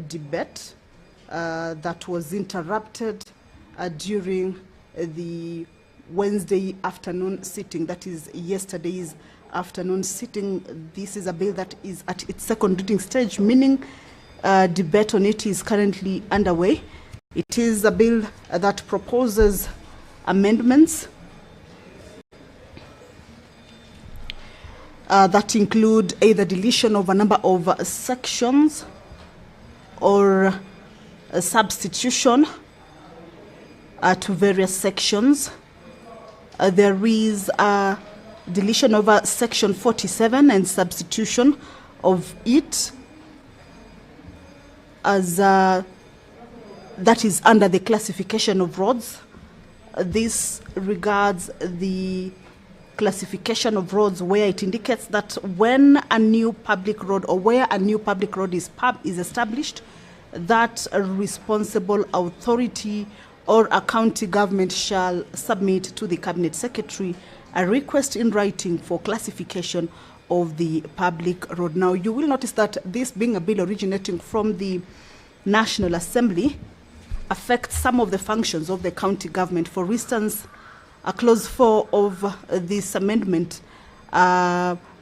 debate that was interrupted during the Wednesday afternoon sitting, that is yesterday's afternoon sitting. This is a bill that is at its second reading stage, meaning debate on it is currently underway. It is a bill that proposes amendments that include either deletion of a number of sections or a substitution to various sections. There is a deletion of section 47 and substitution of it as that is under the classification of roads. This regards the classification of roads where it indicates that when a new public road or where a new public road is established, that a responsible authority or a county government shall submit to the cabinet secretary a request in writing for classification of the public road. Now, you will notice that this being a bill originating from the National Assembly affects some of the functions of the county government. For instance, a clause 4 of this amendment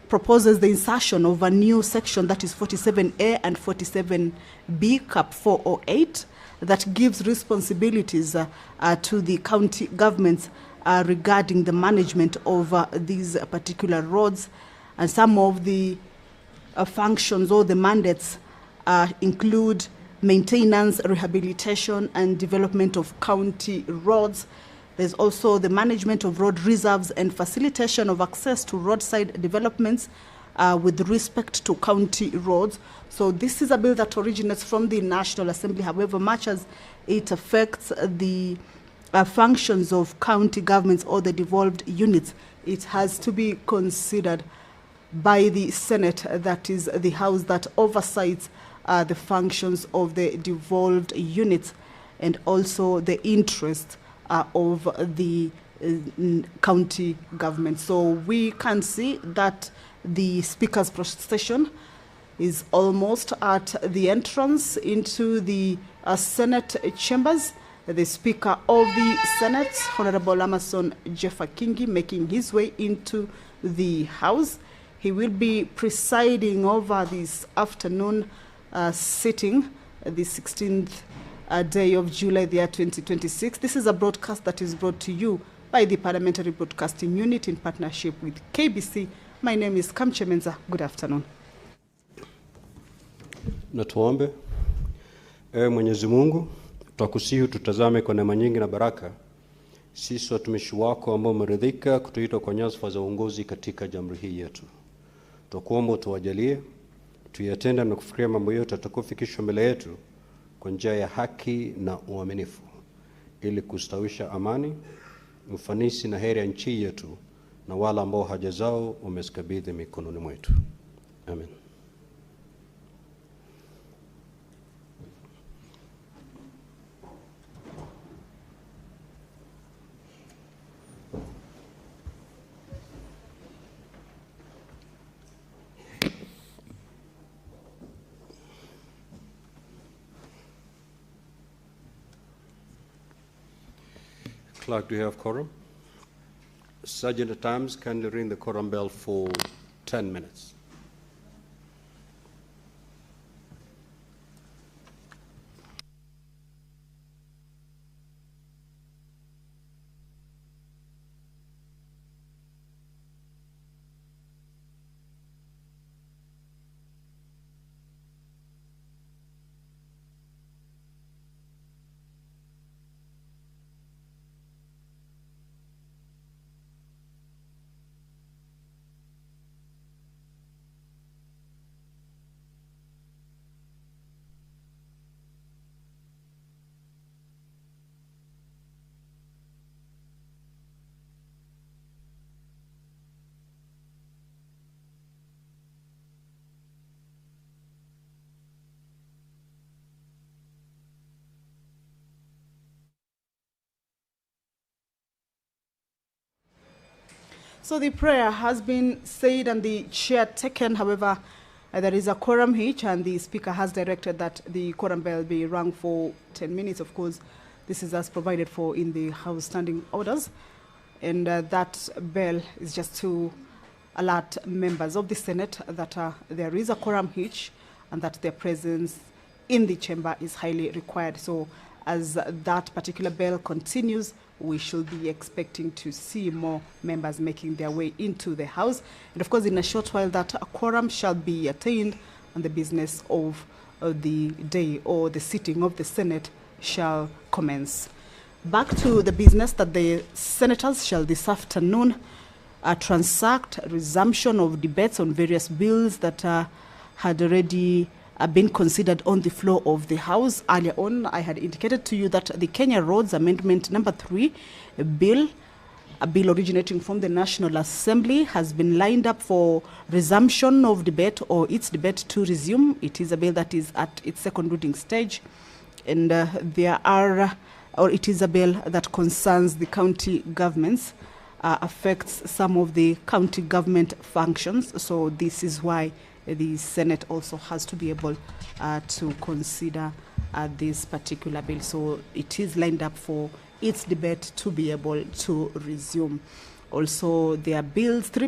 proposes the insertion of a new section, that is 47A and 47B, Cap 408, that gives responsibilities to the county governments regarding the management of these particular roads. And some of the functions or the mandates include maintenance, rehabilitation, and development of county roads. There's also the management of road reserves and facilitation of access to roadside developments with respect to county roads. So this is a bill that originates from the National Assembly. However, much as it affects the functions of county governments or the devolved units, it has to be considered by the Senate, that is the House that oversees the functions of the devolved units and also the interest of the county government. So we can see that the Speaker's procession is almost at the entrance into the Senate chambers. The Speaker of the Senate, Honorable Amason Jeffa Kingi, making his way into the House. He will be presiding over this afternoon sitting, the 16th day of July, the year 2026. This is a broadcast that is brought to you by the Parliamentary Broadcasting Unit in partnership with KBC. My name is Kamche Menza. Good afternoon. Na tuombe. Ewe Mwenyezi Mungu, twakusihi tutazame kwa neema nyingi na baraka sisi watumishi wako ambao umeridhika kutuita kwa nyadhifa za uongozi katika jamhuri hii yetu. Twakuomba tuwajalie tuyatenda na kufikiria mambo yote yatakayofikishwa mbele yetu kwa njia ya haki na uaminifu, ili kustawisha amani, ufanisi na heri ya nchi yetu na wala ambao haja zao umezikabidhi mikononi mwetu. Amen. Clerk, do you have quorum? Sergeant at Arms, kindly ring the quorum bell for 10 minutes. So the prayer has been said and the chair taken. However, There is a quorum hitch, and the Speaker has directed that the quorum bell be rung for 10 minutes. Of course, this is as provided for in the House Standing Orders. And that bell is just to alert members of the Senate that there is a quorum hitch and that their presence in the chamber is highly required. So as that particular bell continues, we should be expecting to see more members making their way into the House. And of course, in a short while, that a quorum shall be attained and the business of the day or the sitting of the Senate shall commence. Back to the business that the senators shall this afternoon transact resumption of debates on various bills that had already been considered on the floor of the House. Earlier on, I had indicated to you that the Kenya Roads Amendment number 3 bill, a bill originating from the National Assembly, has been lined up for resumption of debate or its debate to resume. It is a bill that is at its second reading stage, and it is a bill that concerns the county governments, affects some of the county government functions. So this is why the Senate also has to be able to consider this particular bill. So it is lined up for its debate to be able to resume. Also, there are around three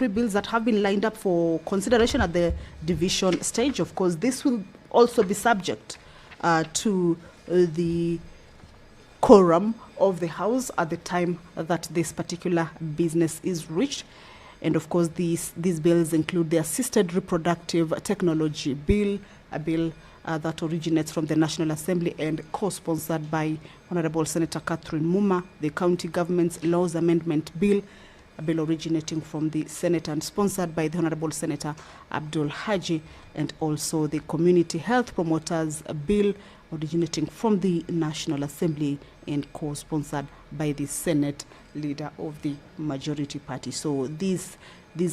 bills that have been lined up for consideration at the division stage. Of course, this will also be subject to the quorum of the House at the time that this particular business is reached. And of course, these bills include the Assisted Reproductive Technology Bill, a bill that originates from the National Assembly and co-sponsored by Honorable Senator Catherine Muma, the County Government's Laws Amendment Bill, a bill originating from the Senate and sponsored by the Honorable Senator Abdul Haji, and also the Community Health Promoters Bill originating from the National Assembly and co-sponsored by the Senate leader of the majority party. So these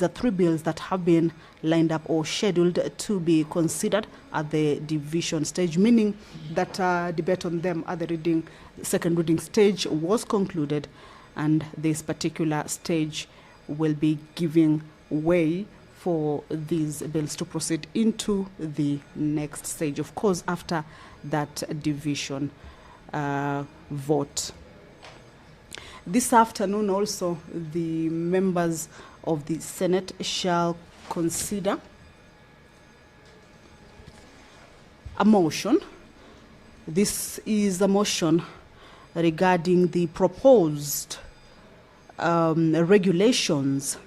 are three bills that have been lined up or scheduled to be considered at the division stage, meaning that debate on them at the second reading stage was concluded, and this particular stage will be giving way for these bills to proceed into the next stage, of course, after that division vote. This afternoon also, the members of the Senate shall consider a motion. This is a motion regarding the proposed regulations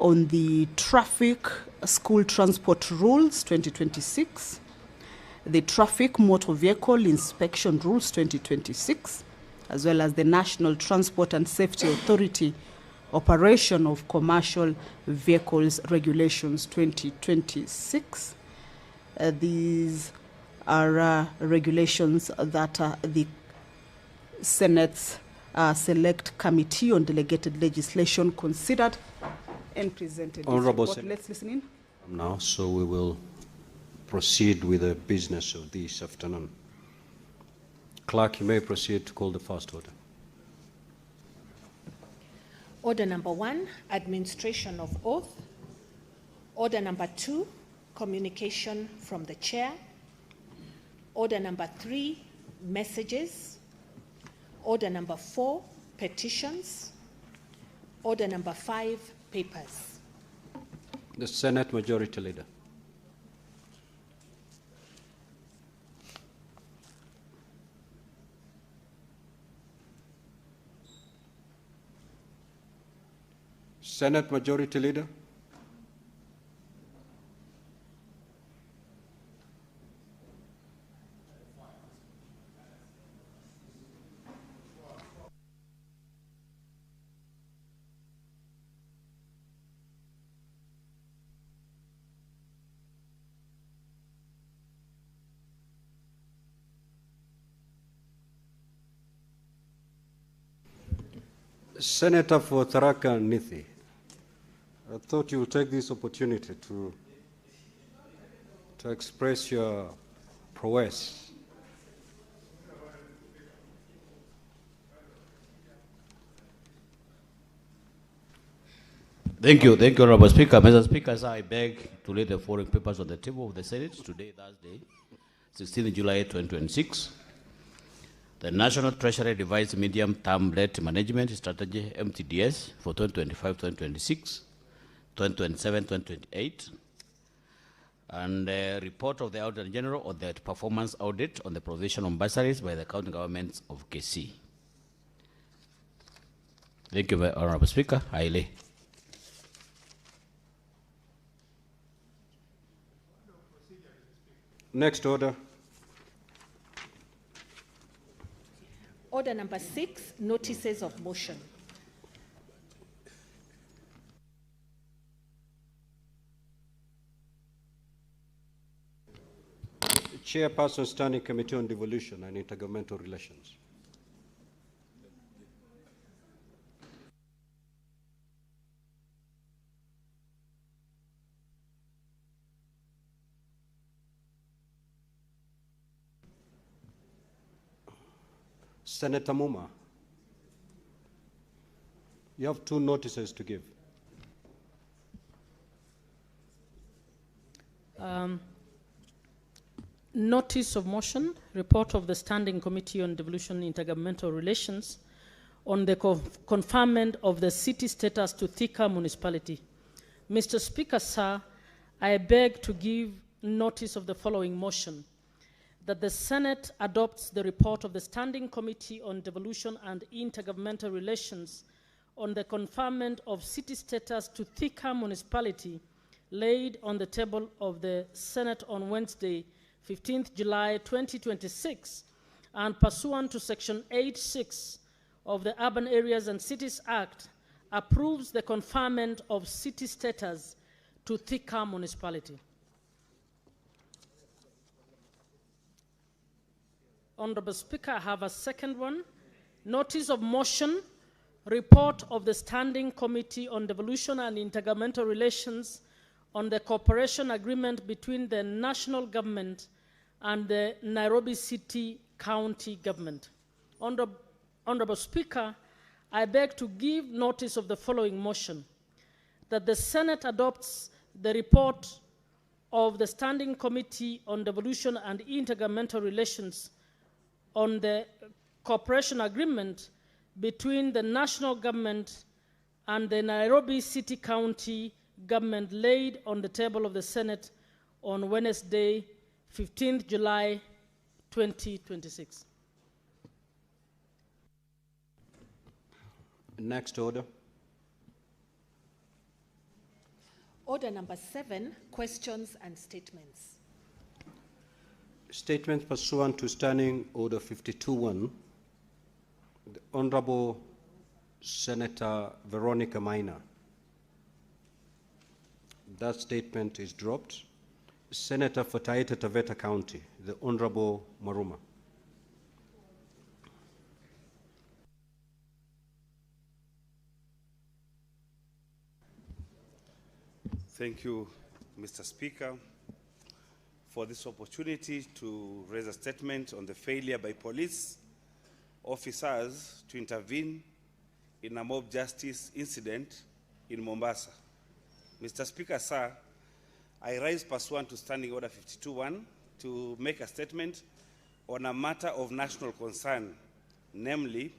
on the Traffic School Transport Rules 2026, the Traffic Motor Vehicle Inspection Rules 2026, as well as the National Transport and Safety Authority Operation of Commercial Vehicles Regulations 2026. These are regulations that the Senate's Select Committee on Delegated Legislation considered and presented. Honorable Senator, let's listen in. Now, so we will proceed with the business of this afternoon. Clerk, you may proceed to call the first order. Order number 1, administration of oath. Order number 2, communication from the chair. Order number 3, messages. Order number 4, petitions. Order number 5, papers. The Senate Majority Leader. Senate Majority Leader. Senator for Tharaka Nithi, I thought you would take this opportunity to express your prowess. Thank you, Honorable Speaker. Mr. Speaker, sir, I beg to lay the following papers on the table of the Senate today, Thursday, 16 July 2026. The National Treasury Revised Medium-Term Debt Management Strategy, MTDS, for 2025-2026, 2027-2028, and a report of the Auditor General on the performance audit on the provision of bursaries by the county governments of KC. Thank you, Honorable Speaker. I lay. Next order. Order number 6, notices of motion. Chairperson, Standing Committee on Devolution and Intergovernmental Relations. Senator Muma, you have 2 notices to give. Notice of motion, report of the Standing Committee on Devolution and Intergovernmental Relations on the conferment of the city status to Thika municipality. Mr. Speaker, sir, I beg to give notice of the following motion: that the Senate adopts the report of the Standing Committee on Devolution and Intergovernmental Relations on the conferment of city status to Thika municipality laid on the table of the Senate on Wednesday, 15th July 2026, and pursuant to Section 8(6) of the Urban Areas and Cities Act, approves the conferment of city status to Thika municipality. Honorable Speaker, I have a second one. Notice of motion, report of the Standing Committee on Devolution and Intergovernmental Relations on the cooperation agreement between the national government and the Nairobi City County government. Honorable Speaker, I beg to give notice of the following motion: that the Senate adopts the report of the Standing Committee on Devolution and Intergovernmental Relations on the cooperation agreement between the national government and the Nairobi City County government laid on the table of the Senate on Wednesday, 15th July 2026. Next order. Order number 7, questions and statements. Statement pursuant to Standing Order 52-1, the Honorable Senator Veronica Maina. That statement is dropped. Senator for Taita Taveta County, the Honorable Maruma. Thank you, Mr. Speaker, for this opportunity to raise a statement on the failure by police officers to intervene in a mob justice incident in Mombasa. Mr. Speaker, sir, I rise pursuant to Standing Order 52-1 to make a statement on a matter of national concern, namely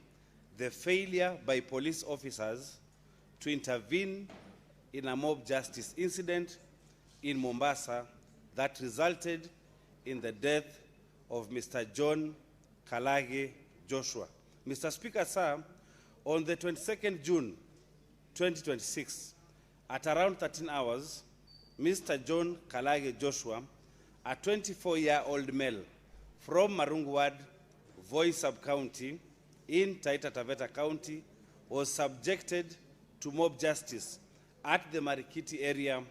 the failure by police officers to intervene in a mob justice incident in Mombasa that resulted in the death of Mr. John Kalage Joshua. Mr. Speaker, sir, on the 22nd June 2026, at around 13 hours, Mr. John Kalage Joshua, a 24-year-old male from Marungu Ward, Voi Sub-County in Taita Taveta County, was subjected to mob justice at the Marikiti area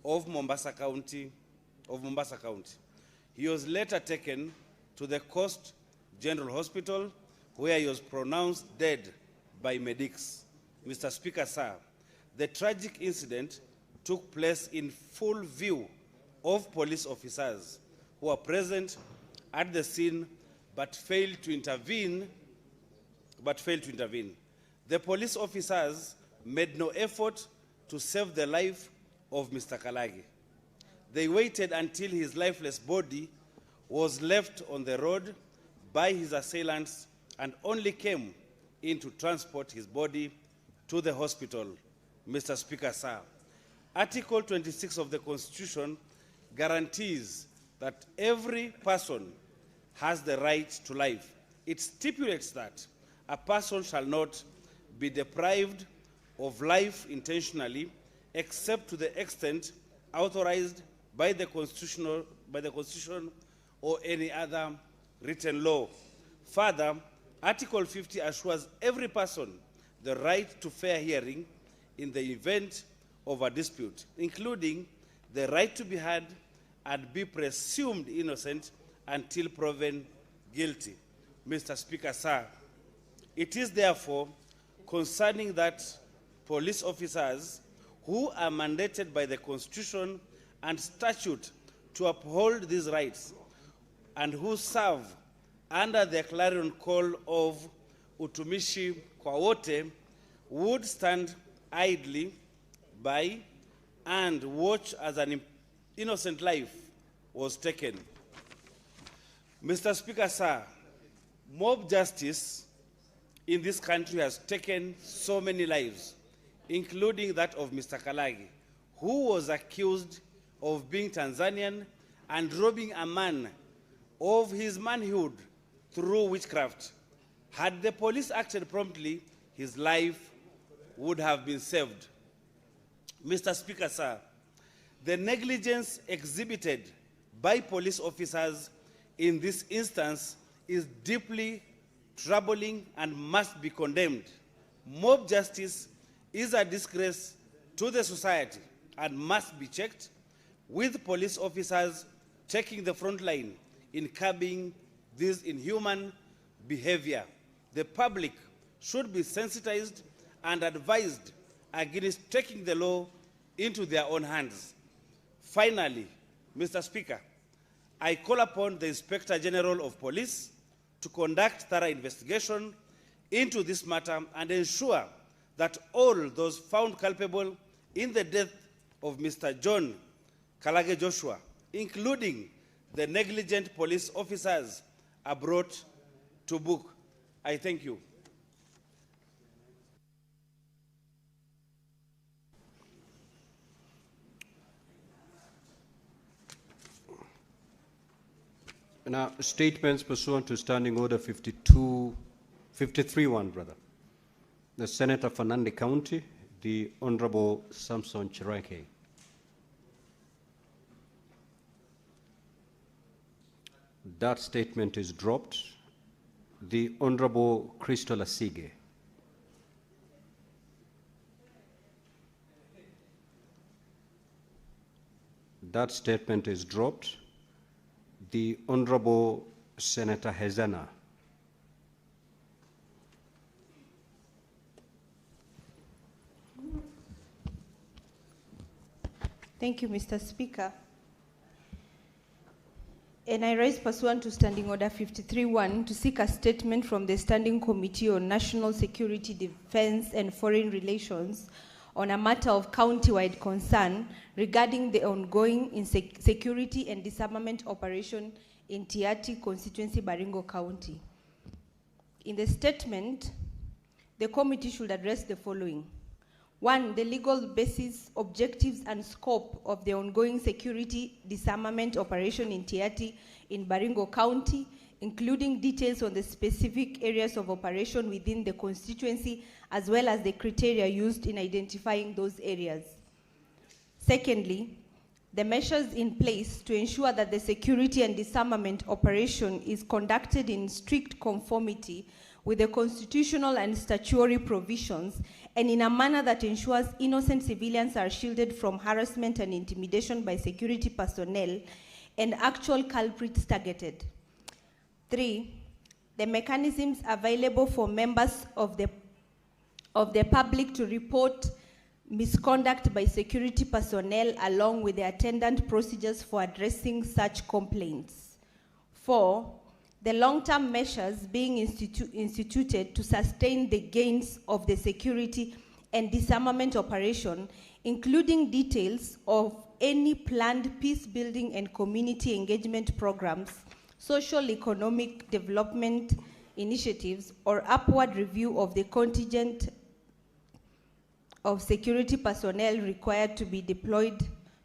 of Mombasa County. He was later taken to the Coast General Hospital, where he was pronounced dead by medics. Mr. Speaker, sir, the tragic incident took place in full view of police officers who were present at the scene but failed to intervene. The police officers made no effort to save the life of Mr. Kalagi. They waited until his lifeless body was left on the road by his assailants and only came in to transport his body to the hospital. Mr. Speaker, sir, Article 26 of the Constitution guarantees that every person has the right to life. It stipulates that a person shall not be deprived of life intentionally except to the extent authorized by the Constitution or any other written law. Further, Article 50 assures every person the right to fair hearing in the event of a dispute, including the right to be heard and be presumed innocent until proven guilty. Mr. Speaker, sir, it is therefore concerning that police officers who are mandated by the Constitution and statute to uphold these rights and who serve under the clarion call of utumishi kwa wote would stand idly by and watch as an innocent life was taken. Mr. Speaker, sir, mob justice in this country has taken so many lives, including that of Mr. Kalagi, who was accused of being Tanzanian and robbing a man of his manhood through witchcraft. Had the police acted promptly, his life would have been saved. Mr. Speaker, sir, the negligence exhibited by police officers in this instance is deeply troubling and must be condemned. Mob justice is a disgrace to the society and must be checked, with police officers taking the front line in curbing this inhuman behavior. The public should be sensitized and advised against taking the law into their own hands. Finally, Mr. Speaker, I call upon the Inspector General of Police to conduct thorough investigation into this matter and ensure that all those found culpable in the death of Mr. John Kalage Joshua, including the negligent police officers, are brought to book. I thank you. Now, statements pursuant to Standing Order 53-1, rather. The Senator for Nandi County, the Honorable Samson Chereke. That statement is dropped. The Honorable Crystal Asige. That statement is dropped. The Honorable Senator Hezana. Thank you, Mr. Speaker. And I rise pursuant to Standing Order 53-1 to seek a statement from the Standing Committee on National Security, Defense and Foreign Relations on a matter of county-wide concern regarding the ongoing security and disarmament operation in Tiati constituency, Baringo County. In the statement, the committee should address the following. 1, the legal basis, objectives, and scope of the ongoing security disarmament operation in Tiati in Baringo County, including details on the specific areas of operation within the constituency, as well as the criteria used in identifying those areas. Secondly, the measures in place to ensure that the security and disarmament operation is conducted in strict conformity with the constitutional and statutory provisions and in a manner that ensures innocent civilians are shielded from harassment and intimidation by security personnel and actual culprits targeted. 3, the mechanisms available for members of the public to report misconduct by security personnel along with the attendant procedures for addressing such complaints. 4, the long-term measures being instituted to sustain the gains of the security and disarmament operation including details of any planned peace building and community engagement programs, social economic development initiatives, or upward review of the contingent of security personnel required to be deployed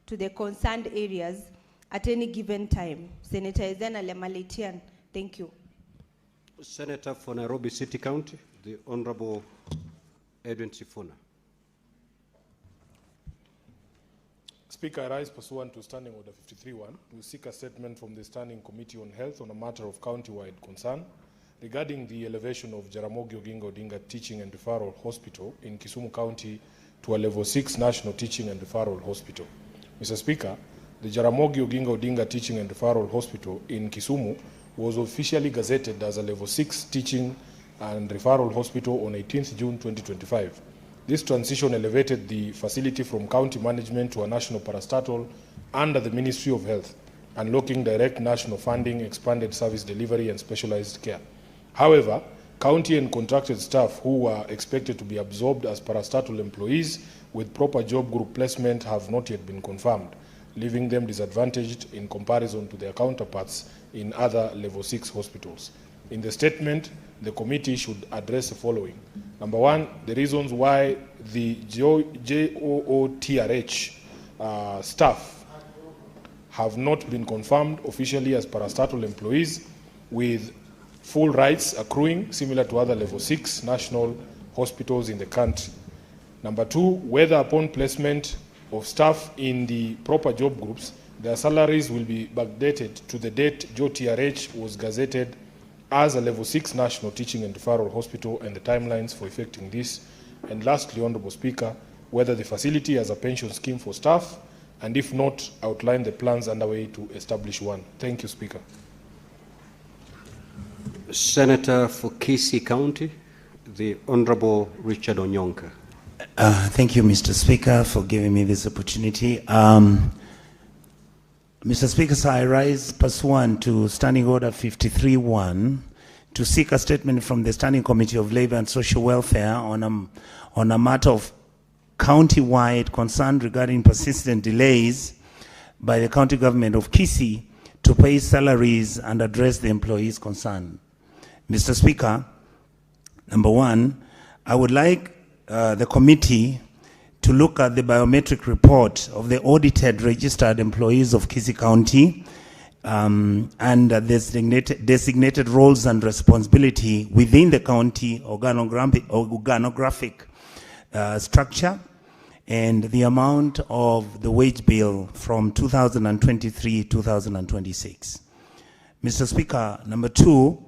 to the concerned areas at any given time. Senator Ezena Lemaletian, thank you. Senator for Nairobi City County, the Honorable Edwin Sifuna. Speaker, I rise pursuant to Standing Order 53.1. We seek a statement from the Standing Committee on Health on a matter of county-wide concern regarding the elevation of Jaramogi Oginga Odinga Teaching and Referral Hospital in Kisumu County to a Level 6 National Teaching and Referral Hospital. Mr. Speaker, the Jaramogi Oginga Odinga Teaching and Referral Hospital in Kisumu was officially gazetted as a Level 6 Teaching and Referral Hospital on 18th June 2025. This transition elevated the facility from county management to a national parastatal under the Ministry of Health, unlocking direct national funding, expanded service delivery, and specialized care. However, county and contracted staff who were expected to be absorbed as parastatal employees with proper job group placement have not yet been confirmed, leaving them disadvantaged in comparison to their counterparts in other Level 6 hospitals. In the statement, the committee should address the following. Number one, the reasons why the JOOTRH staff have not been confirmed officially as parastatal employees with full rights accruing similar to other Level 6 national hospitals in the country. Number two, whether upon placement of staff in the proper job groups, their salaries will be backdated to the date JOTRH was gazetted as a Level 6 National Teaching and Referral Hospital and the timelines for effecting this. And lastly, Honorable Speaker, whether the facility has a pension scheme for staff, and if not, outline the plans underway to establish one. Thank you, Speaker. Senator for Kisii County, the Honorable Richard Onyonka. Thank you, Mr. Speaker, for giving me this opportunity. Mr. Speaker, sir, I rise pursuant to Standing Order 53.1 to seek a statement from the Standing Committee of Labor and Social Welfare on a matter of county-wide concern regarding persistent delays by the county government of Kisii to pay salaries and address the employees concerned. Mr. Speaker, number one, I would like the committee to look at the biometric report of the audited registered employees of Kisii County and designated roles and responsibility within the county organographic structure and the amount of the wage bill from 2023-2026. Mr. Speaker, number two,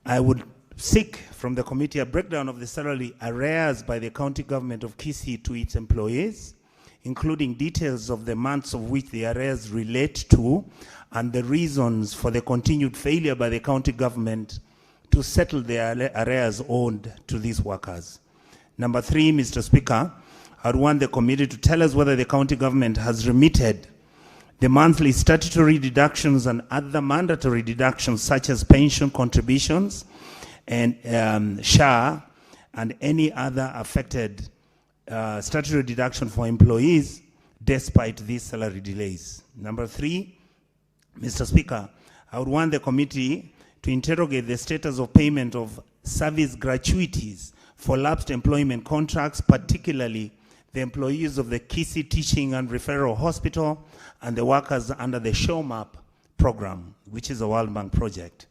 I would seek from the committee a breakdown of the salary arrears by the county government of Kisii to its employees, including details of the months of which the arrears relate to and the reasons for the continued failure by the county government to settle the arrears owed to these workers. Number three, Mr. Speaker, I would want the committee to tell us whether the county government has remitted the monthly statutory deductions and other mandatory deductions such as pension contributions and SHA and any other affected statutory deduction for employees despite these salary delays. Number three, Mr. Speaker, I would want the committee to interrogate the status of payment of service gratuities for lapsed employment contracts, particularly the employees of the Kisii Teaching and Referral Hospital and the workers under the SHOMAP program, which is a World Bank project.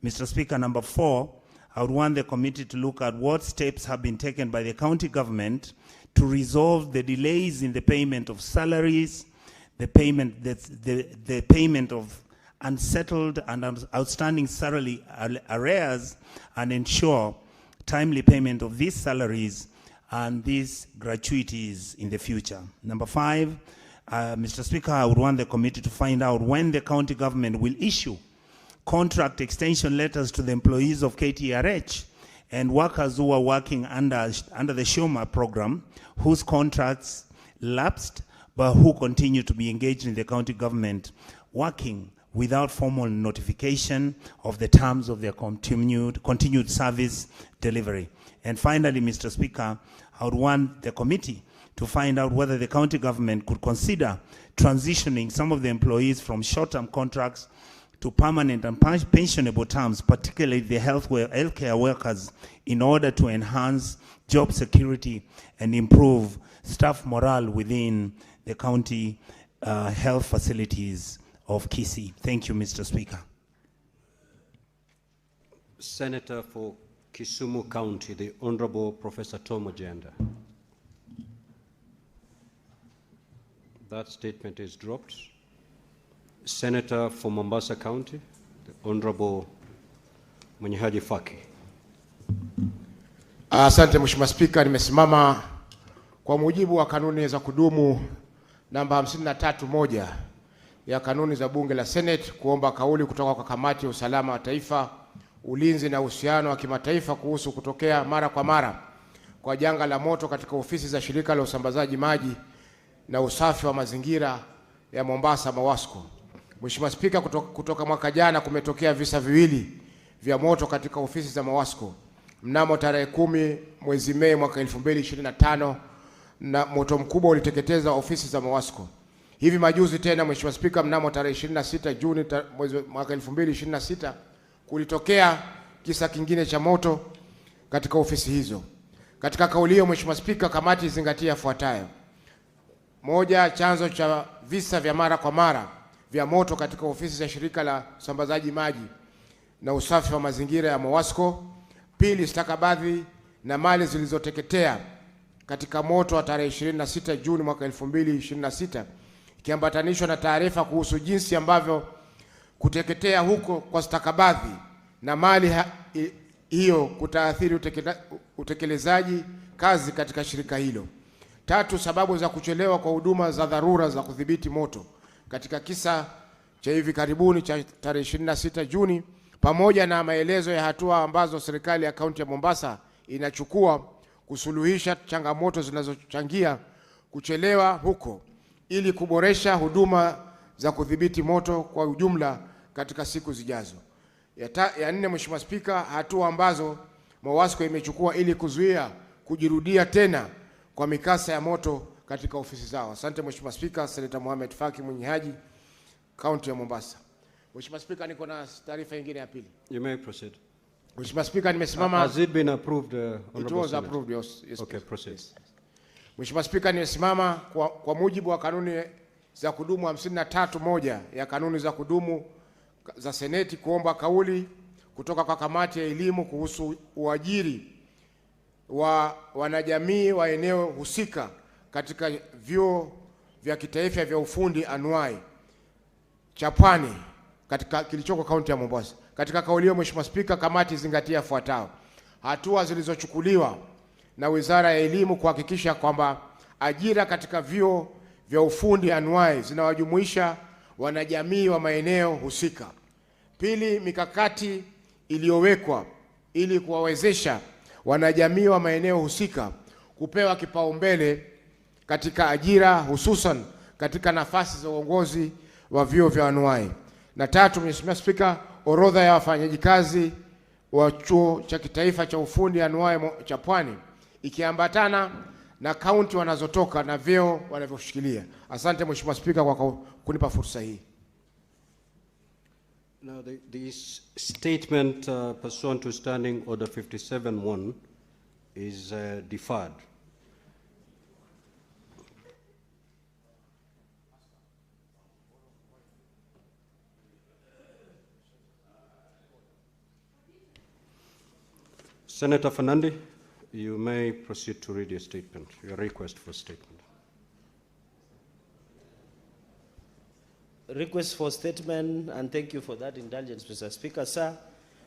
Mr. Speaker, number four, I would want the committee to look at what steps have been taken by the county government to resolve the delays in the payment of salaries, the payment of unsettled and outstanding salary arrears, and ensure timely payment of these salaries and these gratuities in the future. Number five, Mr. Speaker, I would want the committee to find out when the county government will issue contract extension letters to the employees of KTRH and workers who are working under the SHOMA program, whose contracts lapsed, but who continue to be engaged in the county government, working without formal notification of the terms of their continued service delivery. And finally, Mr. Speaker, I would want the committee to find out whether the county government could consider transitioning some of the employees from short-term contracts to permanent and pensionable terms, particularly the healthcare workers, in order to enhance job security and improve staff morale within the county health facilities of Kisii. Thank you, Mr. Speaker. Senator for Kisumu County, the Honorable Professor Tom Ojenda. That statement is dropped. Senator for Mombasa County, the Honorable Mnyora Faki. Asante Mheshimiwa Spika, nimesimama kwa mujibu wa kanuni za kudumu namba 53(1) ya kanuni za bunge la Senate kuomba kauli kutoka kwa kamati ya usalama wa taifa, ulinzi na uhusiano wa kimataifa kuhusu kutokea mara kwa mara kwa janga la moto katika ofisi za shirika la usambazaji maji na usafi wa mazingira ya Mombasa MAWASCO. Mheshimiwa Spika, kutoka mwaka jana kumetokea visa viwili vya moto katika ofisi za MAWASCO. Mnamo tarehe 10 mwezi Mei mwaka 2025 na moto mkubwa uliteketeza ofisi za MAWASCO. Hivi majuzi tena Mheshimiwa Spika, mnamo tarehe 26 Juni mwaka 2026 kulitokea kisa kingine cha moto katika ofisi hizo. Katika kauli hiyo Mheshimiwa Spika, kamati izingatia yafuatayo: moja, chanzo cha visa vya mara kwa mara vya moto katika ofisi za shirika la usambazaji maji na usafi wa mazingira ya MAWASCO. Pili, stakabadhi na mali zilizoteketea katika moto wa tarehe 26 Juni mwaka 2026 ikiambatanishwa na taarifa kuhusu jinsi ambavyo kuteketea huko kwa stakabadhi na mali hiyo kutaathiri utekelezaji kazi katika shirika hilo. Tatu, sababu za kuchelewa kwa huduma za dharura za kudhibiti moto katika kisa cha hivi karibuni cha tarehe 26 Juni, pamoja na maelezo ya hatua ambazo serikali ya kaunti ya Mombasa inachukua kusuluhisha changamoto zinazochangia kuchelewa huko ili kuboresha huduma za kudhibiti moto kwa ujumla katika siku zijazo. Ya nne, Mheshimiwa Spika, hatua ambazo MAWASCO imechukua ili kuzuia kujirudia tena kwa mikasa ya moto katika ofisi zao. Asante Mheshimiwa Spika. Senator Mohamed Faki Mwenyehaji, County ya Mombasa. Mheshimiwa Spika, niko na taarifa nyingine ya pili. You may proceed. Mheshimiwa Spika, nimesimama. Has it been approved, It was approved, yes. Okay, proceed. Yes. Mheshimiwa Spika, nimesimama kwa mujibu wa kanuni za kudumu 53(1) ya kanuni za kudumu za Seneti kuomba kauli kutoka kwa kamati ya elimu kuhusu uajiri wa wanajamii wa eneo husika katika vyuo vya kitaifa vya ufundi anuai cha Pwani katika kilichoko kaunti ya Mombasa. Katika kauli hiyo Mheshimiwa Spika, kamati zingatia yafuatayo: hatua zilizochukuliwa na Wizara ya Elimu kuhakikisha kwamba ajira katika vyuo vya ufundi anuai zinawajumuisha wanajamii wa maeneo husika. Pili, mikakati iliyowekwa ili kuwawezesha wanajamii wa maeneo husika kupewa kipaumbele katika ajira, hususan katika nafasi za uongozi wa vyuo vya anuai. Na tatu, Mheshimiwa Spika, orodha ya wafanyakazi wa chuo cha kitaifa cha ufundi anuai cha Pwani ikiambatana na kaunti wanazotoka na vyeo wanavyoshikilia. Asante Mheshimiwa Spika kwa kunipa fursa hii. Now, the statement pursuant to Standing Order 57(1) is deferred. Senator Fernandi, you may proceed to read your statement, your request for statement. Request for statement, and thank you for that indulgence, Mr. Speaker. Sir,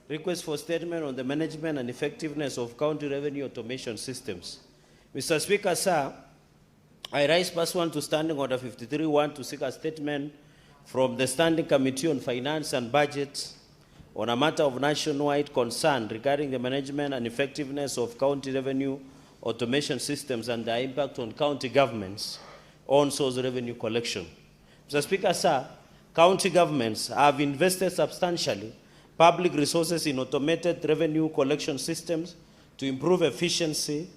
request for statement on the management and effectiveness of county revenue automation systems. Mr. Speaker, sir, I rise pursuant to Standing Order 53(1) to seek a statement from the Standing Committee on Finance and Budget on a matter of nationwide concern regarding the management and effectiveness of county revenue automation systems and their impact on county governments on source revenue collection. Mr. Speaker, sir, county governments have invested substantially public resources in automated revenue collection systems to improve efficiency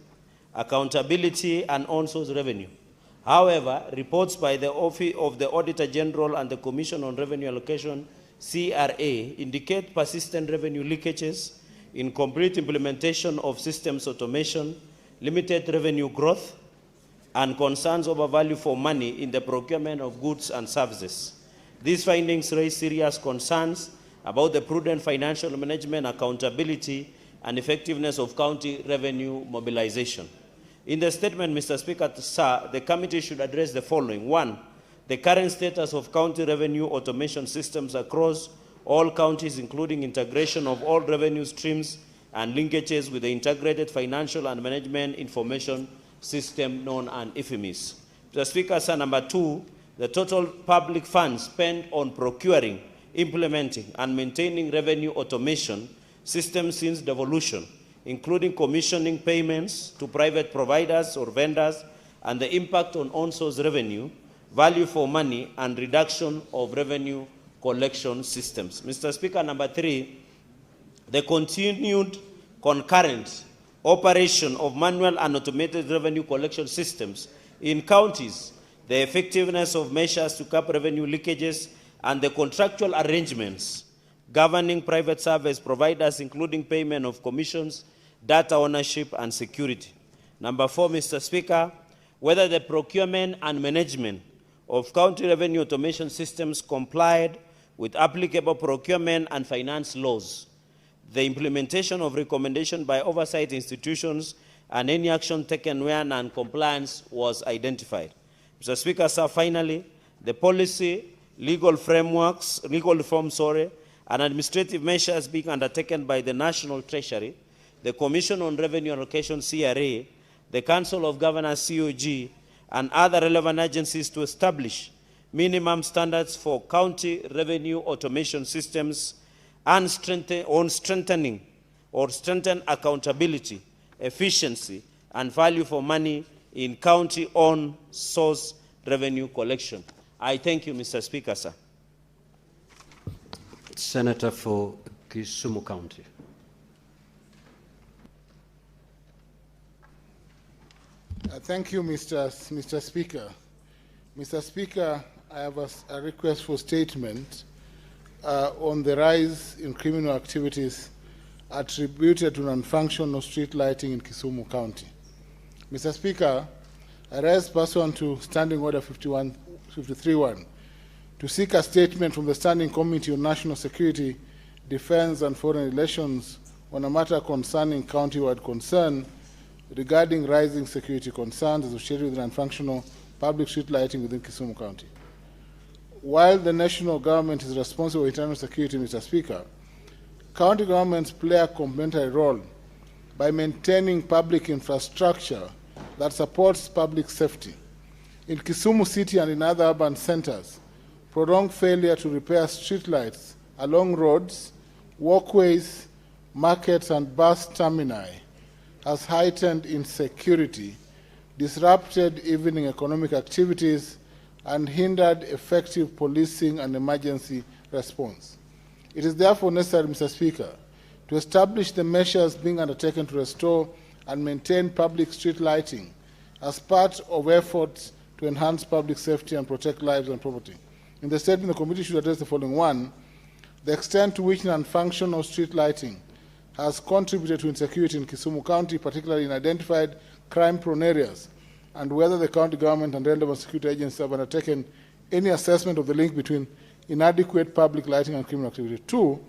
accountability, and on-source revenue. However, reports by the Office of the Auditor General and the Commission on Revenue Allocation, CRA, indicate persistent revenue leakages, incomplete implementation of systems automation, limited revenue growth, and concerns over value for money in the procurement of goods and services. These findings raise serious concerns about the prudent financial management, accountability, and effectiveness of county revenue mobilization. In the statement, Mr. Speaker, sir, the committee should address the following. 1, the current status of county revenue automation systems across all counties, including integration of all revenue streams and linkages with the Integrated Financial and Management Information System known as IFMIS. Mr. Speaker, sir, number 2, the total public funds spent on procuring, implementing, and maintaining revenue automation systems since devolution, including commissioning payments to private providers or vendors, and the impact on source revenue, value for money, and reduction of revenue collection systems. Mr. Speaker, number 3, the continued concurrent operation of manual and automated revenue collection systems in counties, the effectiveness of measures to cap revenue leakages, and the contractual arrangements governing private service providers, including payment of commissions, data ownership, and security. Number 4, Mr. Speaker, whether the procurement and management of county revenue automation systems complied with applicable procurement and finance laws, the implementation of recommendation by oversight institutions, and any action taken where non-compliance was identified. Mr. Speaker, sir, finally, the policy, legal frameworks, legal reforms, and administrative measures being undertaken by the National Treasury, the Commission on Revenue Allocation, CRA, the Council of Governors, COG, and other relevant agencies to establish minimum standards for county revenue automation systems and strengthen accountability, efficiency, and value for money in county on source revenue collection. I thank you, Mr. Speaker, sir. Senator for Kisumu County. Thank you, Mr. Speaker. Mr. Speaker, I have a request for statement on the rise in criminal activities attributed to non-functional street lighting in Kisumu County. Mr. Speaker, I rise pursuant to Standing Order 53.1 to seek a statement from the Standing Committee on National Security, Defense and Foreign Relations on a matter concerning county-wide concern regarding rising security concerns associated with non-functional public street lighting within Kisumu County. While the national government is responsible for internal security, Mr. Speaker, county governments play a complementary role by maintaining public infrastructure that supports public safety. In Kisumu City and in other urban centers, prolonged failure to repair street lights along roads, walkways, markets, and bus termini has heightened insecurity, disrupted evening economic activities, and hindered effective policing and emergency response. It is therefore necessary, Mr. Speaker, to establish the measures being undertaken to restore and maintain public street lighting as part of efforts to enhance public safety and protect lives and property. In the statement, the committee should address the following. 1, the extent to which non-functional street lighting has contributed to insecurity in Kisumu County, particularly in identified crime-prone areas, and whether the county government and relevant security agencies have undertaken any assessment of the link between inadequate public lighting and criminal activity. 2,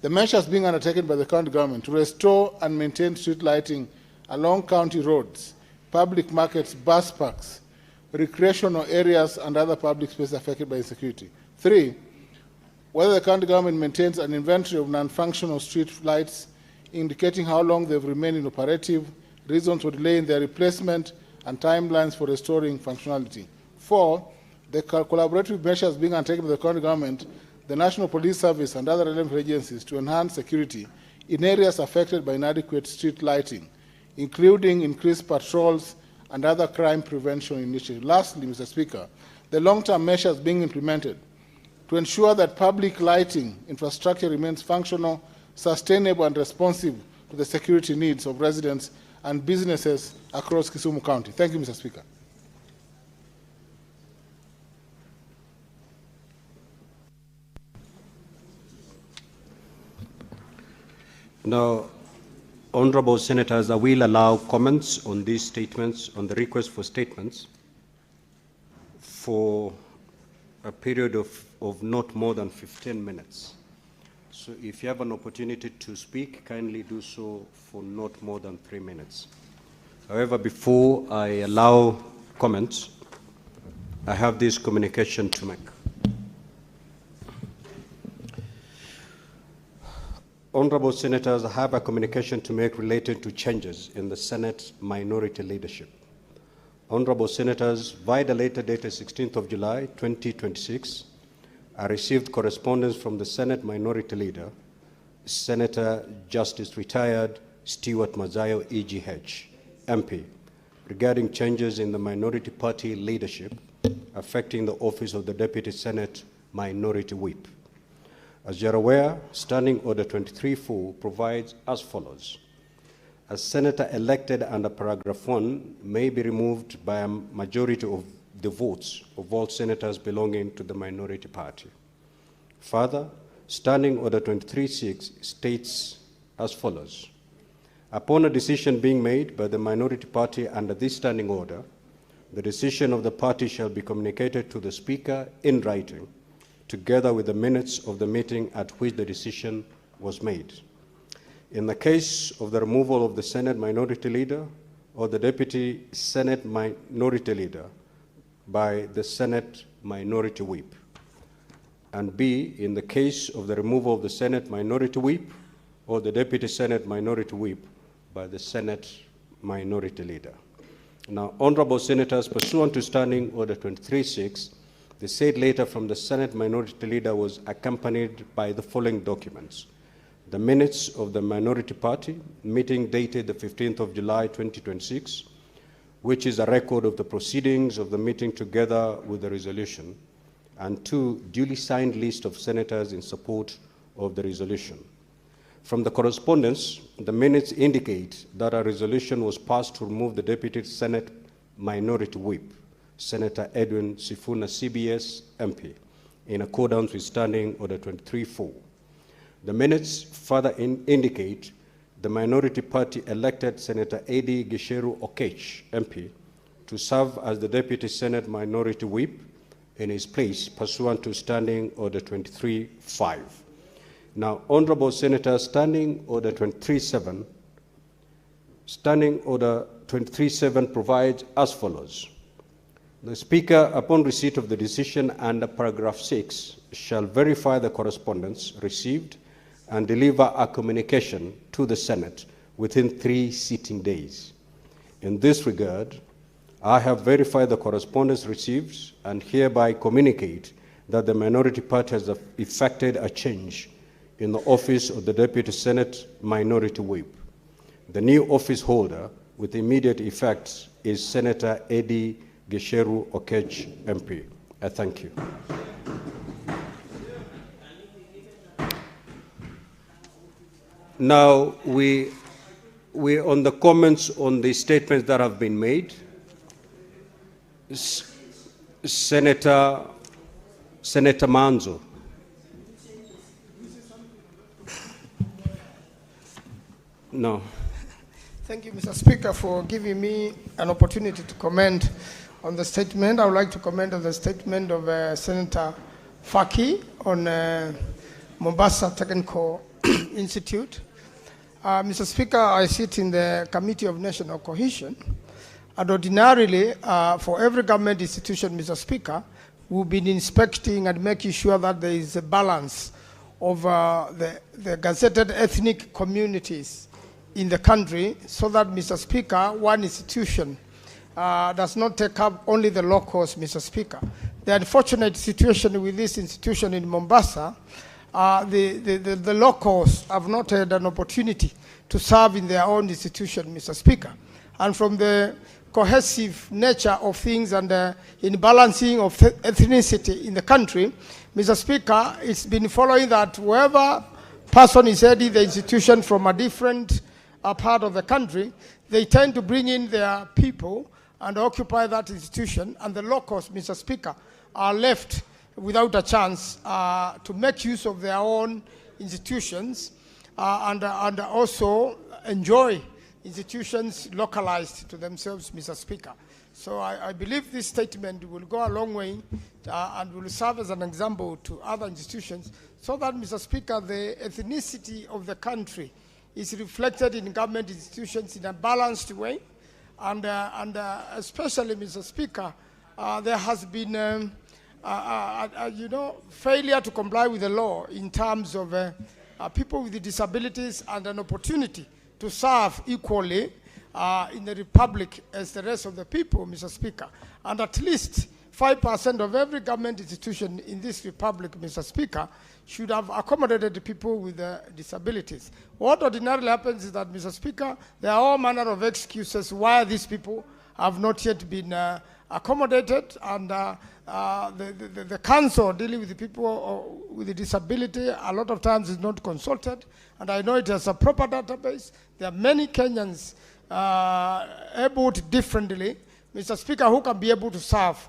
the measures being undertaken by the county government to restore and maintain street lighting along county roads, public markets, bus parks, recreational areas, and other public spaces affected by insecurity. 3, whether the county government maintains an inventory of non-functional street lights indicating how long they've remained inoperative, reasons for delay in their replacement, and timelines for restoring functionality. 4, the collaborative measures being undertaken by the county government, the National Police Service, and other relevant agencies to enhance security in areas affected by inadequate street lighting, including increased patrols and other crime prevention initiatives. Lastly, Mr. Speaker, the long-term measures being implemented to ensure that public lighting infrastructure remains functional, sustainable, and responsive to the security needs of residents and businesses across Kisumu County. Thank you, Mr. Speaker. Now, honorable senators, I will allow comments on these statements, on the request for statements, for a period of not more than 15 minutes. So if you have an opportunity to speak, kindly do so for not more than 3 minutes. However, before I allow comments, I have this communication to make. Honorable senators, I have a communication to make related to changes in the Senate minority leadership. Honorable senators, via the letter dated 16th of July, 2026, I received correspondence from the Senate minority leader, Senator Justice Retired Stewart Mazayo, EGH, MP, regarding changes in the minority party leadership affecting the office of the Deputy Senate Minority Whip. As you're aware, Standing Order 23.4 provides as follows. A senator elected under paragraph 1 may be removed by a majority of the votes of all senators belonging to the minority party. Further, Standing Order 23.6 states as follows. Upon a decision being made by the minority party under this standing order, the decision of the party shall be communicated to the Speaker in writing, together with the minutes of the meeting at which the decision was made. In the case of the removal of the Senate minority leader or the Deputy Senate minority leader by the Senate minority whip. And B, in the case of the removal of the Senate minority whip or the Deputy Senate minority whip by the Senate minority leader. Now, honorable senators, pursuant to Standing Order 23.6, the said letter from the Senate minority leader was accompanied by the following documents. The minutes of the minority party meeting dated the 15th of July 2026, which is a record of the proceedings of the meeting together with the resolution, and 2, duly signed list of senators in support of the resolution. From the correspondence, the minutes indicate that a resolution was passed to remove the Deputy Senate minority whip, Senator Edwin Sifuna, CBS, MP, in accordance with Standing Order 23.4. The minutes further indicate the minority party elected Senator Edi Gisheru Okech, MP, to serve as the Deputy Senate minority whip in his place pursuant to Standing Order 23.5. Now, honorable senators, Standing Order 23.7, Standing Order 23.7 provides as follows. The Speaker, upon receipt of the decision under paragraph 6, shall verify the correspondence received and deliver a communication to the Senate within 3 sitting days. In this regard, I have verified the correspondence received and hereby communicate that the minority party has effected a change in the office of the Deputy Senate Minority Whip. The new office holder with immediate effect is Senator Edi Gisheru Okech, MP. I thank you. Now, we're on the comments on the statements that have been made. Senator Manzo. No. Thank you, Mr. Speaker, for giving me an opportunity to comment on the statement. I would like to comment on the statement of Senator Faki on Mombasa Technical Institute. Mr. Speaker, I sit in the Committee of National Cohesion, and ordinarily, for every government institution, Mr. Speaker, we've been inspecting and making sure that there is a balance of the gazetted ethnic communities in the country, so that, Mr. Speaker, one institution does not take up only the locals, Mr. Speaker. The unfortunate situation with this institution in Mombasa, the locals have not had an opportunity to serve in their own institution, Mr. Speaker. And from the cohesive nature of things and in balancing of ethnicity in the country, Mr. Speaker, it's been following that whoever person is heading the institution from a different part of the country, they tend to bring in their people and occupy that institution, and the locals, Mr. Speaker, are left without a chance to make use of their own institutions and also enjoy institutions localized to themselves, Mr. Speaker. So I believe this statement will go a long way and will serve as an example to other institutions so that, Mr. Speaker, the ethnicity of the country is reflected in government institutions in a balanced way. And especially, Mr. Speaker, there has been, failure to comply with the law in terms of people with disabilities and an opportunity to serve equally in the Republic as the rest of the people, Mr. Speaker. And at least 5% of every government institution in this Republic, Mr. Speaker, should have accommodated people with disabilities. What ordinarily happens is that, Mr. Speaker, there are all manner of excuses why these people have not yet been accommodated, and the council dealing with the people with a disability a lot of times is not consulted, and I know it has a proper database. There are many Kenyans abled differently, Mr. Speaker, who can be able to serve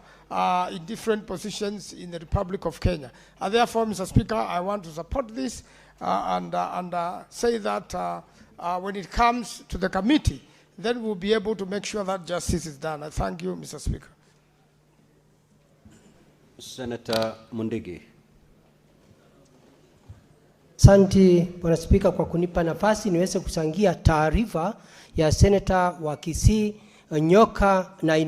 in different positions in the Republic of Kenya. And therefore, Mr. Speaker, I want to support this and say that when it comes to the committee, then we'll be able to make sure that justice is done. I thank you, Mr. Speaker. Senator Mundigi. Asante Bwana Spika kwa kunipa nafasi niweze kuchangia taarifa ya Senator wa Kisii Nyoka na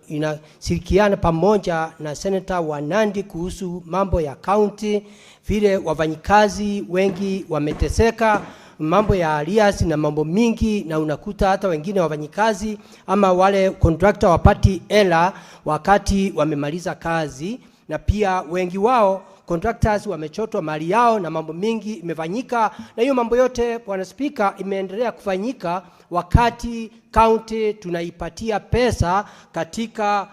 inashirikiana pamoja na Senator wa Nandi kuhusu mambo ya county, vile wafanyikazi wengi wameteseka, mambo ya alias na mambo mingi, na unakuta hata wengine wafanyikazi ama wale contractor wapati hela wakati wamemaliza kazi, na pia wengi wao contractors wamechotwa mali yao na mambo mingi imefanyika. Na hiyo mambo yote Bwana Speaker imeendelea kufanyika wakati county tunaipatia pesa katika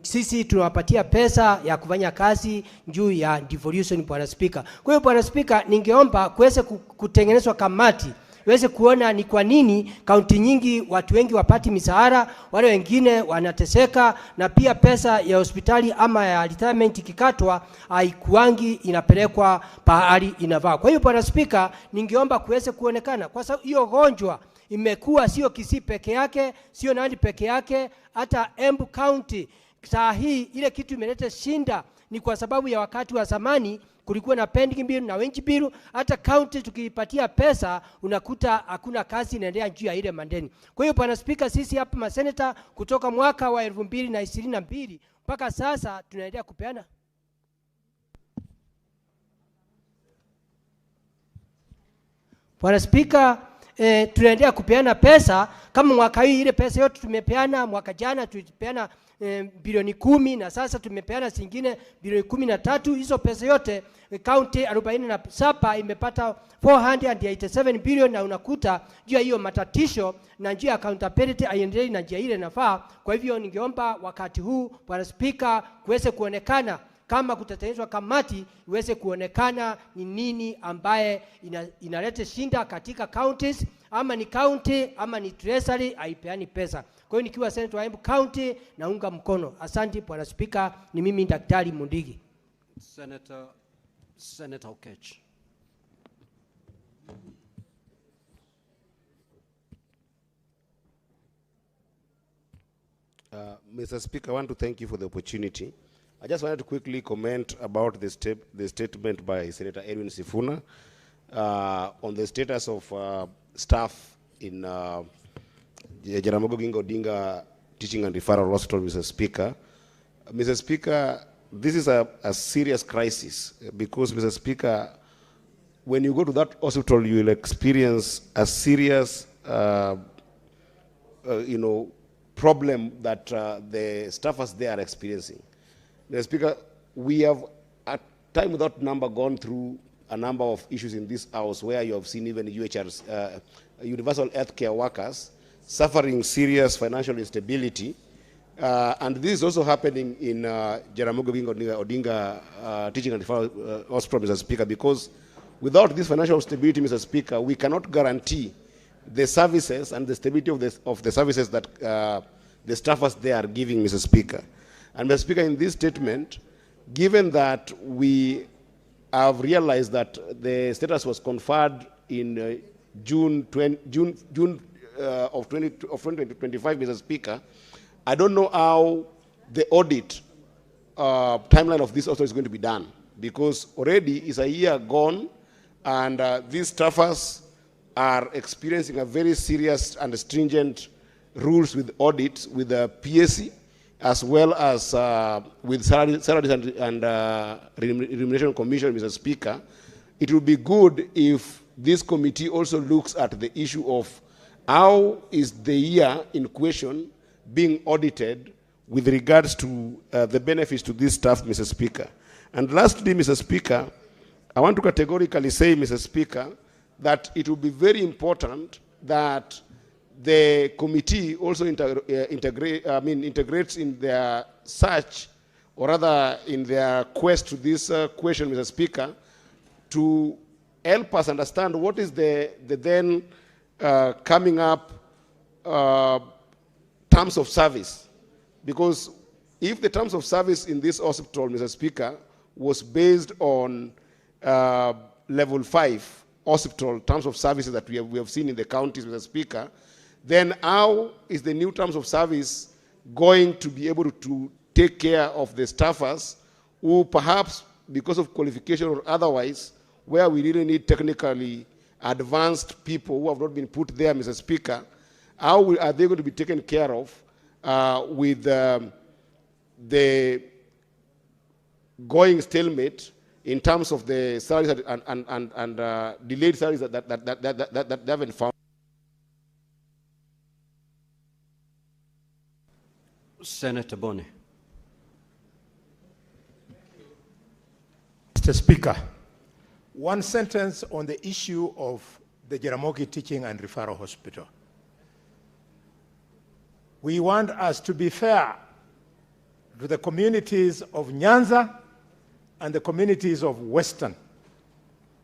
sisi tunawapatia pesa ya kufanya kazi juu ya devolution, Bwana Speaker. Kwa hiyo Bwana Speaker, ningeomba kuweze kutengenezwa kamati weze kuona ni kwa nini kaunti nyingi watu wengi wapati misahara, wale wengine wanateseka, na pia pesa ya hospitali ama ya retirement ikikatwa haikuangi inapelekwa pahali inafaa. Kwa hiyo Bwana Speaker, ningeomba kuweze kuonekana, kwa sababu hiyo gonjwa imekuwa sio Kisii peke yake, sio Nandi peke yake, hata Embu County. Saa hii ile kitu imeleta shinda ni kwa sababu ya wakati wa zamani kulikuwa na pending bill na wengi bill, hata county tukipatia pesa unakuta hakuna kazi inaendelea juu ya ile mandeni. Kwa hiyo Bwana Speaker, sisi hapa maseneta kutoka mwaka wa 2022 mpaka sasa tunaendelea kupeana. Bwana Speaker, tunaendelea kupeana pesa. Kama mwaka hii ile pesa yote tumepeana, mwaka jana tulipeana bilioni 10 na sasa tumepeana zingine bilioni 13. Hizo pesa yote county 47 imepata 487 billion, na unakuta juu ya hiyo matatisho na njia accountability aiendelee na njia ile nafaa. Kwa hivyo ningeomba wakati huu Bwana Speaker kuweze kuonekana kama kutatengenezwa kamati iweze kuonekana ni nini ambaye inaleta shinda katika counties, ama ni county ama ni treasury haipeani pesa. Kwa hiyo nikiwa senator wa Embu County naunga mkono. Asante Bwana Speaker, ni mimi Daktari Mundigi. Senator Okech. Mr. Speaker, I want to thank you for the opportunity. I just wanted to quickly comment about the statement by Senator Edwin Sifuna on the status of staff in Jaramogi Oginga Odinga Teaching and Referral Hospital, Mr. Speaker. Mr. Speaker, this is a serious crisis because, Mr. Speaker, when you go to that hospital, you will experience a serious, problem that the staffers there are experiencing. Mr. Speaker, we have at time without number gone through a number of issues in this house where you have seen even UHRs, universal healthcare workers, suffering serious financial instability. And this is also happening in Jaramogi Odinga Teaching and Referral Hospital, Mr. Speaker, because without this financial stability, Mr. Speaker, we cannot guarantee the services and the stability of the services that the staffers there are giving, Mr. Speaker. And Mr. Speaker, in this statement, given that we have realized that the status was conferred in June of 2025, Mr. Speaker, I don't know how the audit timeline of this also is going to be done, because already is a year gone, and these staffers are experiencing a very serious and stringent rules with audits with the PSC, as well as with salaries and remuneration commission, Mr. Speaker. It would be good if this committee also looks at the issue of how is the year in question being audited with regards to the benefits to this staff, Mr. Speaker. And lastly, Mr. Speaker, I want to categorically say, Mr. Speaker, that it will be very important that the committee also integrates in their search, or rather in their quest to this question, Mr. Speaker, to help us understand what is the then coming up terms of service. Because if the terms of service in this hospital, Mr. Speaker, was based on level 5 hospital terms of services that we have seen in the counties, Mr. Speaker, then how is the new terms of service going to be able to take care of the staffers who perhaps, because of qualification or otherwise, where we really need technically advanced people who have not been put there, Mr. Speaker, how are they going to be taken care of with the going stalemate in terms of the salaries and delayed salaries that they haven't found? Senator Boni. Mr. Speaker, one sentence on the issue of the Jaramogi Teaching and Referral Hospital. We want us to be fair to the communities of Nyanza and the communities of Western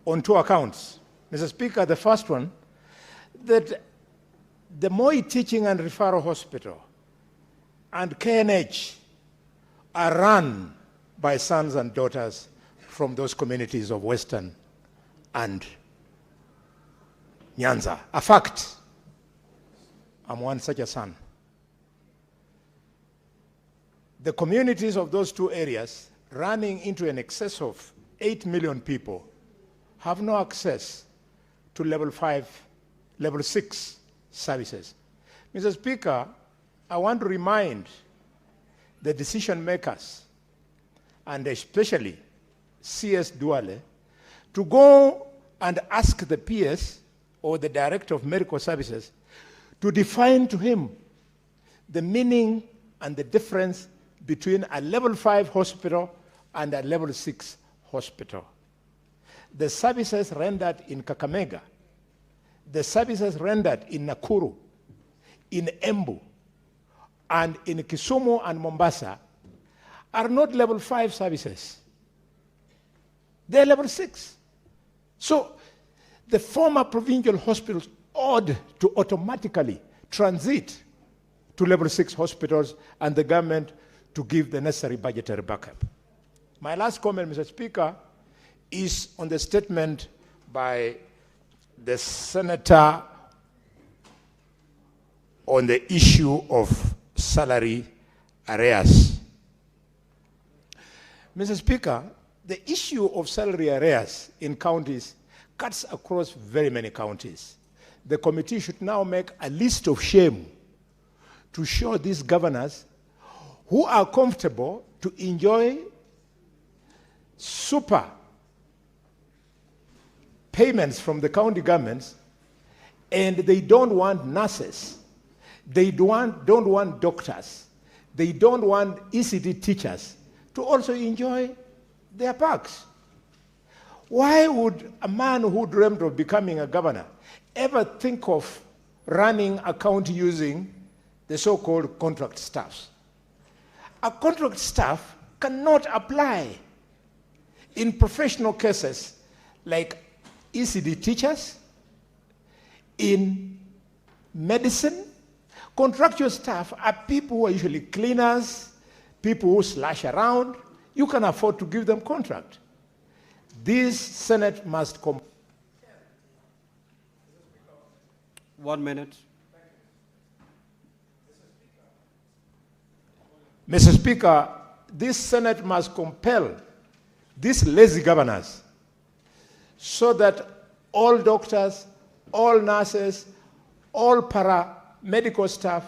on two accounts. Mr. Speaker, the first one, that the Moi Teaching and Referral Hospital and KNH are run by sons and daughters from those communities of Western and Nyanza. A fact. I'm one such a son. The communities of those two areas, running into an excess of 8 million people, have no access to level 5, level 6 services. Mr. Speaker, I want to remind the decision makers, and especially CS Duale, to go and ask the PS or the Director of Medical Services to define to him the meaning and the difference between a level 5 hospital and a level 6 hospital. The services rendered in Kakamega, the services rendered in Nakuru, in Embu, and in Kisumu and Mombasa are not level 5 services. They're level 6. So the former provincial hospitals ought to automatically transit to level 6 hospitals, and the government to give the necessary budgetary backup. My last comment, Mr. Speaker, is on the statement by the Senator on the issue of salary arrears. Mr. Speaker, the issue of salary arrears in counties cuts across very many counties. The committee should now make a list of shame to show these governors who are comfortable to enjoy super payments from the county governments, and they don't want nurses, they don't want doctors, they don't want ECD teachers to also enjoy their perks. Why would a man who dreamed of becoming a governor ever think of running a county using the so-called contract staffs? A contract staff cannot apply in professional cases like ECD teachers, in medicine. Contractual staff are people who are usually cleaners, people who slash around. You can afford to give them contract. This Senate must come. 1 minute. Mr. Speaker, this Senate must compel these lazy governors so that all doctors, all nurses, all paramedical staff,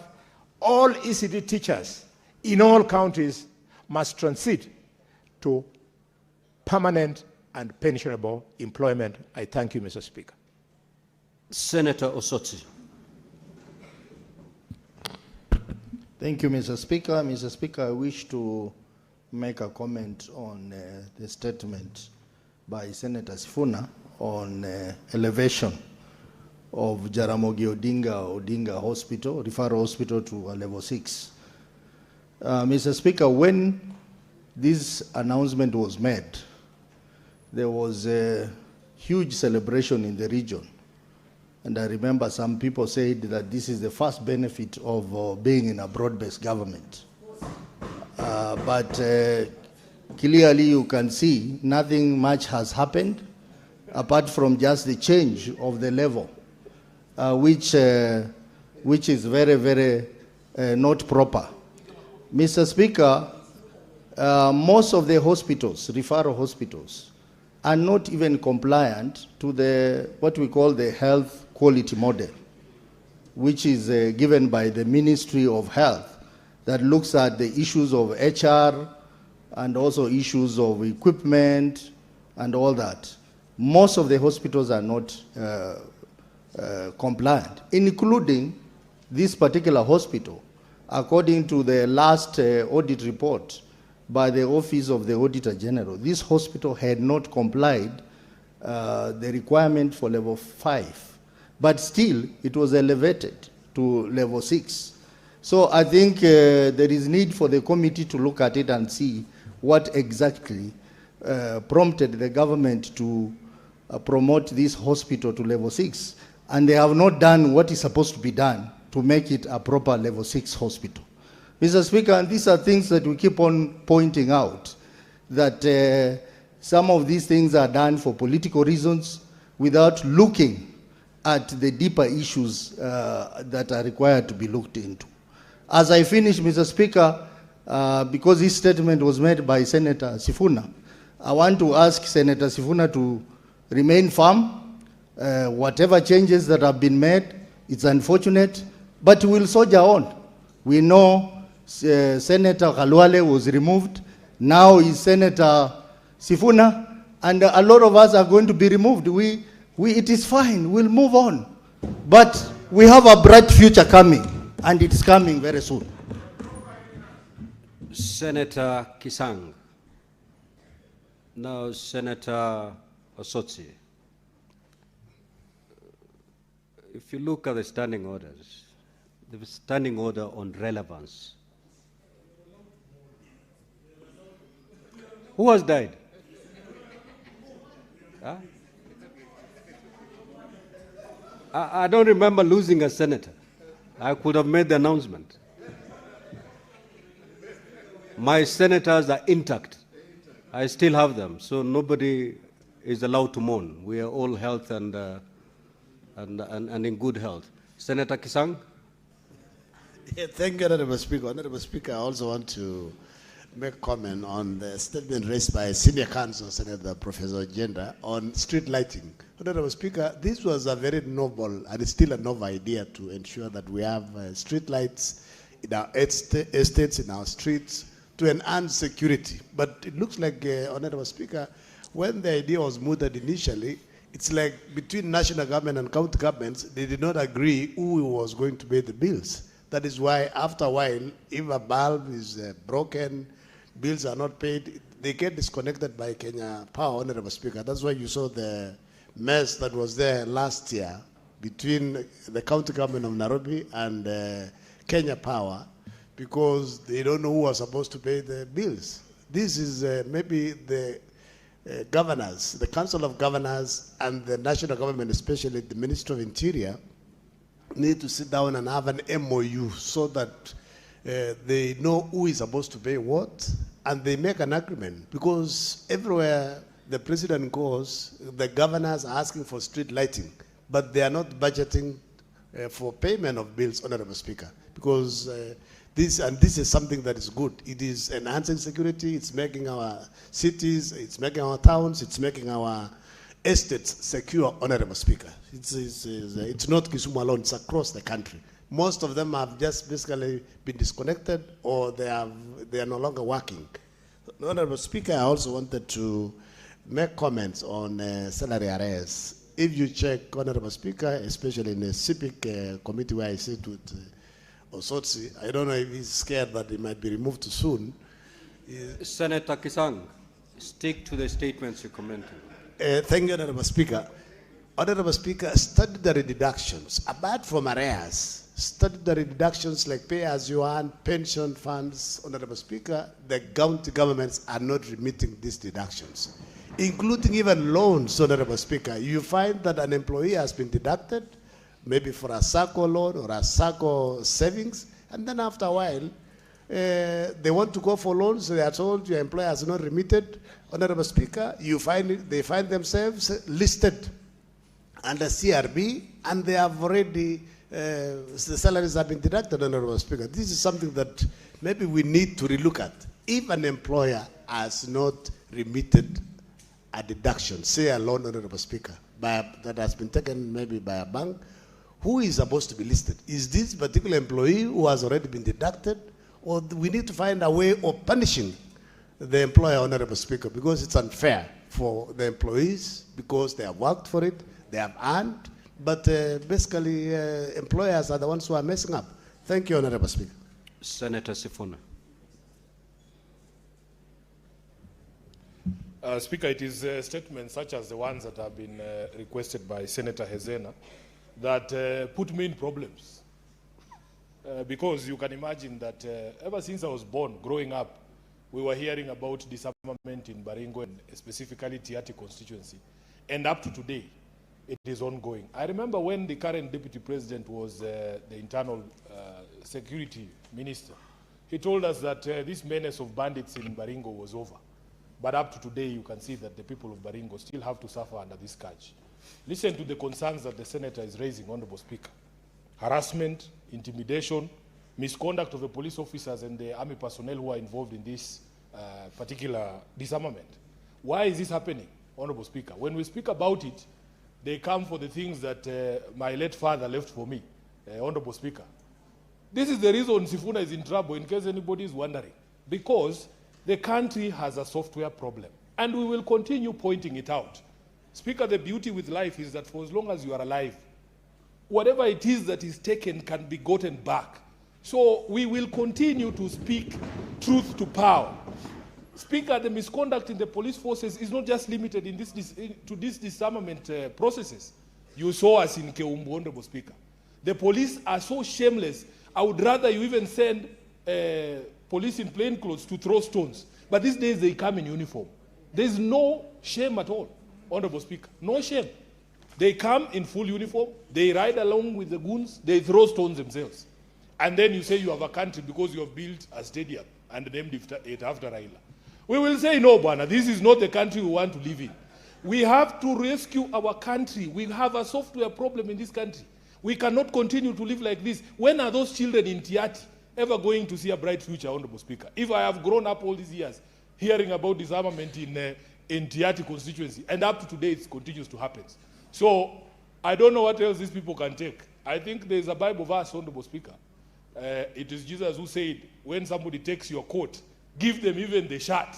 all ECD teachers in all counties must transit to permanent and pensionable employment. I thank you, Mr. Speaker. Senator Osotsi. Thank you, Mr. Speaker. Mr. Speaker, I wish to make a comment on the statement by Senator Sifuna on elevation of Jaramogi Odinga Hospital, referral hospital to a level 6. Mr. Speaker, when this announcement was made, there was a huge celebration in the region. And I remember some people said that this is the first benefit of being in a broad-based government. But clearly you can see nothing much has happened apart from just the change of the level, which is very, very not proper. Mr. Speaker, most of the hospitals, referral hospitals, are not even compliant to the what we call the health quality model, which is given by the Ministry of Health, that looks at the issues of HR and also issues of equipment and all that. Most of the hospitals are not compliant, including this particular hospital. According to the last audit report by the Office of the Auditor General, this hospital had not complied the requirement for level 5. But still, it was elevated to level 6. So I think there is need for the committee to look at it and see what exactly prompted the government to promote this hospital to level 6. And they have not done what is supposed to be done to make it a proper level 6 hospital. Mr. Speaker, and these are things that we keep on pointing out, that some of these things are done for political reasons without looking at the deeper issues that are required to be looked into. As I finish, Mr. Speaker, because this statement was made by Senator Sifuna, I want to ask Senator Sifuna to remain firm. Whatever changes that have been made, it's unfortunate, but we'll soldier on. We know Senator Khalwale was removed. Now is Senator Sifuna, and a lot of us are going to be removed. It is fine, we'll move on. But we have a bright future coming, and it's coming very soon. Senator Kisang. Now, Senator Osotsi. If you look at the standing orders, the standing order on relevance. Who has died? Huh? I don't remember losing a senator. I could have made the announcement. My senators are intact. I still have them, so nobody is allowed to mourn. We are all health and in good health. Senator Kisang? Yeah, thank you, Honorable Speaker. Honorable Speaker, I also want to make a comment on the statement raised by Senior Counsel Senator Professor Gender on street lighting. Honorable Speaker, this was a very noble and it's still a novel idea to ensure that we have street lights in our estates, in our streets, to enhance security. But it looks like, Honorable Speaker, when the idea was mooted initially, it's like between national government and county governments, they did not agree who was going to pay the bills. That is why, after a while, if a bulb is broken, bills are not paid, they get disconnected by Kenya Power, Honorable Speaker. That's why you saw the mess that was there last year between the county government of Nairobi and Kenya Power, because they don't know who are supposed to pay the bills. This is maybe the governors, the Council of Governors and the national government, especially the Ministry of Interior, need to sit down and have an MOU so that they know who is supposed to pay what, and they make an agreement. Because everywhere the president goes, the governors are asking for street lighting, but they are not budgeting for payment of bills, Honorable Speaker. Because this is something that is good. It is enhancing security, it's making our cities, it's making our towns, it's making our estates secure, Honorable Speaker. It's not Kisumu alone, it's across the country. Most of them have just basically been disconnected, or they are no longer working. Honorable Speaker, I also wanted to make comments on salary arrears. If you check, Honorable Speaker, especially in the CIPIC committee where I sit with Osotsi, I don't know if he's scared that he might be removed too soon. Senator Kisang, stick to the statements you're commenting. Thank you, Honorable Speaker. Honorable Speaker, statutory deductions, apart from arrears, statutory deductions like pay as you earn, pension funds, Honorable Speaker, the county governments are not remitting these deductions, including even loans, Honorable Speaker. You find that an employee has been deducted, maybe for a SACCO loan or a SACCO savings, and then after a while, they want to go for loans, so they are told your employer has not remitted. Honorable Speaker, they find themselves listed under CRB, and they have already, the salaries have been deducted, Honorable Speaker. This is something that maybe we need to relook at. If an employer has not remitted a deduction, say a loan, Honorable Speaker, that has been taken maybe by a bank, who is supposed to be listed? Is this particular employee who has already been deducted, or we need to find a way of punishing the employer, Honorable Speaker, because it's unfair for the employees, because they have worked for it, they have earned, but basically employers are the ones who are messing up. Thank you, Honorable Speaker. Senator Sifuna. Speaker, it is statements such as the ones that have been requested by Senator Hezena that put me in problems. Because you can imagine that ever since I was born, growing up, we were hearing about disarmament in Baringo and specifically Tiati constituency. And up to today, it is ongoing. I remember when the current deputy president was the internal security minister, he told us that this menace of bandits in Baringo was over. But up to today, you can see that the people of Baringo still have to suffer under this scourge. Listen to the concerns that the senator is raising, Honorable Speaker. Harassment, intimidation, misconduct of the police officers and the army personnel who are involved in this particular disarmament. Why is this happening, Honorable Speaker? When we speak about it, they come for the things that my late father left for me, Honorable Speaker. This is the reason Sifuna is in trouble, in case anybody is wondering. Because the country has a software problem, and we will continue pointing it out. Speaker, the beauty with life is that for as long as you are alive, whatever it is that is taken can be gotten back. So we will continue to speak truth to power. Speaker, the misconduct in the police forces is not just limited in to these disarmament processes. You saw us in Keumbu, Honorable Speaker. The police are so shameless. I would rather you even send police in plain clothes to throw stones. But these days they come in uniform. There's no shame at all, Honorable Speaker. No shame. They come in full uniform, they ride along with the goons, they throw stones themselves. And then you say you have a country because you have built a stadium and named it after Raila. We will say, no, Bwana, this is not the country we want to live in. We have to rescue our country. We have a software problem in this country. We cannot continue to live like this. When are those children in Tiati ever going to see a bright future, Honorable Speaker? If I have grown up all these years hearing about disarmament in Tiati constituency, and up to today it continues to happen. So I don't know what else these people can take. I think there's a Bible verse, Honorable Speaker. It is Jesus who said, when somebody takes your coat, give them even the shirt.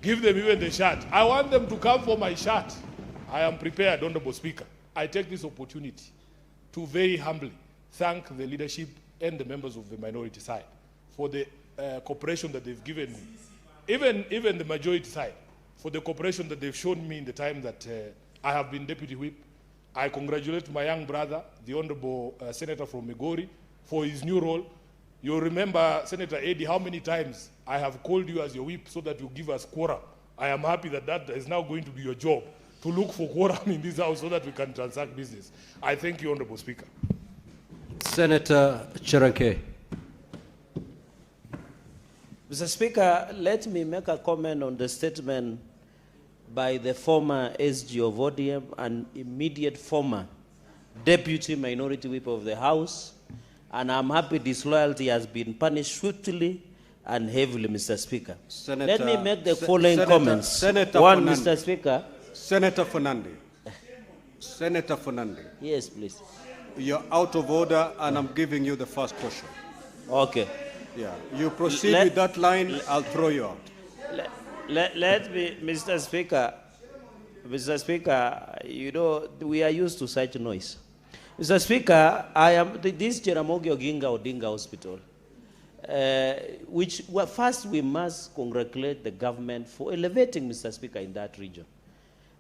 Give them even the shirt. I want them to come for my shirt. I am prepared, Honorable Speaker. I take this opportunity to very humbly thank the leadership and the members of the minority side for the cooperation that they've given me. Even the majority side, for the cooperation that they've shown me in the time that I have been Deputy Whip. I congratulate my young brother, the Honorable Senator from Migori, for his new role. You remember, Senator Eddie, how many times I have called you as your whip so that you give us quorum. I am happy that that is now going to be your job. to look for quorum in this house so that we can transact business. I thank you, Honorable Speaker. Senator Cheranke. Mr. Speaker, let me make a comment on the statement by the former SG of ODM and immediate former Deputy Minority Whip of the House, and I'm happy disloyalty has been punished swiftly and heavily, Mr. Speaker. Let me make the following comments. Senator One, Fernandi. Mr. Speaker. Senator Fernandi. Senator Fernandi. Yes, please. You're out of order, and I'm giving you the first question. Okay. Yeah. You proceed with that line, I'll throw you out. Let me, Mr. Speaker, you know, we are used to such noise. Mr. Speaker, I am this Jaramogi Oginga Odinga Hospital, well, first we must congratulate the government for elevating, Mr. Speaker, in that region.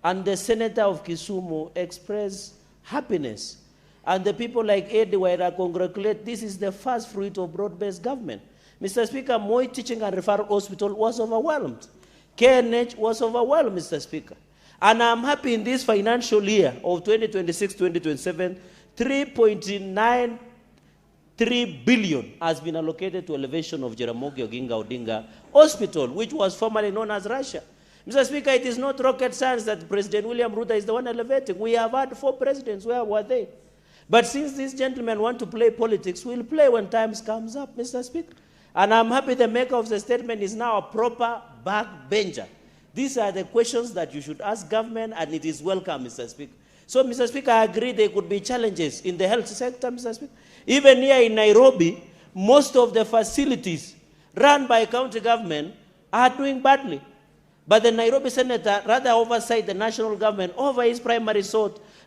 And the Senator of Kisumu expressed happiness. And the people like Eddie Waira congratulate, this is the first fruit of broad-based government. Mr. Speaker, Moi Teaching and Referral Hospital was overwhelmed. KNH was overwhelmed, Mr. Speaker. And I'm happy in this financial year of 2026-2027, 3.93 billion has been allocated to elevation of Jaramogi Oginga Odinga Hospital, which was formerly known as Russia. Mr. Speaker, it is not rocket science that President William Ruto is the one elevating. We have had 4 presidents. Where were they? But since these gentlemen want to play politics, we'll play when time comes up, Mr. Speaker. And I'm happy the maker of the statement is now a proper backbencher. These are the questions that you should ask government, and it is welcome, Mr. Speaker. So, Mr. Speaker, I agree there could be challenges in the health sector, Mr. Speaker. Even here in Nairobi, most of the facilities run by county government are doing badly. But the Nairobi senator rather oversight the national government over his primary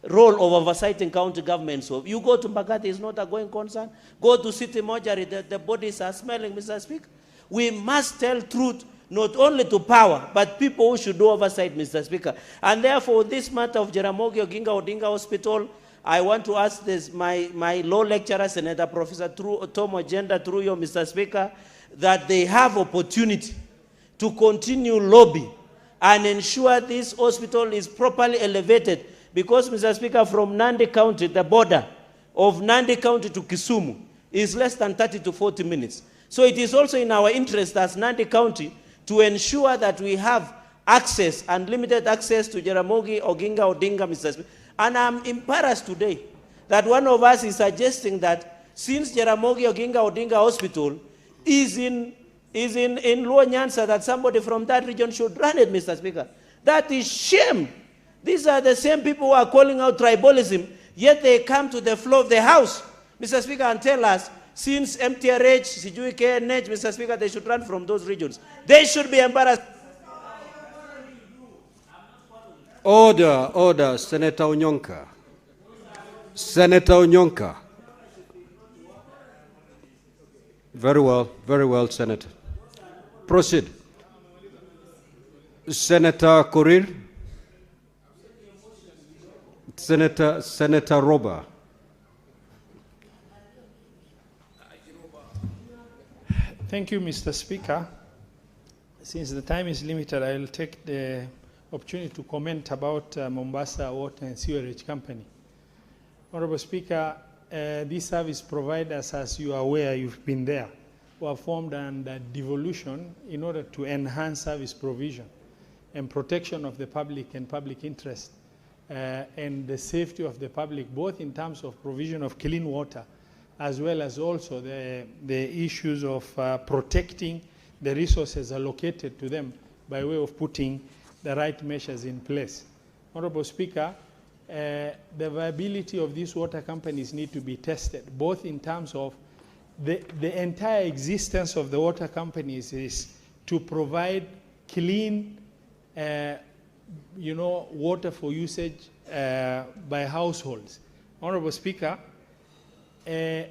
role of oversighting county government. So you go to Mbagati, it's not a going concern. Go to City Mortuary, the bodies are smelling, Mr. Speaker. We must tell truth, not only to power, but people who should do oversight, Mr. Speaker. And therefore, this matter of Jaramogi Oginga Odinga Hospital, I want to ask this, my law lecturer, Senator Professor Tom Ogenda, through you, Mr. Speaker, that they have opportunity to continue lobby and ensure this hospital is properly elevated. Because, Mr. Speaker, from Nandi County, the border of Nandi County to Kisumu is less than 30 to 40 minutes. So it is also in our interest as Nandi County to ensure that we have access, unlimited access to Jaramogi Oginga Odinga, Mr. Speaker. And I'm embarrassed today that one of us is suggesting that since Jaramogi Oginga Odinga Hospital is in Luo Nyanza, that somebody from that region should run it, Mr. Speaker. That is shame. These are the same people who are calling out tribalism, yet they come to the floor of the House, Mr. Speaker, and tell us, since MTRH, Sijui KNH, Mr. Speaker, they should run from those regions. They should be embarrassed. Order, order, Senator Onyonka. Senator Onyonka. Very well, Senator. Proceed. Senator Korir. Senator Roba. Thank you, Mr. Speaker. Since the time is limited, I will take the opportunity to comment about Mombasa Water and Sewerage Company. Honorable Speaker, these service providers, as you are aware, you've been there, were formed under devolution in order to enhance service provision and protection of the public and public interest and the safety of the public, both in terms of provision of clean water, as well as also the issues of protecting the resources allocated to them by way of putting the right measures in place. Honorable Speaker, the viability of these water companies need to be tested, both in terms of the entire existence of the water companies is to provide clean water for usage by households. Honorable Speaker, their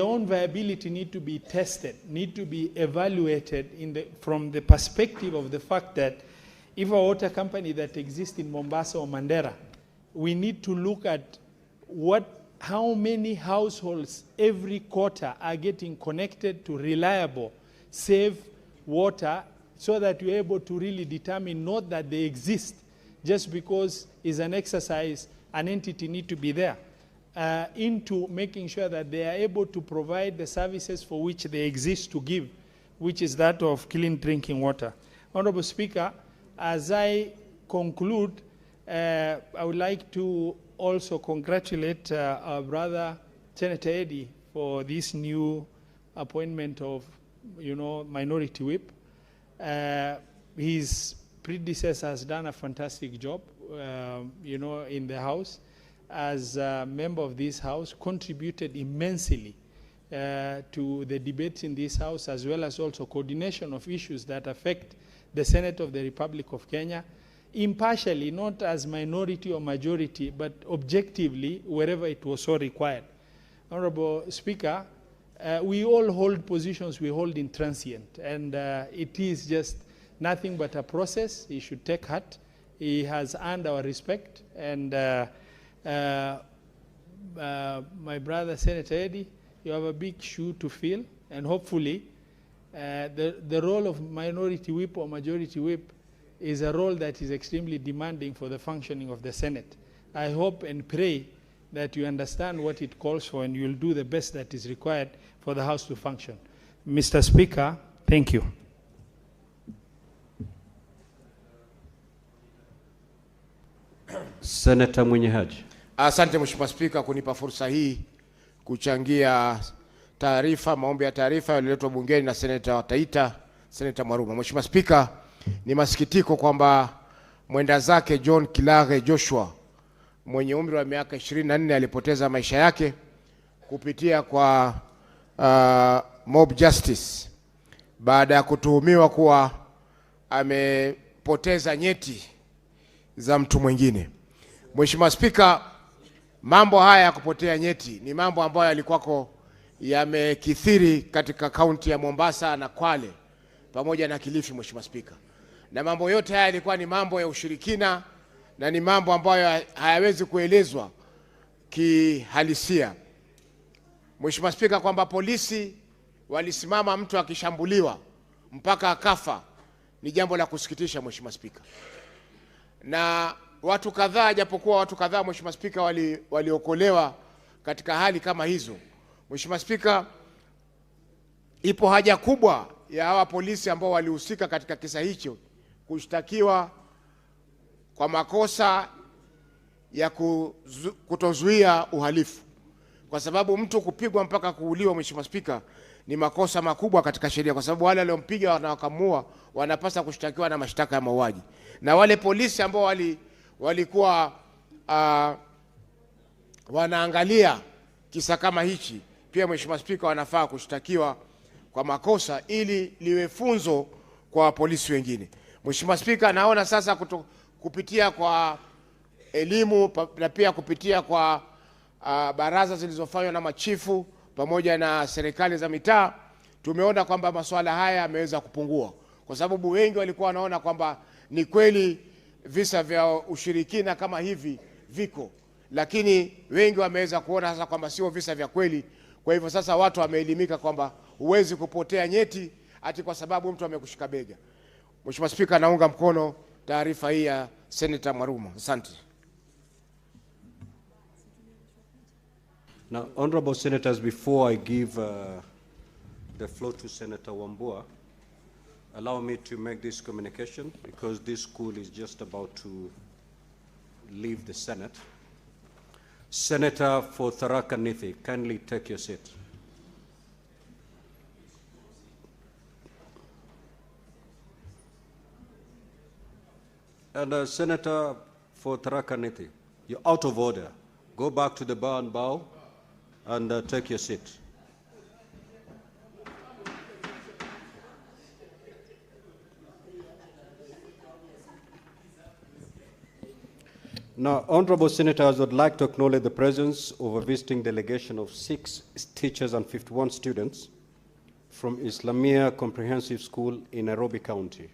own viability need to be tested, need to be evaluated from the perspective of the fact that if a water company that exists in Mombasa or Mandera, we need to look at how many households every quarter are getting connected to reliable, safe water, so that we're able to really determine not that they exist, just because it's an exercise, an entity need to be there, into making sure that they are able to provide the services for which they exist to give, which is that of clean drinking water. Honorable Speaker, as I conclude, I would like to also congratulate our brother Senator Eddie for this new appointment of, minority whip. His predecessor has done a fantastic job, in the House. As a member of this House, contributed immensely to the debates in this House, as well as also coordination of issues that affect the Senate of the Republic of Kenya, impartially, not as minority or majority, but objectively, wherever it was so required. Honorable Speaker, we all hold positions we hold in transient, and it is just nothing but a process. He should take heart. He has earned our respect, and my brother Senator Eddie, you have a big shoe to fill, and hopefully the role of minority whip or majority whip is a role that is extremely demanding for the functioning of the Senate. I hope and pray that you understand what it calls for, and you'll do the best that is required for the House to function. Mr. Speaker, thank you. Senator Mwenyehaji. Asante Mheshimiwa Spika kunipa fursa hii kuchangia taarifa, maombi ya taarifa yaliyoletwa bungeni na Seneta wa Taita, Seneta Mwaruma. Mheshimiwa Spika, ni masikitiko kwamba mwenda zake John Kilage Joshua mwenye umri wa miaka 24 alipoteza maisha yake kupitia kwa mob justice baada ya kutuhumiwa kuwa amepoteza nyeti za mtu mwingine. Mheshimiwa Spika, mambo haya ya kupotea nyeti ni mambo ambayo yalikuwako yamekithiri katika kaunti ya Mombasa na Kwale pamoja na Kilifi, Mheshimiwa Spika. Na mambo yote haya yalikuwa ni mambo ya ushirikina na ni mambo ambayo hayawezi kuelezwa kihalisia. Mheshimiwa Spika, kwamba polisi walisimama mtu akishambuliwa mpaka akafa ni jambo la kusikitisha, Mheshimiwa Spika. Na watu kadhaa, japokuwa watu kadhaa, Mheshimiwa Spika, waliokolewa katika hali kama hizo. Mheshimiwa Spika, ipo haja kubwa ya hawa polisi ambao walihusika katika kisa hicho kushtakiwa kwa makosa ya kutozuia uhalifu. Kwa sababu mtu kupigwa mpaka kuuliwa, Mheshimiwa Spika, ni makosa makubwa katika sheria, kwa sababu wale waliompiga na wakamua wanapaswa kushtakiwa na mashtaka ya mauaji. Na wale polisi ambao walikuwa wanaangalia kisa kama hichi pia, Mheshimiwa Spika, wanafaa kushtakiwa kwa makosa ili liwe funzo kwa polisi wengine. Mheshimiwa Spika, naona sasa kupitia kwa elimu na pia kupitia kwa baraza zilizofanywa na machifu pamoja na serikali za mitaa, tumeona kwamba masuala haya yameweza kupungua, kwa sababu wengi walikuwa wanaona kwamba ni kweli visa vya ushirikina kama hivi viko, lakini wengi wameweza kuona sasa kwamba sio visa vya kweli. Kwa hivyo sasa watu wameelimika kwamba huwezi kupotea nyeti ati kwa sababu mtu amekushika bega. Mheshimiwa Spika, naunga mkono taarifa hii ya Senator Mwaruma. Asante. Now, honorable senators, before I give the floor to Senator Wambua, allow me to make this communication because this school is just about to leave the Senate. Senator for Tharaka Nithi, kindly take your seat. And Senator for Tharaka Nithi, you're out of order. Go back to the bar and bow and take your seat. Now, honorable senators, would like to acknowledge the presence of a visiting delegation of 6 teachers and 51 students from Islamia Comprehensive School in Nairobi County,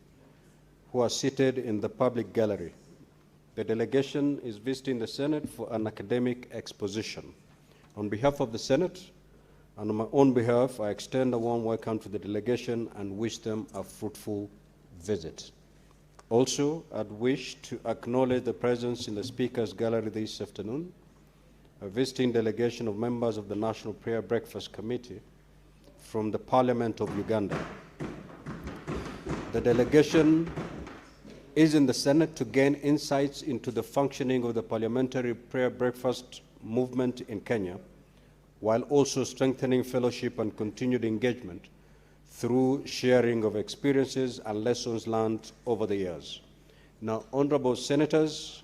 who are seated in the public gallery. The delegation is visiting the Senate for an academic exposition. On behalf of the Senate and on my own behalf, I extend a warm welcome to the delegation and wish them a fruitful visit. Also, I'd wish to acknowledge the presence in the Speaker's Gallery this afternoon, a visiting delegation of members of the National Prayer Breakfast Committee from the Parliament of Uganda. The delegation is in the Senate to gain insights into the functioning of the parliamentary prayer breakfast movement in Kenya, while also strengthening fellowship and continued engagement through sharing of experiences and lessons learned over the years. Now, honorable senators,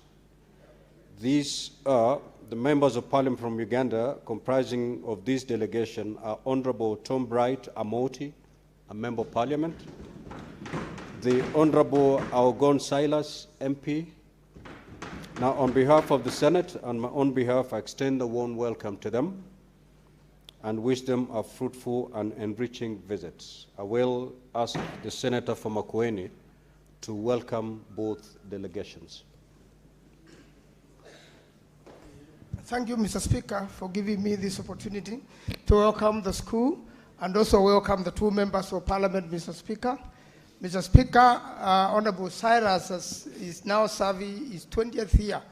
these are the members of parliament from Uganda comprising of this delegation are Honorable Tom Bright Amoti, a member of parliament, the Honorable Aogon Silas, MP. Now, on behalf of the Senate and my own behalf, I extend a warm welcome to them and wish them a fruitful and enriching visit. I will ask the Senator from Makwiny to welcome both delegations. Thank you, Mr. Speaker, for giving me this opportunity to welcome the school and also welcome the two members of Parliament, Mr. Speaker. Mr. Speaker, Honorable Cyrus is now serving his 20th year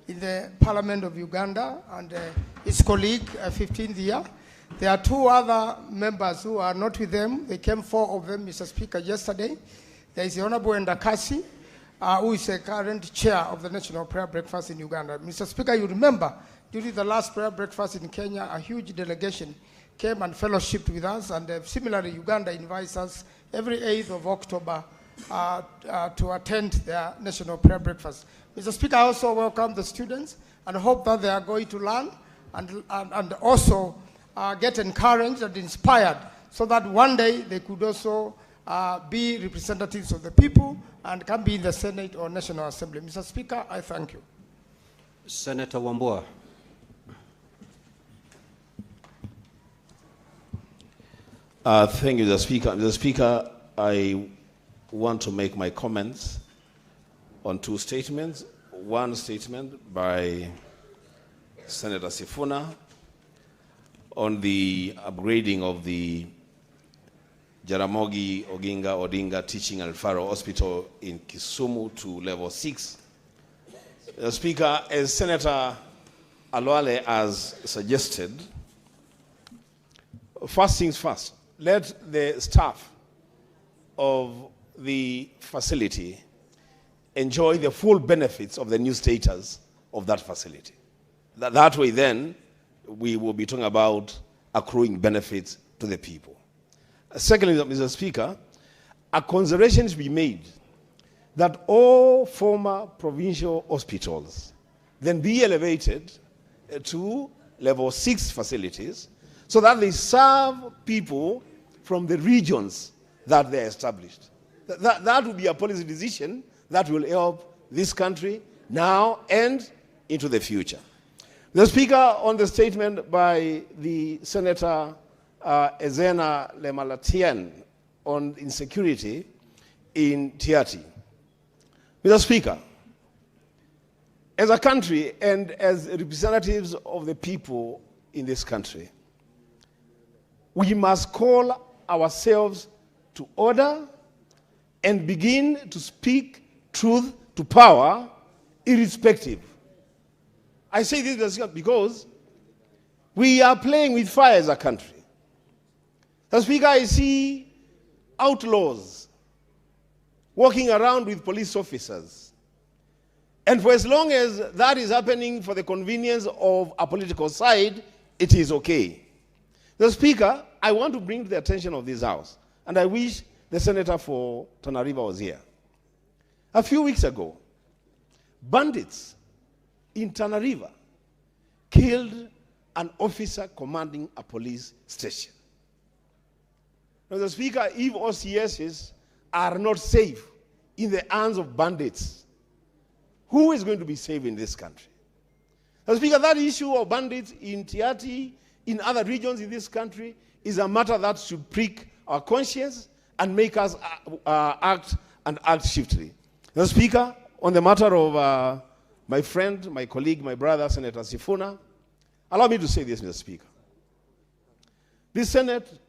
in the Parliament of Uganda, and his colleague, 15th year. There are two other members who are not with them. They came, four of them, Mr. Speaker, yesterday. There is the Honorable Ndakasi, who is the current chair of the National Prayer Breakfast in Uganda. Mr. Speaker, you remember, during the last prayer breakfast in Kenya, a huge delegation came and fellowshipped with us, and similarly, Uganda invites us every 8th of October to attend their National Prayer Breakfast. Mr. Speaker, I also welcome the students and hope that they are going to learn and also get encouraged and inspired so that one day they could also be representatives of the people and can be in the Senate or National Assembly. Mr. Speaker, I thank you. Senator Wambua. Thank you, Mr. Speaker. Mr. Speaker, I want to make my comments on two statements. One statement by Senator Sifuna on the upgrading of the Jaramogi Oginga Odinga Teaching and Referral Hospital in Kisumu to level 6. Mr. Speaker, as Senator Alwale has suggested, first things first, let the staff of the facility enjoy the full benefits of the new status of that facility. That way then, we will be talking about accruing benefits to the people. Secondly, Mr. Speaker, a consideration should be made that all former provincial hospitals then be elevated to level 6 facilities so that they serve people from the regions that they are established. That will be a policy decision that will help this country now and into the future. The Speaker, on the statement by the Senator Ezena Lemalatian on insecurity in Tiati. Mr. Speaker, as a country and as representatives of the people in this country, we must call ourselves to order and begin to speak truth to power, irrespective. I say this because we are playing with fire as a country. Mr. Speaker, I see outlaws walking around with police officers. And for as long as that is happening for the convenience of a political side, it is okay. The Speaker, I want to bring to the attention of this House, and I wish the Senator for Tana River was here. A few weeks ago, bandits in Tana River killed an officer commanding a police station. Now, the Speaker, if OCSs are not safe in the hands of bandits, who is going to be safe in this country? Now, Speaker, that issue of bandits in Tiati, in other regions in this country, is a matter that should prick our conscience and make us act swiftly. Now, Speaker, on the matter of my friend, my colleague, my brother, Senator Sifuna, allow me to say this, Mr. Speaker. This Senate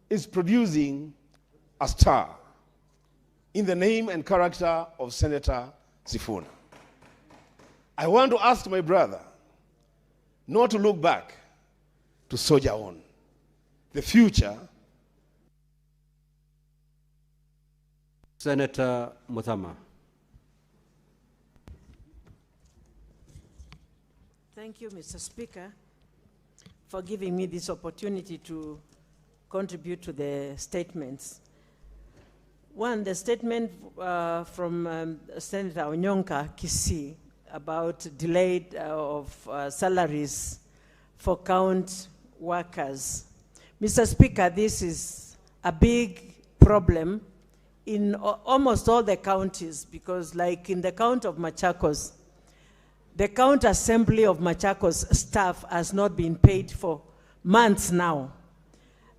is producing a star in the name and character of Senator Sifuna. I want to ask my brother not to look back, to soldier on. The future. Senator Muthama. Thank you, Mr. Speaker, for giving me this opportunity to contribute to the statements. One, the statement from Senator Onyonka Kisii about delayed of salaries for county workers. Mr. Speaker, this is a big problem in almost all the counties, because like in the county of Machakos, the county assembly of Machakos staff has not been paid for months now.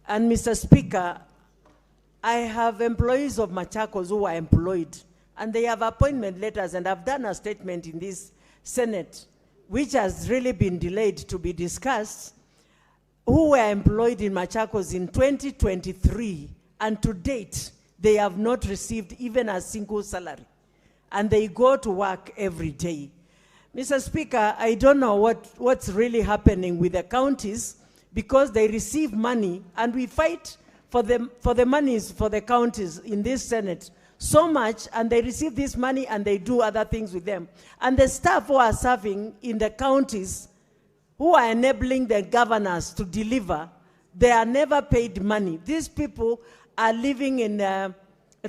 And Mr. Speaker, I have employees of Machakos who are employed, and they have appointment letters, and I've done a statement in this Senate, which has really been delayed to be discussed, who were employed in Machakos in 2023, and to date, they have not received even a single salary. And they go to work every day. Mr. Speaker, I don't know what's really happening with the counties, because they receive money, and we fight for the monies for the counties in this Senate so much, and they receive this money and they do other things with them. And the staff who are serving in the counties, who are enabling the governors to deliver, they are never paid money. These people are living in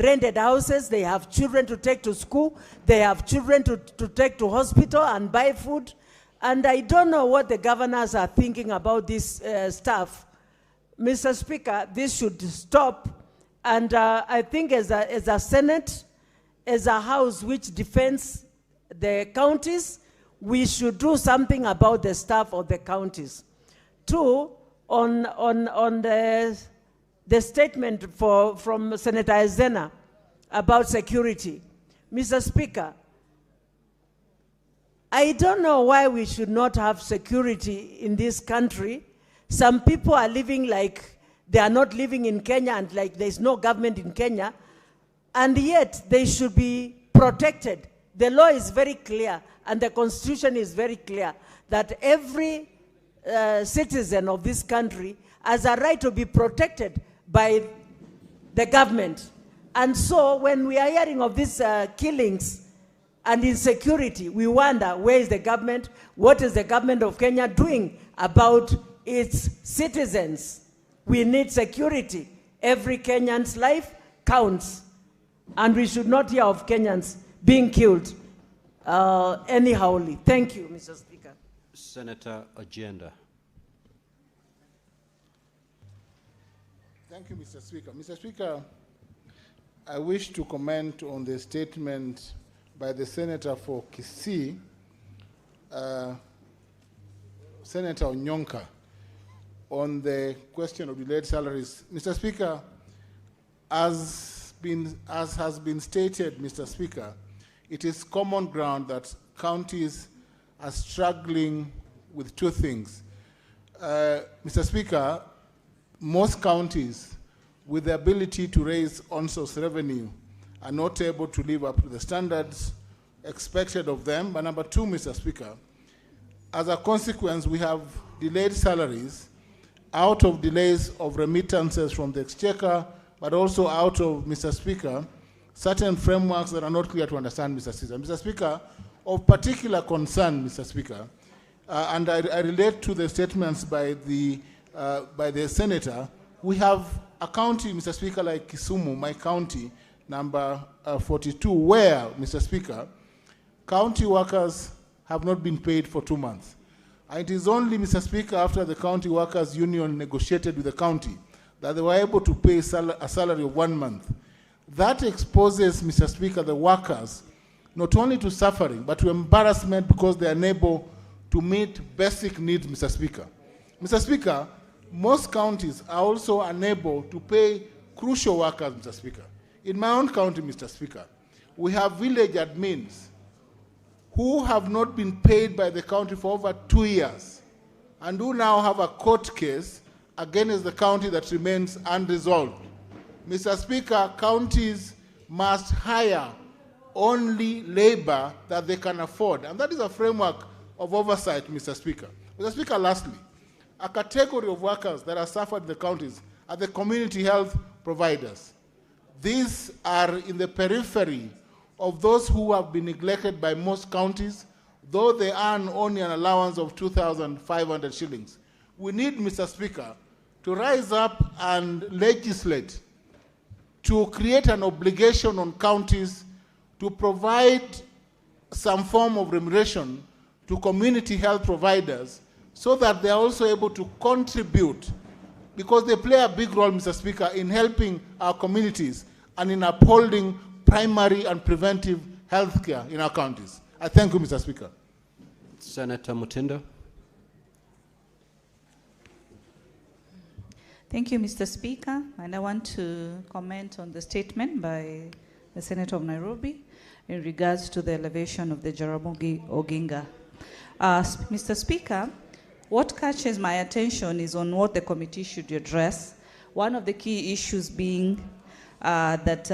rented houses. They have children to take to school. They have children to take to hospital and buy food. And I don't know what the governors are thinking about this stuff. Mr. Speaker, this should stop. And I think as a Senate, as a House which defends the counties, we should do something about the staff of the counties. Two, on the statement from Senator Ezena about security. Mr. Speaker, I don't know why we should not have security in this country. Some people are living like they are not living in Kenya, and like there's no government in Kenya, and yet they should be protected. The law is very clear, and the Constitution is very clear, that every citizen of this country has a right to be protected by the government. And so when we are hearing of these killings and insecurity, we wonder, where is the government? What is the government of Kenya doing about its citizens? We need security. Every Kenyan's life counts. And we should not hear of Kenyans being killed anyhowly. Thank you, Mr. Speaker. Senator Agenda. Thank you, Mr. Speaker. Mr. Speaker, I wish to comment on the statement by the Senator for Kisii, Senator Onyonka, on the question of delayed salaries. Mr. Speaker, as has been stated, Mr. Speaker, it is common ground that counties are struggling with two things. Mr. Speaker, most counties with the ability to raise on-source revenue are not able to live up to the standards expected of them. But number two, Mr. Speaker, as a consequence, we have delayed salaries out of delays of remittances from the exchequer, but also out of, Mr. Speaker, certain frameworks that are not clear to understand, Mr. Speaker. Mr. Speaker, of particular concern, Mr. Speaker, and I relate to the statements by the senator. We have a county, Mr. Speaker, like Kisumu, my county, number 42, where, Mr. Speaker, county workers have not been paid for 2 months. And it is only, Mr. Speaker, after the county workers union negotiated with the county that they were able to pay a salary of 1 month. That exposes, Mr. Speaker, the workers not only to suffering, but to embarrassment because they are unable to meet basic needs, Mr. Speaker. Mr. Speaker, most counties are also unable to pay crucial workers, Mr. Speaker. In my own county, Mr. Speaker, we have village admins who have not been paid by the county for over 2 years and who now have a court case against the county that remains unresolved. Mr. Speaker, counties must hire only labor that they can afford. And that is a framework of oversight, Mr. Speaker. Mr. Speaker, lastly, a category of workers that have suffered in the counties are the community health providers. These are in the periphery of those who have been neglected by most counties, though they earn only an allowance of 2,500 shillings. We need, Mr. Speaker, to rise up and legislate to create an obligation on counties to provide some form of remuneration to community health providers so that they are also able to contribute, because they play a big role, Mr. Speaker, in helping our communities and in upholding primary and preventive health care in our counties. I thank you, Mr. Speaker. Senator Mutinda. Thank you, Mr. Speaker. And I want to comment on the statement by the Senator of Nairobi in regards to the elevation of the Jaramogi Oginga. Mr. Speaker, what catches my attention is on what the committee should address. One of the key issues being that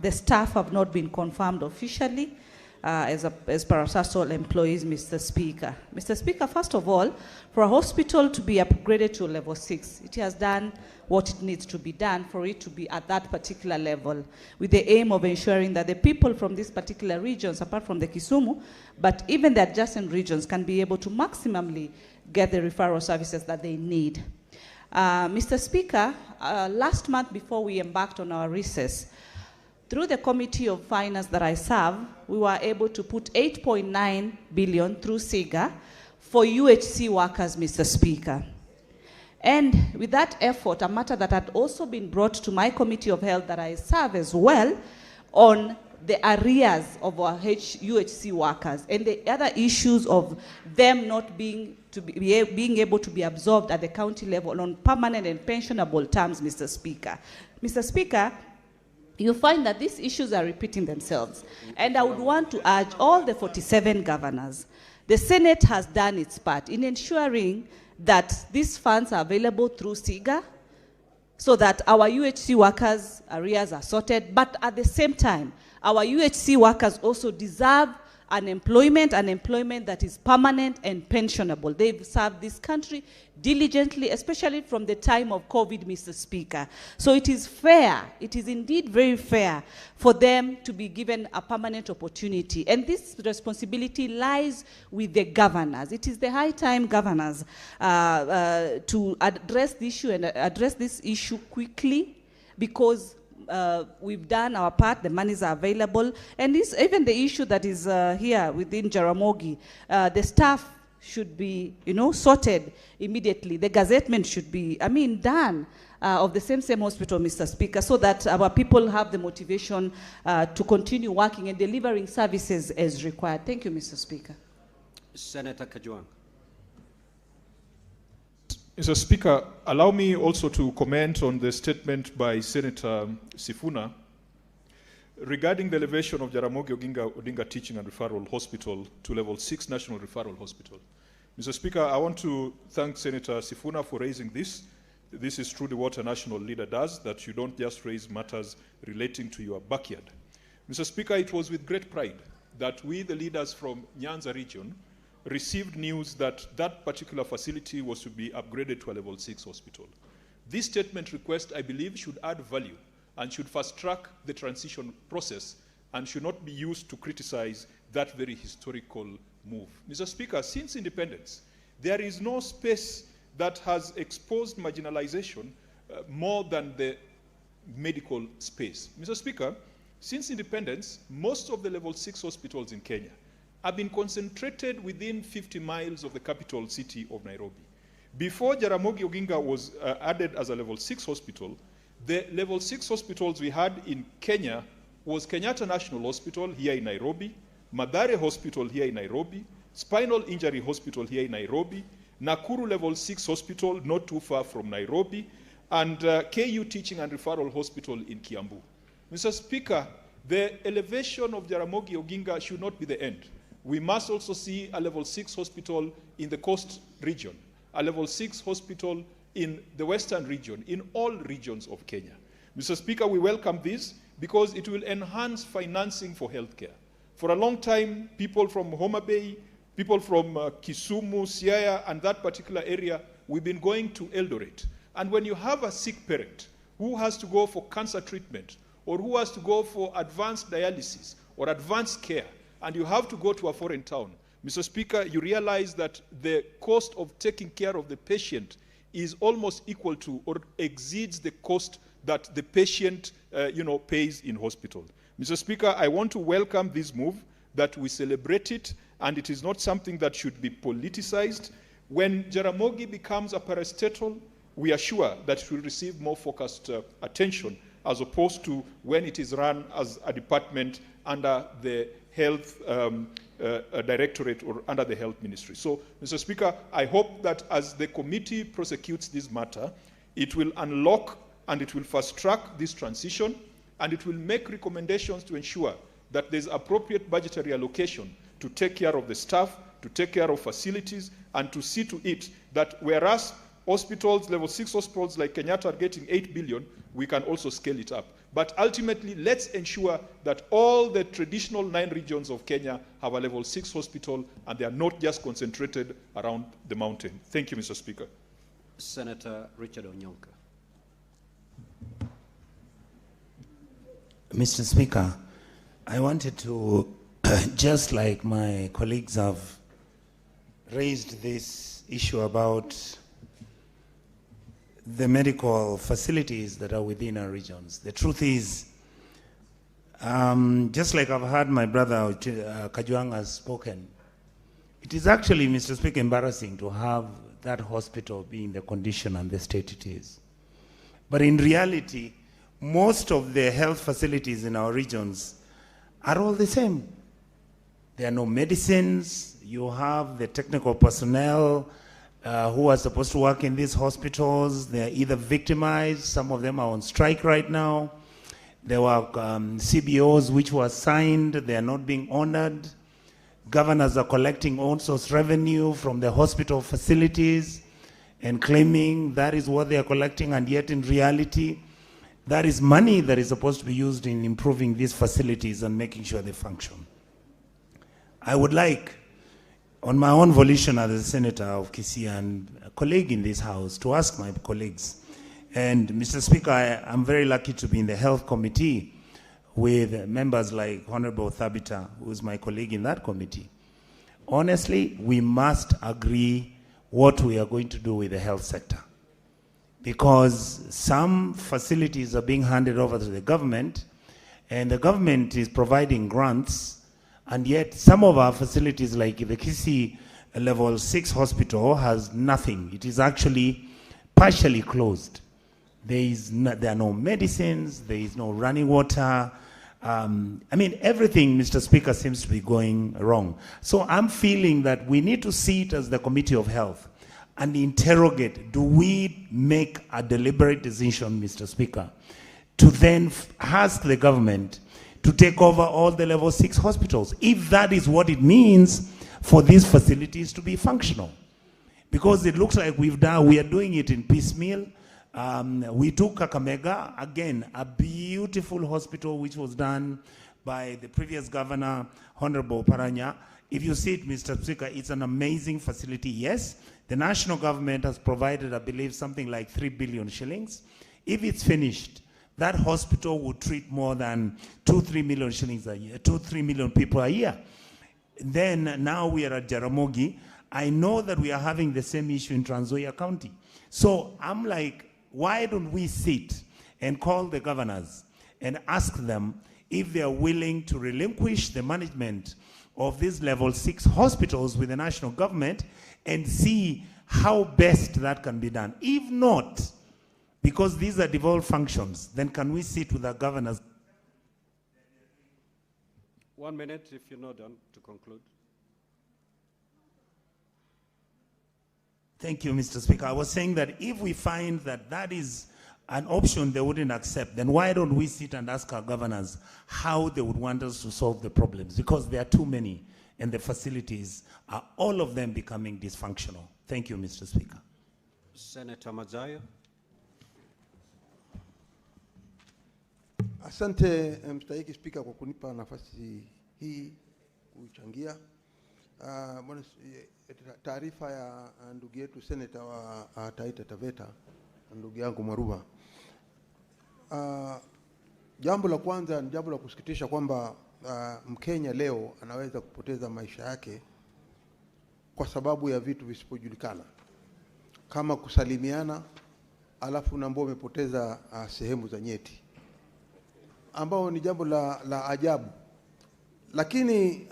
the staff have not been confirmed officially as parastatal employees, Mr. Speaker. Mr. Speaker, first of all, for a hospital to be upgraded to level 6, it has done what it needs to be done for it to be at that particular level, with the aim of ensuring that the people from these particular regions, apart from the Kisumu, but even the adjacent regions, can be able to maximally get the referral services that they need. Mr. Speaker, last month before we embarked on our recess, through the Committee of Finance that I serve, we were able to put 8.9 billion through SIGA for UHC workers, Mr. Speaker. And with that effort, a matter that had also been brought to my Committee of Health that I serve as well, on the arrears of our UHC workers and the other issues of them not being able to be absorbed at the county level on permanent and pensionable terms, Mr. Speaker. Mr. Speaker, you find that these issues are repeating themselves. And I would want to urge all the 47 governors. The Senate has done its part in ensuring that these funds are available through SIGA so that our UHC workers' arrears are sorted. But at the same time, our UHC workers also deserve an employment that is permanent and pensionable. They've served this country diligently, especially from the time of COVID, Mr. Speaker. So it is fair, it is indeed very fair for them to be given a permanent opportunity. And this responsibility lies with the governors. It is the high time, governors, to address the issue and address this issue quickly, because we've done our part, the monies are available, and this, even the issue that is here within Jaramogi, the staff should be, sorted immediately. The gazettement should be, done of the same hospital, Mr. Speaker, so that our people have the motivation to continue working and delivering services as required. Thank you, Mr. Speaker. Senator Kajwang. Mr. Speaker, allow me also to comment on the statement by Senator Sifuna regarding the elevation of Jaramogi Odinga Teaching and Referral Hospital to level 6 National Referral Hospital. Mr. Speaker, I want to thank Senator Sifuna for raising this. This is truly what a national leader does, that you don't just raise matters relating to your backyard. Mr. Speaker, it was with great pride that we, the leaders from Nyanza region, received news that that particular facility was to be upgraded to a level 6 hospital. This statement request, I believe, should add value and should fast-track the transition process and should not be used to criticize that very historical move. Mr. Speaker, since independence, there is no space that has exposed marginalization more than the medical space. Mr. Speaker, since independence, most of the level 6 hospitals in Kenya have been concentrated within 50 miles of the capital city of Nairobi. Before Jaramogi Oginga was added as a level 6 hospital, the level 6 hospitals we had in Kenya was Kenyatta National Hospital here in Nairobi, Mathare Hospital here in Nairobi, Spinal Injury Hospital here in Nairobi, Nakuru Level 6 Hospital not too far from Nairobi, and KU Teaching and Referral Hospital in Kiambu. Mr. Speaker, the elevation of Jaramogi Oginga should not be the end. We must also see a level 6 hospital in the coast region, a level 6 hospital in the western region, in all regions of Kenya. Mr. Speaker, we welcome this. because it will enhance financing for healthcare. For a long time, people from Homa Bay, people from Kisumu, Siaya, and that particular area, we've been going to Eldoret. And when you have a sick parent who has to go for cancer treatment, or who has to go for advanced dialysis, or advanced care, and you have to go to a foreign town, Mr. Speaker, you realize that the cost of taking care of the patient is almost equal to or exceeds the cost that the patient pays in hospital. Mr. Speaker, I want to welcome this move, that we celebrate it, and it is not something that should be politicized. When Jaramogi becomes a parastatal, we are sure that it will receive more focused attention, as opposed to when it is run as a department under the health directorate or under the health ministry. So, Mr. Speaker, I hope that as the committee prosecutes this matter, it will unlock and it will fast track this transition, and it will make recommendations to ensure that there's appropriate budgetary allocation to take care of the staff, to take care of facilities, and to see to it that whereas hospitals, level 6 hospitals like Kenyatta are getting 8 billion, we can also scale it up. But ultimately, let's ensure that all the traditional 9 regions of Kenya have a level 6 hospital, and they are not just concentrated around the mountain. Thank you, Mr. Speaker. Senator Richard Onyonka. Mr. Speaker, I wanted to, just like my colleagues have raised this issue about the medical facilities that are within our regions. The truth is, just like I've heard my brother Kajwang has spoken, it is actually, Mr. Speaker, embarrassing to have that hospital be in the condition and the state it is. But in reality, most of the health facilities in our regions are all the same. There are no medicines. You have the technical personnel who are supposed to work in these hospitals. They are either victimized. Some of them are on strike right now. There were CBOs which were signed. They are not being honored. Governors are collecting all source revenue from the hospital facilities and claiming that is what they are collecting, and yet in reality, that is money that is supposed to be used in improving these facilities and making sure they function. I would like, on my own volition as a senator of Kisii and a colleague in this house, to ask my colleagues, and Mr. Speaker, I'm very lucky to be in the health committee with members like Honorable Thabita, who is my colleague in that committee. Honestly, we must agree what we are going to do with the health sector, because some facilities are being handed over to the government, and the government is providing grants, and yet some of our facilities like the Kisii level 6 hospital has nothing. It is actually partially closed. There are no medicines, there is no running water. I mean, everything, Mr. Speaker, seems to be going wrong. So I'm feeling that we need to sit as the Committee of Health and interrogate, do we make a deliberate decision, Mr. Speaker, to then ask the government to take over all the level 6 hospitals, if that is what it means for these facilities to be functional. Because it looks like we are doing it in piecemeal. We took Kakamega, again, a beautiful hospital which was done by the previous governor, Honorable Paranya. If you see it, Mr. Speaker, it's an amazing facility. Yes, the national government has provided, I believe, something like 3 billion shillings. If it's finished, that hospital would treat more than 2-3 million shillings a year, 2-3 million people a year. Then now we are at Jaramogi. I know that we are having the same issue in Trans Nzoia County. So I'm like, why don't we sit and call the governors and ask them if they are willing to relinquish the management of these level 6 hospitals with the national government and see how best that can be done. If not, because these are devolved functions, then can we sit with the governors? 1 minute, if you're not done, to conclude. Thank you, Mr. Speaker. I was saying that if we find that that is an option they wouldn't accept, then why don't we sit and ask our governors how they would want us to solve the problems? Because there are too many, and the facilities are all of them becoming dysfunctional. Thank you, Mr. Speaker. Senator Mazayo. Asante mstahiki Spika kwa kunipa nafasi hii kuchangia. Taarifa ya ndugu yetu Senator wa Taita Taveta, ndugu yangu Mwaruba. Jambo la kwanza ni jambo la kusikitisha kwamba Mkenya leo anaweza kupoteza maisha yake kwa sababu ya vitu visipojulikana, kama kusalimiana alafu unaambia umepoteza sehemu za nyeti, ambao ni jambo la ajabu. Lakini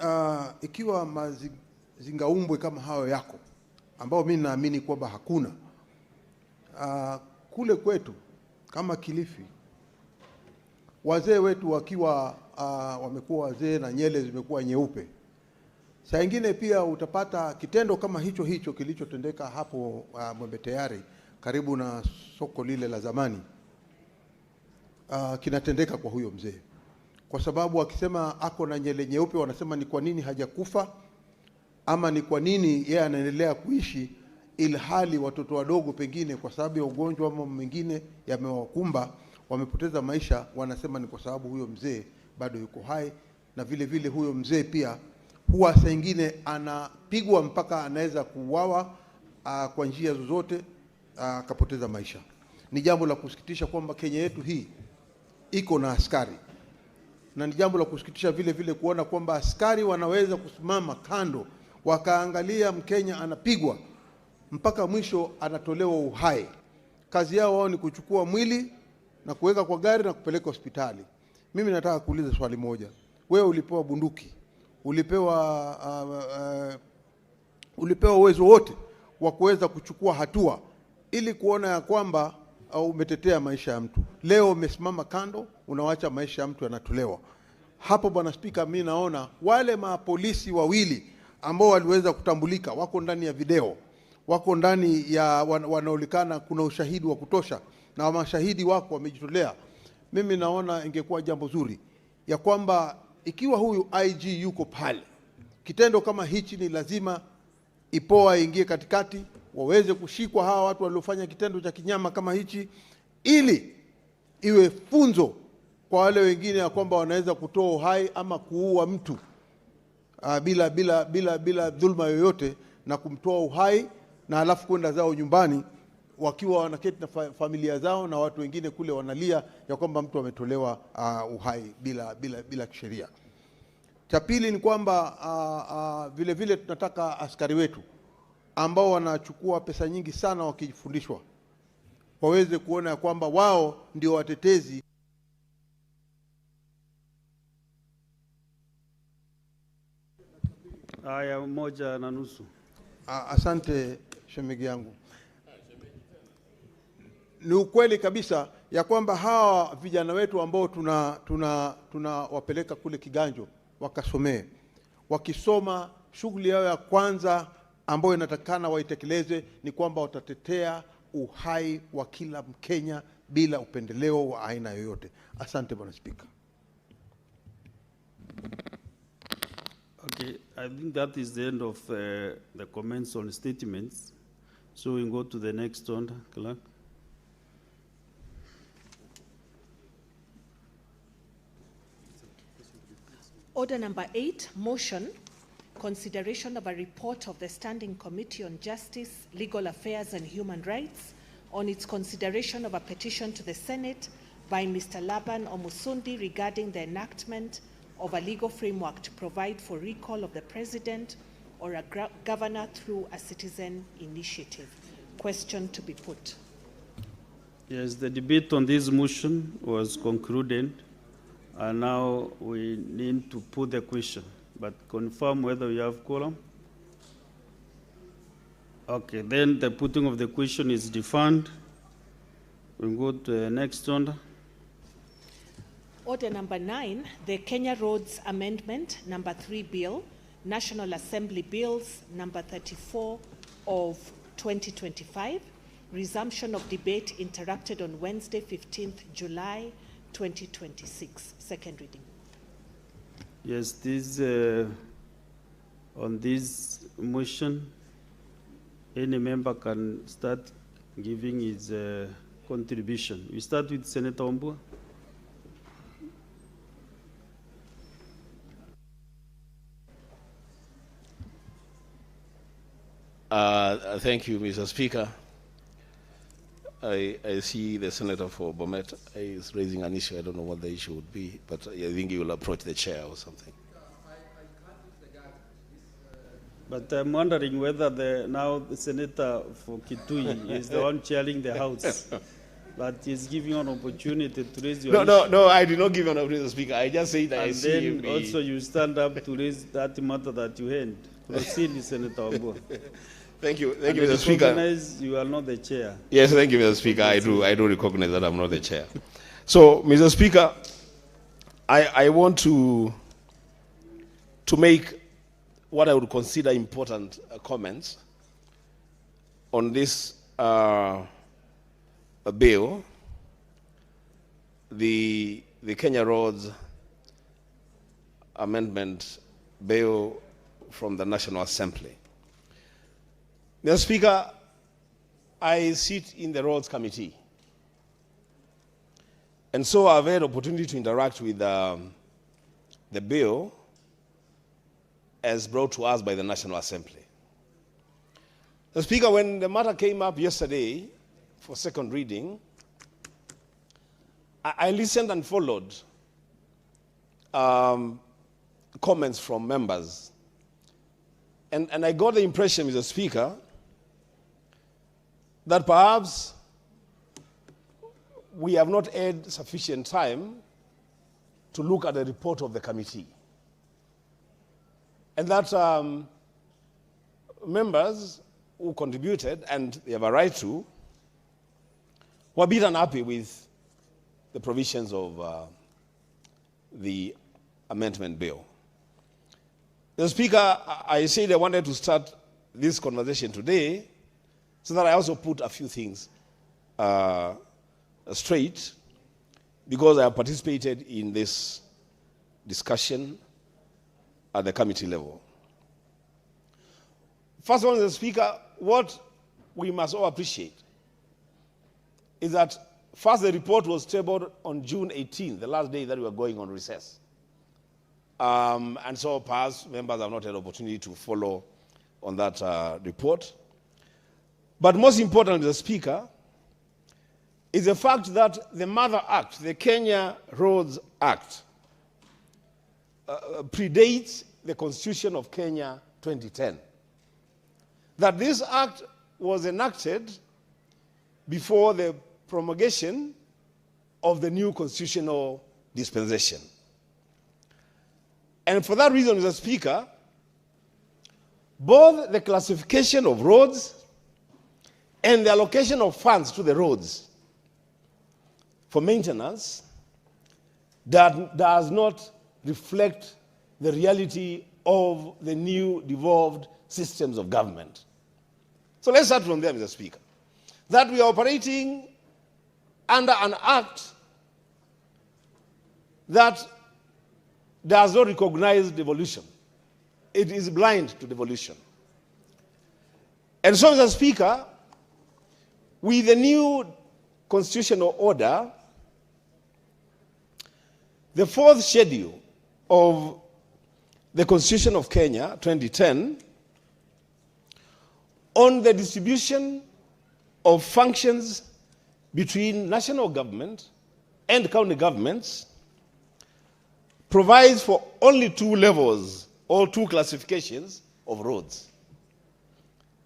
ikiwa mazingaumbwe kama hayo yako, ambao mimi naamini kwamba hakuna, kule kwetu kama Kilifi, wazee wetu wakiwa wamekuwa wazee na nyele zimekuwa nyeupe, saa nyingine pia utapata kitendo kama hicho kilichotendeka hapo Mwembe Tayari karibu na soko lile la zamani, kinatendeka kwa huyo mzee. Kwa sababu akisema ako na nyele nyeupe, wanasema ni kwa nini hajakufa, ama ni kwa nini yeye anaendelea kuishi ilhali watoto wadogo pengine kwa sababu ya ugonjwa ama mwingine yamewakumba wamepoteza maisha, wanasema ni kwa sababu huyo mzee bado yuko hai. Na vile vile huyo mzee pia huwa saa nyingine anapigwa mpaka anaweza kuuawa kwa njia zozote, akapoteza maisha. Ni jambo la kusikitisha kwamba Kenya yetu hii iko na askari, na ni jambo la kusikitisha vile vile kuona kwamba askari wanaweza kusimama kando wakaangalia Mkenya anapigwa mpaka mwisho anatolewa uhai. Kazi yao wao ni kuchukua mwili na kuweka kwa gari na kupeleka hospitali. Mimi nataka kuuliza swali moja. Wewe ulipewa bunduki, ulipewa uwezo wote wa kuweza kuchukua hatua ili kuona ya kwamba umetetea maisha ya mtu. Leo umesimama kando, unawacha maisha ya mtu yanatolewa. Hapo Bwana Spika, mimi naona wale mapolisi wawili ambao waliweza kutambulika wako ndani ya video, wako ndani ya wanaolikana, kuna ushahidi wa kutosha na mashahidi wako wamejitolea. Mimi naona ingekuwa jambo zuri ya kwamba ikiwa huyu IG yuko pale, kitendo kama hichi ni lazima IPOA ingie katikati, waweze kushikwa hawa watu waliofanya kitendo cha kinyama kama hichi, ili iwe funzo kwa wale wengine ya kwamba wanaweza kutoa uhai ama kuua mtu bila dhulma yoyote, na kumtoa uhai na alafu kwenda zao nyumbani wakiwa wanaketi na familia zao na watu wengine kule wanalia ya kwamba mtu ametolewa uhai bila kisheria. Cha pili ni kwamba vile vile tunataka askari wetu ambao wanachukua pesa nyingi sana wakifundishwa waweze kuona ya kwamba wao ndio watetezi. Haya, 1:30. Asante shemegi yangu. Ni ukweli kabisa ya kwamba hawa vijana wetu ambao tunawapeleka kule Kiganjo wakasomee, wakisoma, shughuli yao ya kwanza ambayo inatakana waitekeleze ni kwamba watatetea uhai wa kila Mkenya bila upendeleo wa aina yoyote. Asante Bwana Spika. Okay, I think that is the end of the comments on statements. So we go to the next one, Clerk. Order number 8, motion, consideration of a report of the Standing Committee on Justice, Legal Affairs and Human Rights on its consideration of a petition to the Senate by Mr. Laban Omusundi regarding the enactment of a legal framework to provide for recall of the president or a governor through a citizen initiative. Question to be put. Yes, the debate on this motion was concluded, and now we need to put the question, but confirm whether we have quorum. Okay, then the putting of the question is deferred. We'll go to the next order. Order number 9, the Kenya Roads Amendment number 3 Bill, National Assembly Bills number 34 of 2025, resumption of debate interrupted on Wednesday, 15th July 2026. Second reading. Yes, this on this motion, any member can start giving his contribution. We start with Senator Ombua. Thank you, Mr. Speaker. I see the Senator for Bomet is raising an issue. I don't know what the issue would be, but I think he will approach the chair or something. But I'm wondering whether now the Senator for Kitui is the one chairing the House. But he's giving you an opportunity to raise your issue. No, I did not give you an opportunity to speak. I just said that I see him. And then also you stand up to raise that matter that you had. Proceed, Senator Wambua. Thank you, Mr. Speaker. I recognize you are not the chair. Yes, thank you, Mr. Speaker. I do recognize that I'm not the chair. So, Mr. Speaker, I want to make what I would consider important comments on this bill, the Kenya Roads Amendment Bill from the National Assembly. Mr. Speaker, I sit in the Roads Committee, and so I've had opportunity to interact with the bill as brought to us by the National Assembly. Mr. Speaker, when the matter came up yesterday for second reading, I listened and followed comments from members. And I got the impression, Mr. Speaker, that perhaps we have not had sufficient time to look at the report of the committee. And that members who contributed, and they have a right to, were a bit unhappy with the provisions of the amendment bill. Mr. Speaker, I said I wanted to start this conversation today so that I also put a few things straight, because I have participated in this discussion at the committee level. First of all, Mr. Speaker, what we must all appreciate is that first the report was tabled on June 18, the last day that we were going on recess. And so perhaps members have not had opportunity to follow on that report. But most importantly, Mr. Speaker, is the fact that the Mother Act, the Kenya Roads Act, predates the Constitution of Kenya 2010. That this act was enacted before the promulgation of the new constitutional dispensation. And for that reason, Mr. Speaker, both the classification of roads and the allocation of funds to the roads for maintenance that does not reflect the reality of the new devolved systems of government. So let's start from there, Mr. Speaker. That we are operating under an act that does not recognize devolution. It is blind to devolution. And so, Mr. Speaker, with the new constitutional order, the fourth schedule of the Constitution of Kenya 2010 on the distribution of functions between national government and county governments provides for only two levels or two classifications of roads.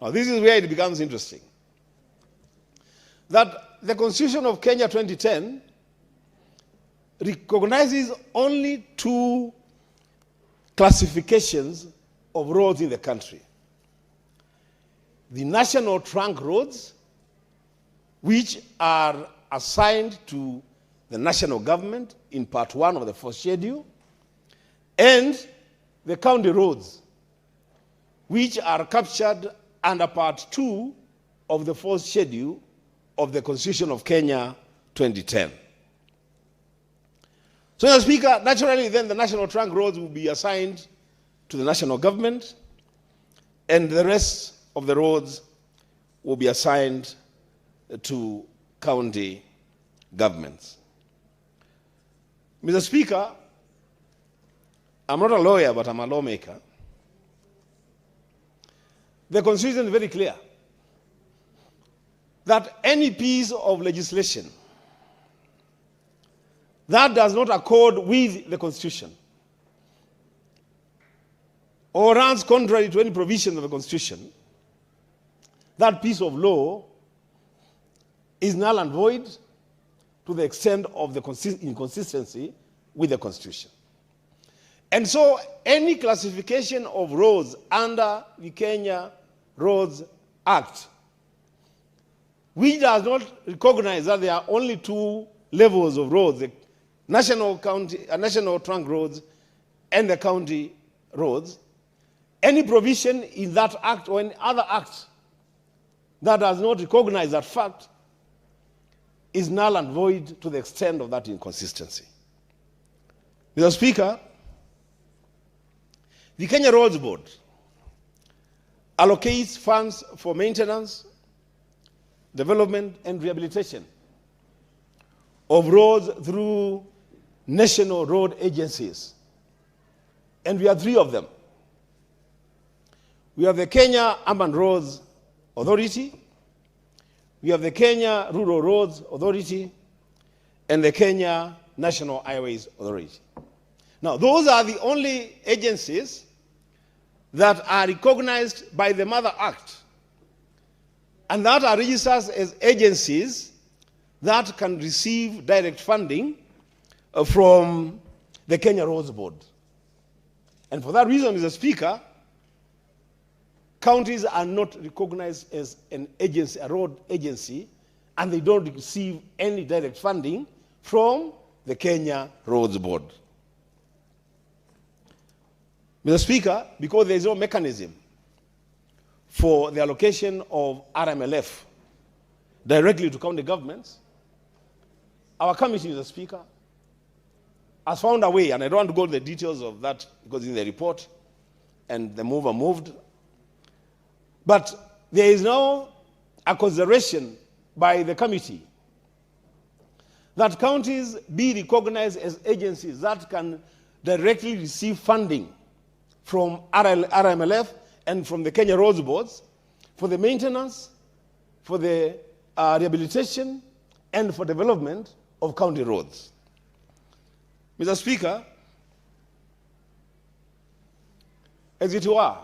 Now, this is where it becomes interesting. That the Constitution of Kenya 2010 recognizes only two classifications of roads in the country. The national trunk roads, which are assigned to the national government in Part 1 of the fourth schedule, and the county roads, which are captured under Part 2 of the fourth schedule of the Constitution of Kenya 2010. So, Mr. Speaker, naturally then the national trunk roads will be assigned to the national government, and the rest of the roads will be assigned to county governments. Mr. Speaker, I'm not a lawyer, but I'm a lawmaker. the Constitution is very clear that any piece of legislation that does not accord with the Constitution or runs contrary to any provision of the Constitution, that piece of law is null and void to the extent of the inconsistency with the Constitution. And so any classification of roads under the Kenya Roads Act, which does not recognize that there are only two levels of roads, the national trunk roads and the county roads, any provision in that act or any other act that does not recognize that fact is null and void to the extent of that inconsistency. Mr. Speaker, the Kenya Roads Board allocates funds for maintenance, development, and rehabilitation of roads through national road agencies. And we have three of them. We have the Kenya Urban Roads Authority, we have the Kenya Rural Roads Authority, and the Kenya National Highways Authority. Now, those are the only agencies that are recognized by the Mother Act and that are registered as agencies that can receive direct funding from the Kenya Roads Board. And for that reason, Mr. Speaker, counties are not recognized as an agency, a road agency, and they don't receive any direct funding from the Kenya Roads Board. Mr. Speaker, because there is no mechanism for the allocation of RMLF directly to county governments, our committee, Mr. Speaker, has found a way, and I don't want to go to the details of that because in the report and the mover moved, but there is now a consideration by the committee that counties be recognized as agencies that can directly receive funding from RMLF and from the Kenya Roads Boards for the maintenance, for the rehabilitation, and for development of county roads. Mr. Speaker, as it were,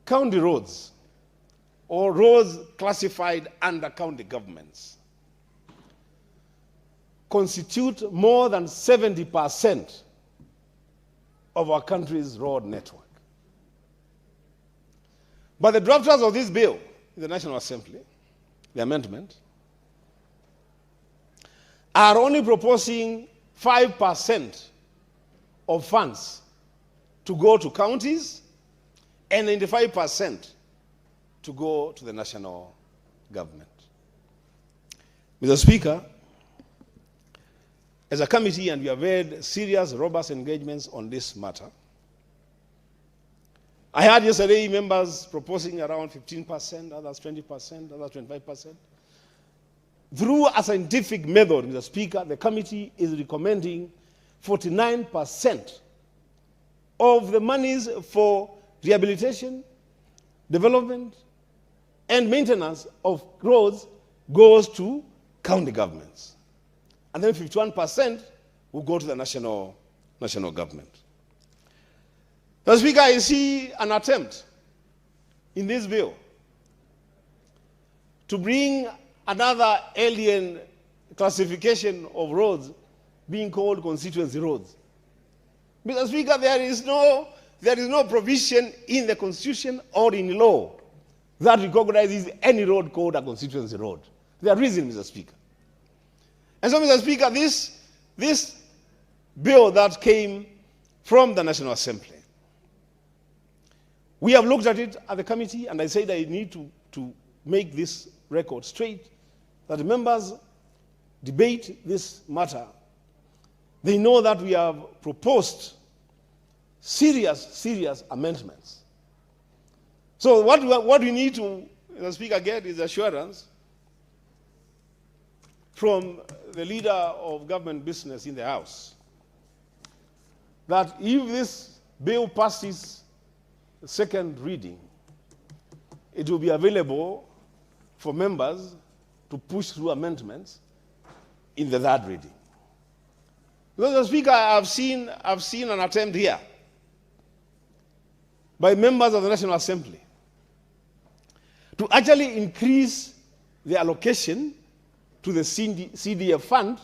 county roads or roads classified under county governments constitute more than 70% of our country's road network. But the drafters of this bill in the National Assembly, the amendment, are only proposing 5% of funds to go to counties and 95% to go to the national government. Mr. Speaker, as a committee, and we have had serious, robust engagements on this matter, I heard yesterday members proposing around 15%, others 20%, others 25%. Through a scientific method, Mr. Speaker, the committee is recommending 49% of the monies for rehabilitation, development, and maintenance of roads goes to county governments. And then 51% will go to the national government. Mr. Speaker, I see an attempt in this bill to bring another alien classification of roads being called constituency roads. Mr. Speaker, there is no provision in the Constitution or in law that recognizes any road called a constituency road. There are reasons, Mr. Speaker. And so, Mr. Speaker, this bill that came from the National Assembly, we have looked at it at the committee, and I said I need to make this record straight, that the members debate this matter. They know that we have proposed serious amendments. So what we need to, Mr. Speaker, get is assurance from the leader of government business in the House that if this bill passes second reading, it will be available for members to push through amendments in the third reading. Because, Mr. Speaker, I've seen an attempt here by members of the National Assembly to actually increase the allocation to the CDF fund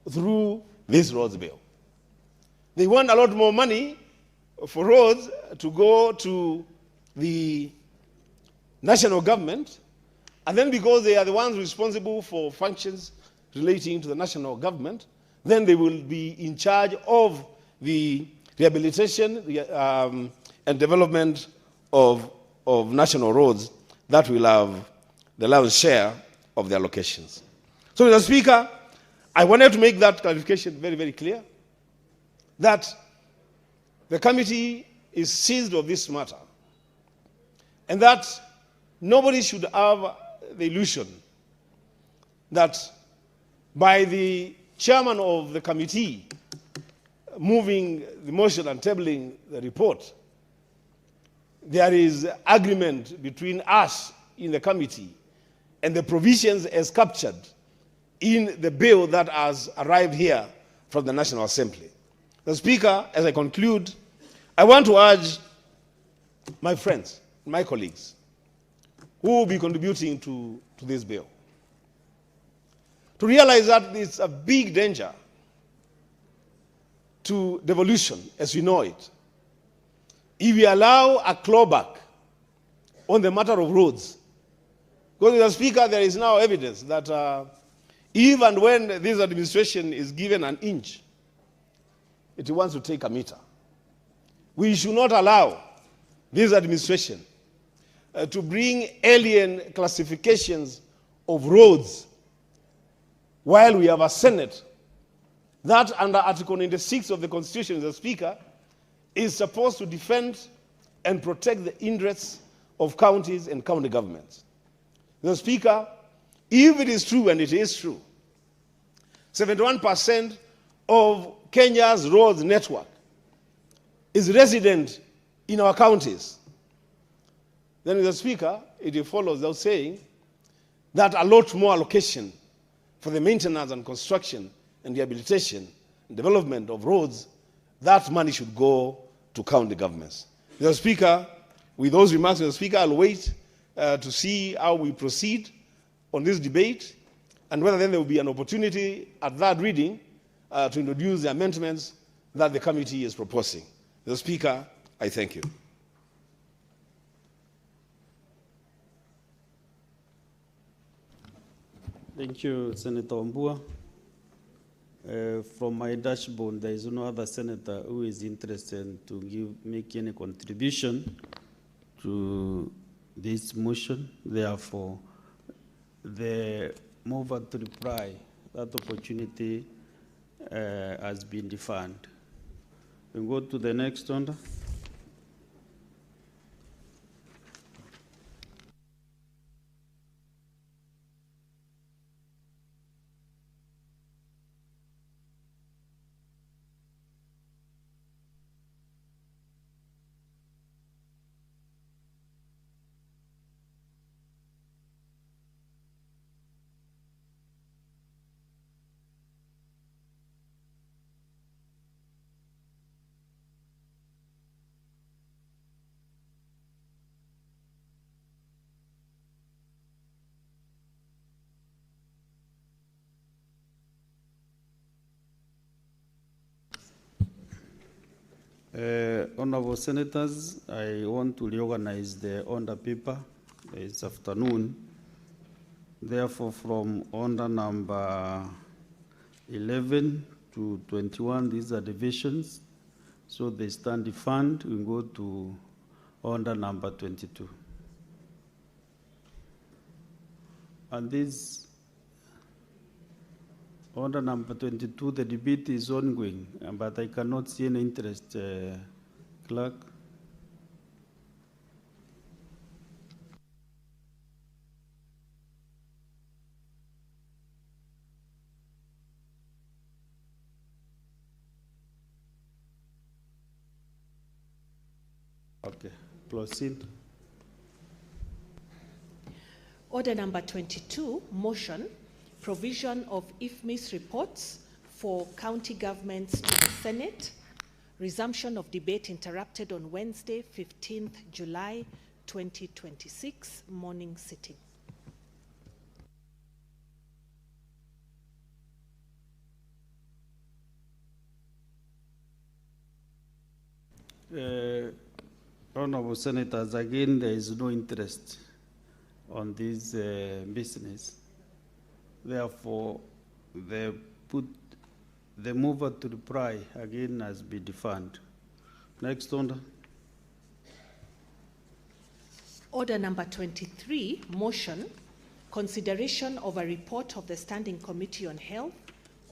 through this roads bill. They want a lot more money for roads to go to the national government, and then because they are the ones responsible for functions relating to the national government, then they will be in charge of the rehabilitation and development of national roads that will have the lion's share of the allocations. So, Mr. Speaker, I wanted to make that clarification very, very clear, that the committee is seized of this matter, and that nobody should have the illusion that by the chairman of the committee moving the motion and tabling the report, there is agreement between us in the committee and the provisions as captured in the bill that has arrived here from the National Assembly. The Speaker, as I conclude, I want to urge my friends, my colleagues, who will be contributing to this bill, to realize that it's a big danger to devolution as we know it if we allow a clawback on the matter of roads. Because, Mr. Speaker, there is now evidence that even when this administration is given an inch, it wants to take a meter. We should not allow this administration to bring alien classifications of roads while we have a Senate that, under Article 96 of the Constitution, Mr. Speaker, is supposed to defend and protect the interests of counties and county governments. Mr. Speaker, if it is true, and it is true, 71% of Kenya's roads network is resident in our counties, then, Mr. Speaker, it follows without saying that a lot more allocation for the maintenance and construction and rehabilitation and development of roads, that money should go to county governments. Mr. Speaker, with those remarks, Mr. Speaker, I'll wait to see how we proceed on this debate and whether then there will be an opportunity at that reading to introduce the amendments that the committee is proposing. Mr. Speaker, I thank you. Thank you, Senator Mbua. From my dashboard, there is no other senator who is interested to make any contribution to this motion. Therefore, the mover to reply, that opportunity has been defined. We go to the next order. Honorable Senators, I want to reorganize the order paper this afternoon. Therefore, from order number 11 to 21, these are divisions. So they stand defined. We go to order number 22. And this order number 22, the debate is ongoing, but I cannot see any interest, Clerk. Okay, proceed. Order number 22, motion, provision of IFMIS reports for county governments to the Senate. Resumption of debate interrupted on Wednesday, 15th July 2026, morning sitting. Honorable Senators, again, there is no interest on this business. Therefore, the mover to reply again has been defunct. Next order. Order number 23, motion, consideration of a report of the Standing Committee on Health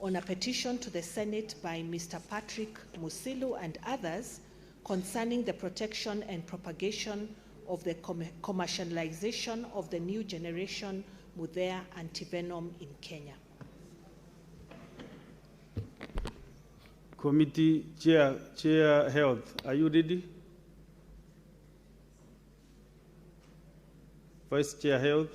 on a petition to the Senate by Mr. Patrick Musilu and others concerning the protection and propagation of the commercialization of the new generation Mutahi antivenom in Kenya. Committee Chair Health, are you ready? Vice Chair Health.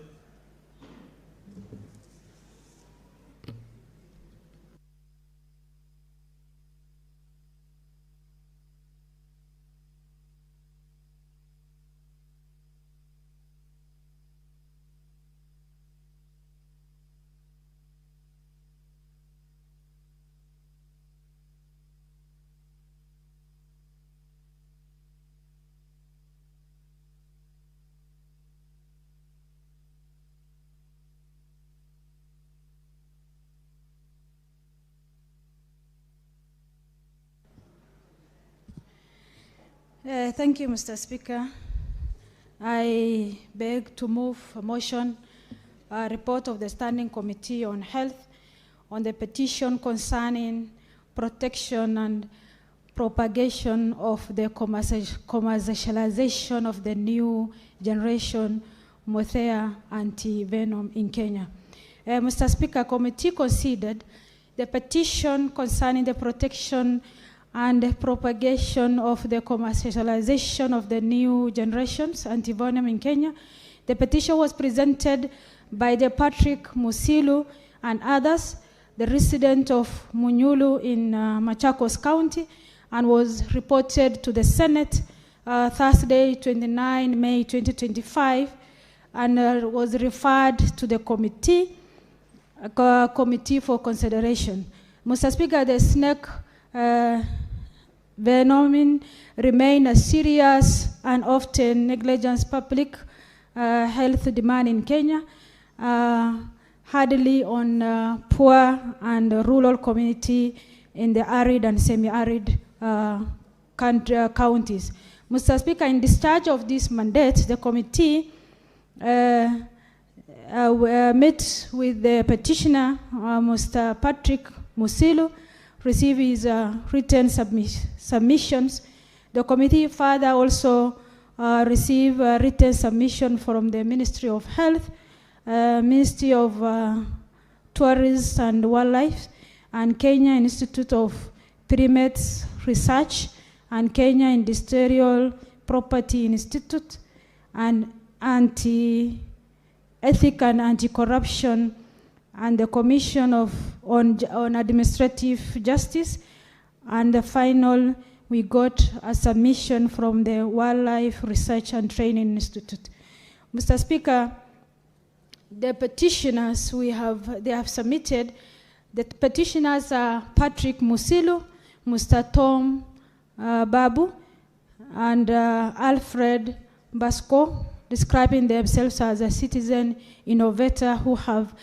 Thank you, Mr. Speaker. I beg to move a motion, a report of the Standing Committee on Health on the petition concerning protection and propagation of the commercialization of the new generation Mutahi antivenom in Kenya. Mr. Speaker, committee considered the petition concerning the protection and the propagation of the commercialization of the new generations antivenom in Kenya. The petition was presented by the Patrick Musilu and others, the resident of Munyulu in Machakos County, and was reported to the Senate Thursday, 29 May 2025, and was referred to the committee for consideration. Mr. Speaker, the snake venom remain a serious and often negligent public health demand in Kenya, hardly on poor and rural community in the arid and semi-arid counties. Mr. Speaker, in discharge of this mandate, the committee met with the petitioner, Mr. Patrick Musilu, receive his written submissions. The committee further also received a written submission from the Ministry of Health, Ministry of Tourism and Wildlife, and Kenya Institute of Primates Research, and Kenya Industrial Property Institute, and Anti-Ethic and Anti-Corruption, and the Commission on Administrative Justice, and the final, we got a submission from the Wildlife Research and Training Institute. Mr. Speaker, the petitioners they have submitted, the petitioners are Patrick Musilu, Mr. Tom Babu, and Alfred Basco, describing themselves as a citizen innovator who have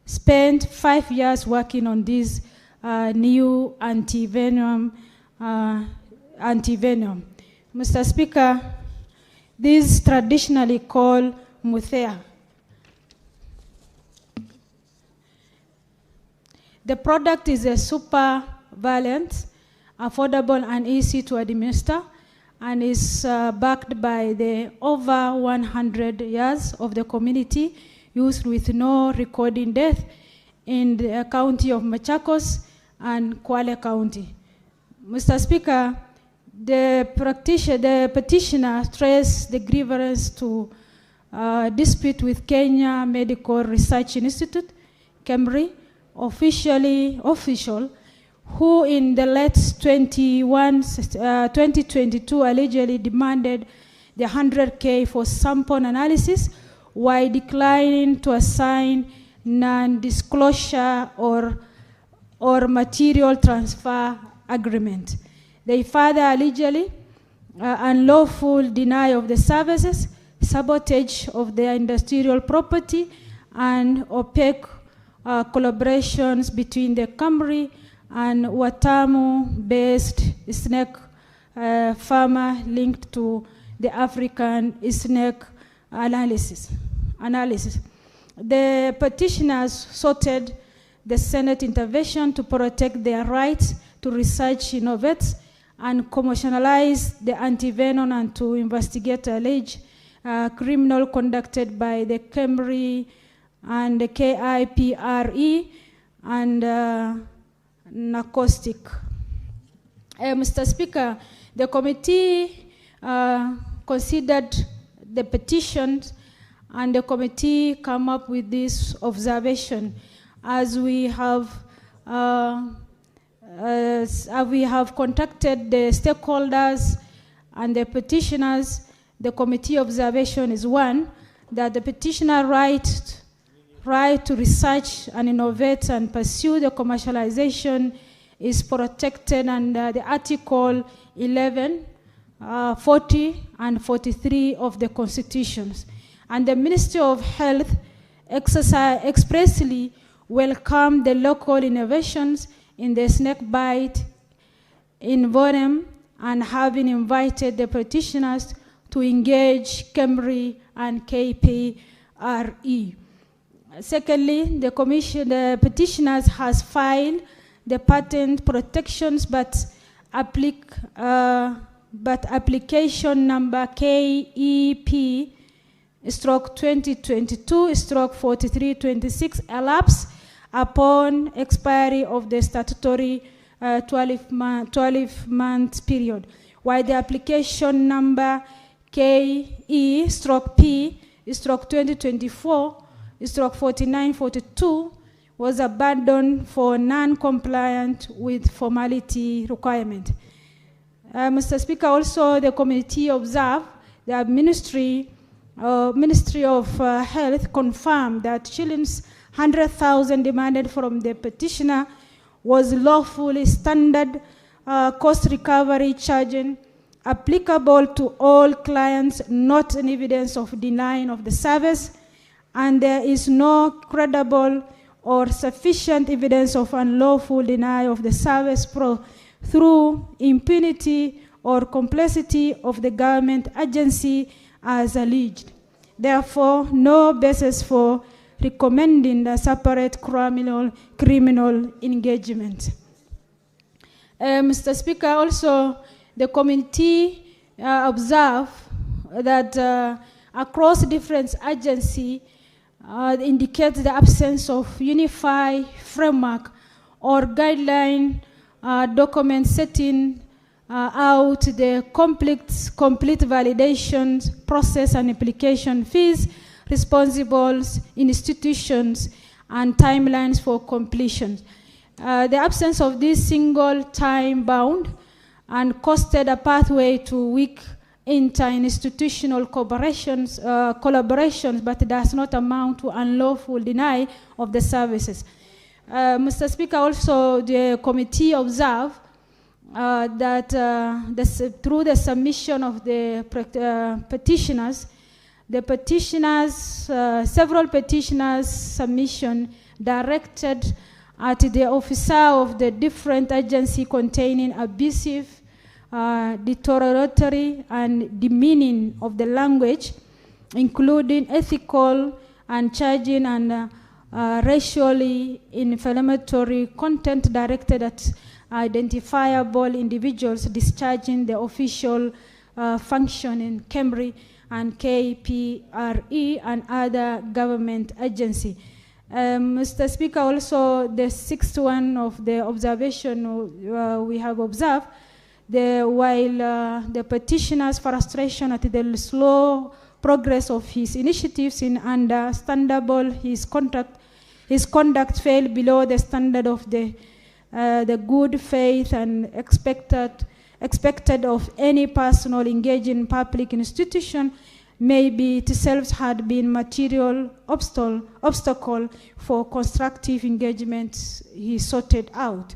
spent 5 years working on this new antivenom. Mr. Speaker, this traditionally called Mutahi. The product is a super valent, affordable and easy to administer, and is backed by the over 100 years of the community, used with no recording death in the county of Machakos and Kwale County. Mr. Speaker, the petitioner traced the grievance to dispute with Kenya Medical Research Institute, KEMRI, official, who in the late 2022 allegedly demanded the 100K for sample analysis while declining to assign non-disclosure or material transfer agreement. They further allegedly unlawful denial of the services, sabotage of their industrial property, and opaque collaborations between the KEMRI and Watamu-based snake farmer linked to the African snake analysis. The petitioners sought the Senate intervention to protect their rights to research, innovate, and commercialize the antivenom and to investigate alleged criminal conducted by the KEMRI and the KIPRE and narcotic. Mr. Speaker, the committee considered the petitions and the committee come up with this observation. As we have contacted the stakeholders and the petitioners, the committee observation is one, that the petitioner right to research and innovate and pursue the commercialization is protected under the Article 11, 40, and 43 of the Constitutions. And the Ministry of Health expressly welcomed the local innovations in the snake bite environment and having invited the petitioners to engage KEMRI and KPRE. Secondly, the petitioners has filed the patent protections, but application number KEP/2022/4326 elapsed upon expiry of the statutory 12-month period, while the application number KE/P/2024/4942 was abandoned for non-compliant with formality requirement. Mr. Speaker, also the committee observed that Ministry of Health confirmed that shillings 100,000 demanded from the petitioner was lawfully standard cost recovery charging applicable to all clients, not an evidence of denying of the service, and there is no credible or sufficient evidence of unlawful denial of the service through impunity or complicity of the government agency as alleged. Therefore, no basis for recommending the separate criminal engagement. Mr. Speaker, also the committee observed that across different agencies indicates the absence of unified framework or guideline document setting out the complete validation process and application fees, responsibles, institutions, and timelines for completion. The absence of this single time bound and costed a pathway to weak inter-institutional collaborations, but does not amount to unlawful denial of the services. Mr. Speaker, also the committee observed that through the submission of the petitioners, several petitioners' submission directed at the officer of the different agency containing abusive, deterioratory, and demeaning of the language, including ethical and charging and racially inflammatory content directed at identifiable individuals discharging the official function in KEMRI and KPRE and other government agency. Mr. Speaker, also the sixth one of the observation we have observed While the petitioner's frustration at the slow progress of his initiatives in understandable, his conduct fell below the standard of the good faith and expected of any personal engaged in public institution, maybe itself had been material obstacle for constructive engagement he sorted out.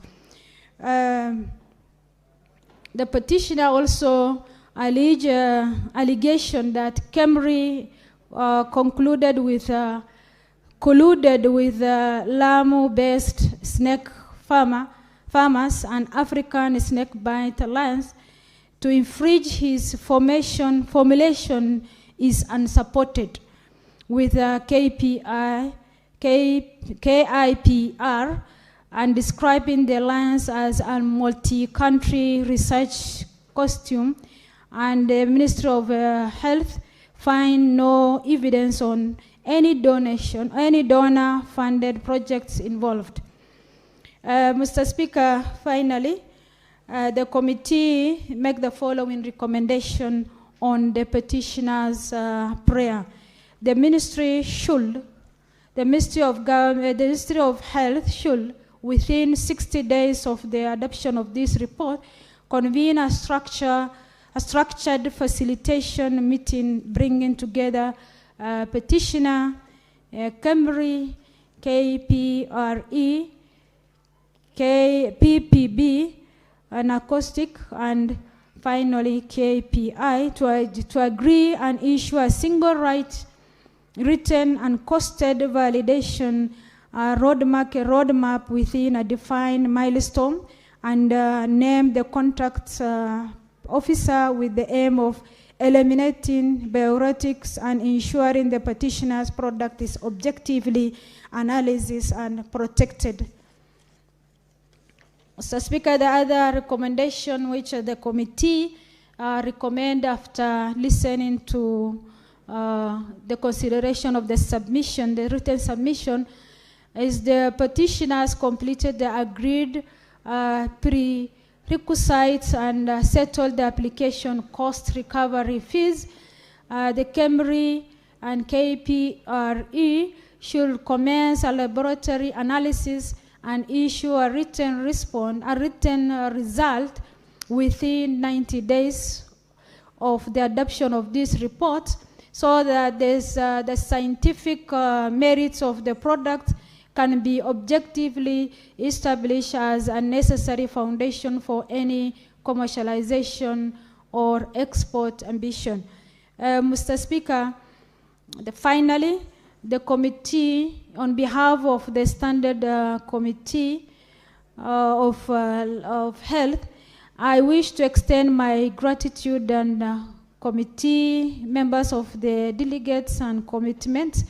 The petitioner also alleged allegation that Kemri colluded with Lamu-based snake farmers and African Snakebite Alliance to infringe his formulation is unsupported, with KIPR and describing the alliance as a multi-country research costume, and the Ministry of Health find no evidence on any donor-funded projects involved. Mr. Speaker, finally, the committee make the following recommendation on the petitioner's prayer. The Ministry of Health should, within 60 days of the adoption of this report, convene a structured facilitation meeting bringing together petitioner, Kemri, KPRE, PPB, an acoustic, and finally KPI to agree and issue a single written and costed validation roadmap within a defined milestone, and name the contact officer with the aim of eliminating bureaucratics and ensuring the petitioner's product is objectively analyzed and protected. Mr. Speaker, the other recommendation which the committee recommend after listening to the consideration of the submission, the written submission, is the petitioners completed the agreed prerequisites and settled the application cost recovery fees. The Kemri and KPRE should commence a laboratory analysis and issue a written result within 90 days of the adoption of this report, so that the scientific merits of the product can be objectively established as a necessary foundation for any commercialization or export ambition. Mr. Speaker, finally, the committee, on behalf of the Standard Committee of Health, I wish to extend my gratitude and committee members of the delegates and commitment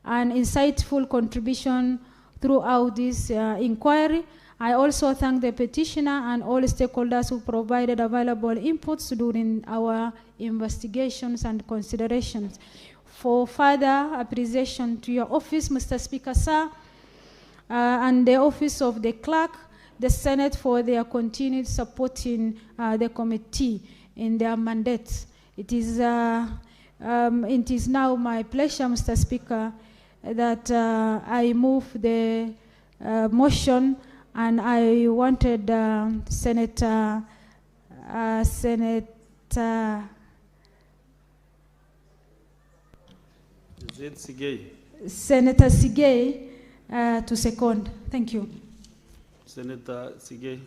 and insightful contribution throughout this inquiry. I also thank the petitioner and all stakeholders who provided available inputs during our investigations and considerations. For further appreciation to your office, Mr. Speaker, sir, and the office of the clerk, the Senate, for their continued support in the committee in their mandates. It is now my pleasure, Mr. Speaker, that I move the motion, and I wanted Senator Sigei to second. Thank you. Senator Sigei.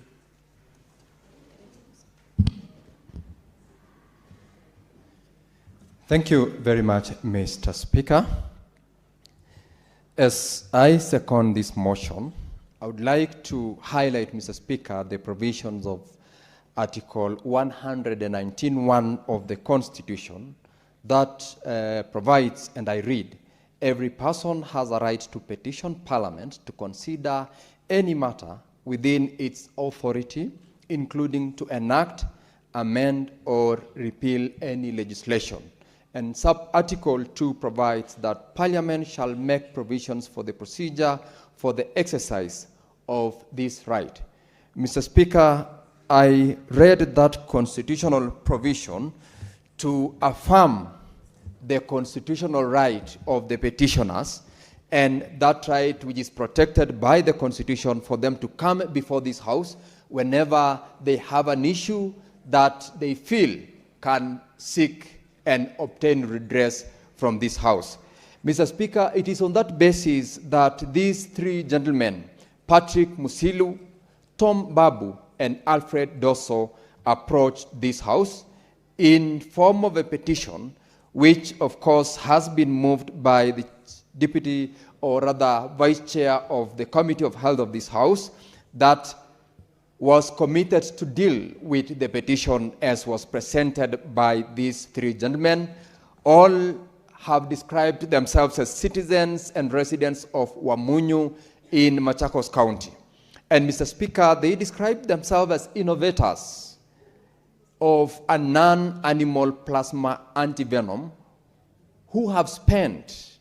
Thank you very much, Mr. Speaker. As I second this motion, I would like to highlight, Mr. Speaker, the provisions of Article 119(1) of the Constitution that provides, and I read, every person has a right to petition Parliament to consider any matter within its authority, including to enact, amend, or repeal any legislation. And sub-article 2 provides that Parliament shall make provisions for the procedure for the exercise of this right. Mr. Speaker, I read that constitutional provision to affirm the constitutional right of the petitioners, and that right which is protected by the Constitution for them to come before this House whenever they have an issue that they feel can seek and obtain redress from this House. Mr. Speaker, it is on that basis that these three gentlemen, Patrick Musilu, Tom Babu, and Alfred Dosso, approached this House in form of a petition, which of course has been moved by the Deputy, or rather Vice Chair of the Committee of Health of this House, that was committed to deal with the petition as was presented by these three gentlemen. All have described themselves as citizens and residents of Wamunyu in Machakos County. And Mr. Speaker, they described themselves as innovators of a non-animal plasma antivenom who have spent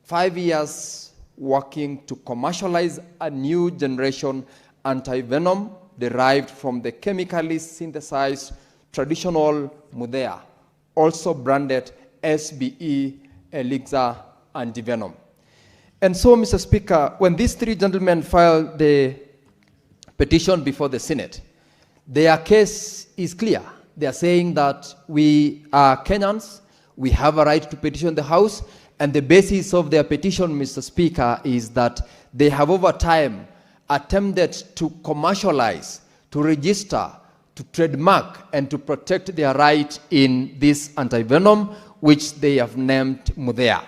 5 years working to commercialize a new generation antivenom derived from the chemically synthesized traditional mudea, also branded SBE elixir antivenom. And so, Mr. Speaker, when these three gentlemen filed the petition before the Senate, their case is clear. They are saying that we are Kenyans, we have a right to petition the House, and the basis of their petition, Mr. Speaker, is that they have over time attempted to commercialize, to register, to trademark, and to protect their right in this antivenom, which they have named Mudea.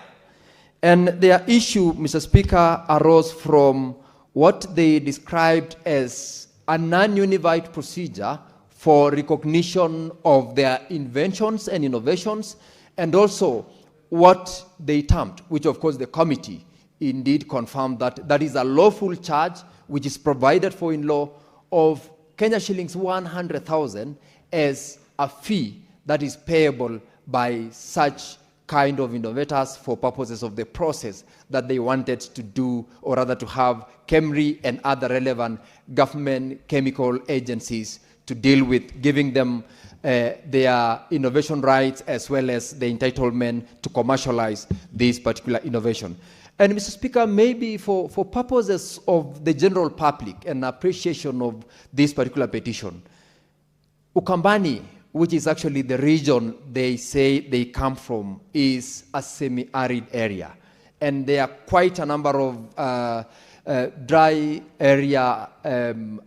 And their issue, Mr. Speaker, arose from what they described as a non-unified procedure for recognition of their inventions and innovations, and also what they termed, which of course the committee indeed confirmed, that that is a lawful charge which is provided for in law of Kenya shillings 100,000 as a fee that is payable by such kind of innovators for purposes of the process that they wanted to do, or rather to have KEMRI and other relevant government chemical agencies to deal with, giving them their innovation rights as well as the entitlement to commercialize this particular innovation. And Mr. Speaker, maybe for purposes of the general public and appreciation of this particular petition, Ukambani, which is actually the region they say they come from, is a semi-arid area. And there are quite a number of dry area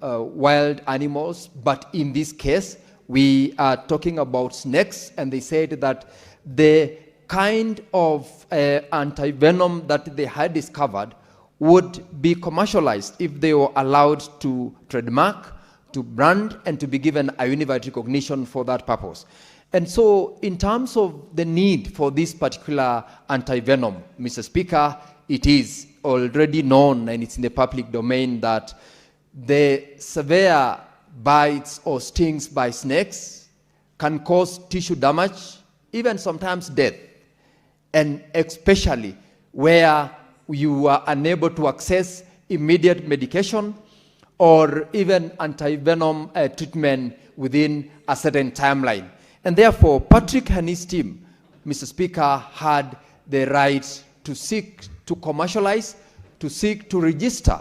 wild animals, but in this case, we are talking about snakes, and they said that the kind of antivenom that they had discovered would be commercialized if they were allowed to trademark, to brand, and to be given a unified recognition for that purpose. And so in terms of the need for this particular antivenom, Mr. Speaker, it is already known and it's in the public domain that the severe bites or stings by snakes can cause tissue damage, even sometimes death, and especially where you are unable to access immediate medication or even antivenom treatment within a certain timeline. And therefore, Patrick and his team, Mr. Speaker, had the right to seek to commercialize, to seek to register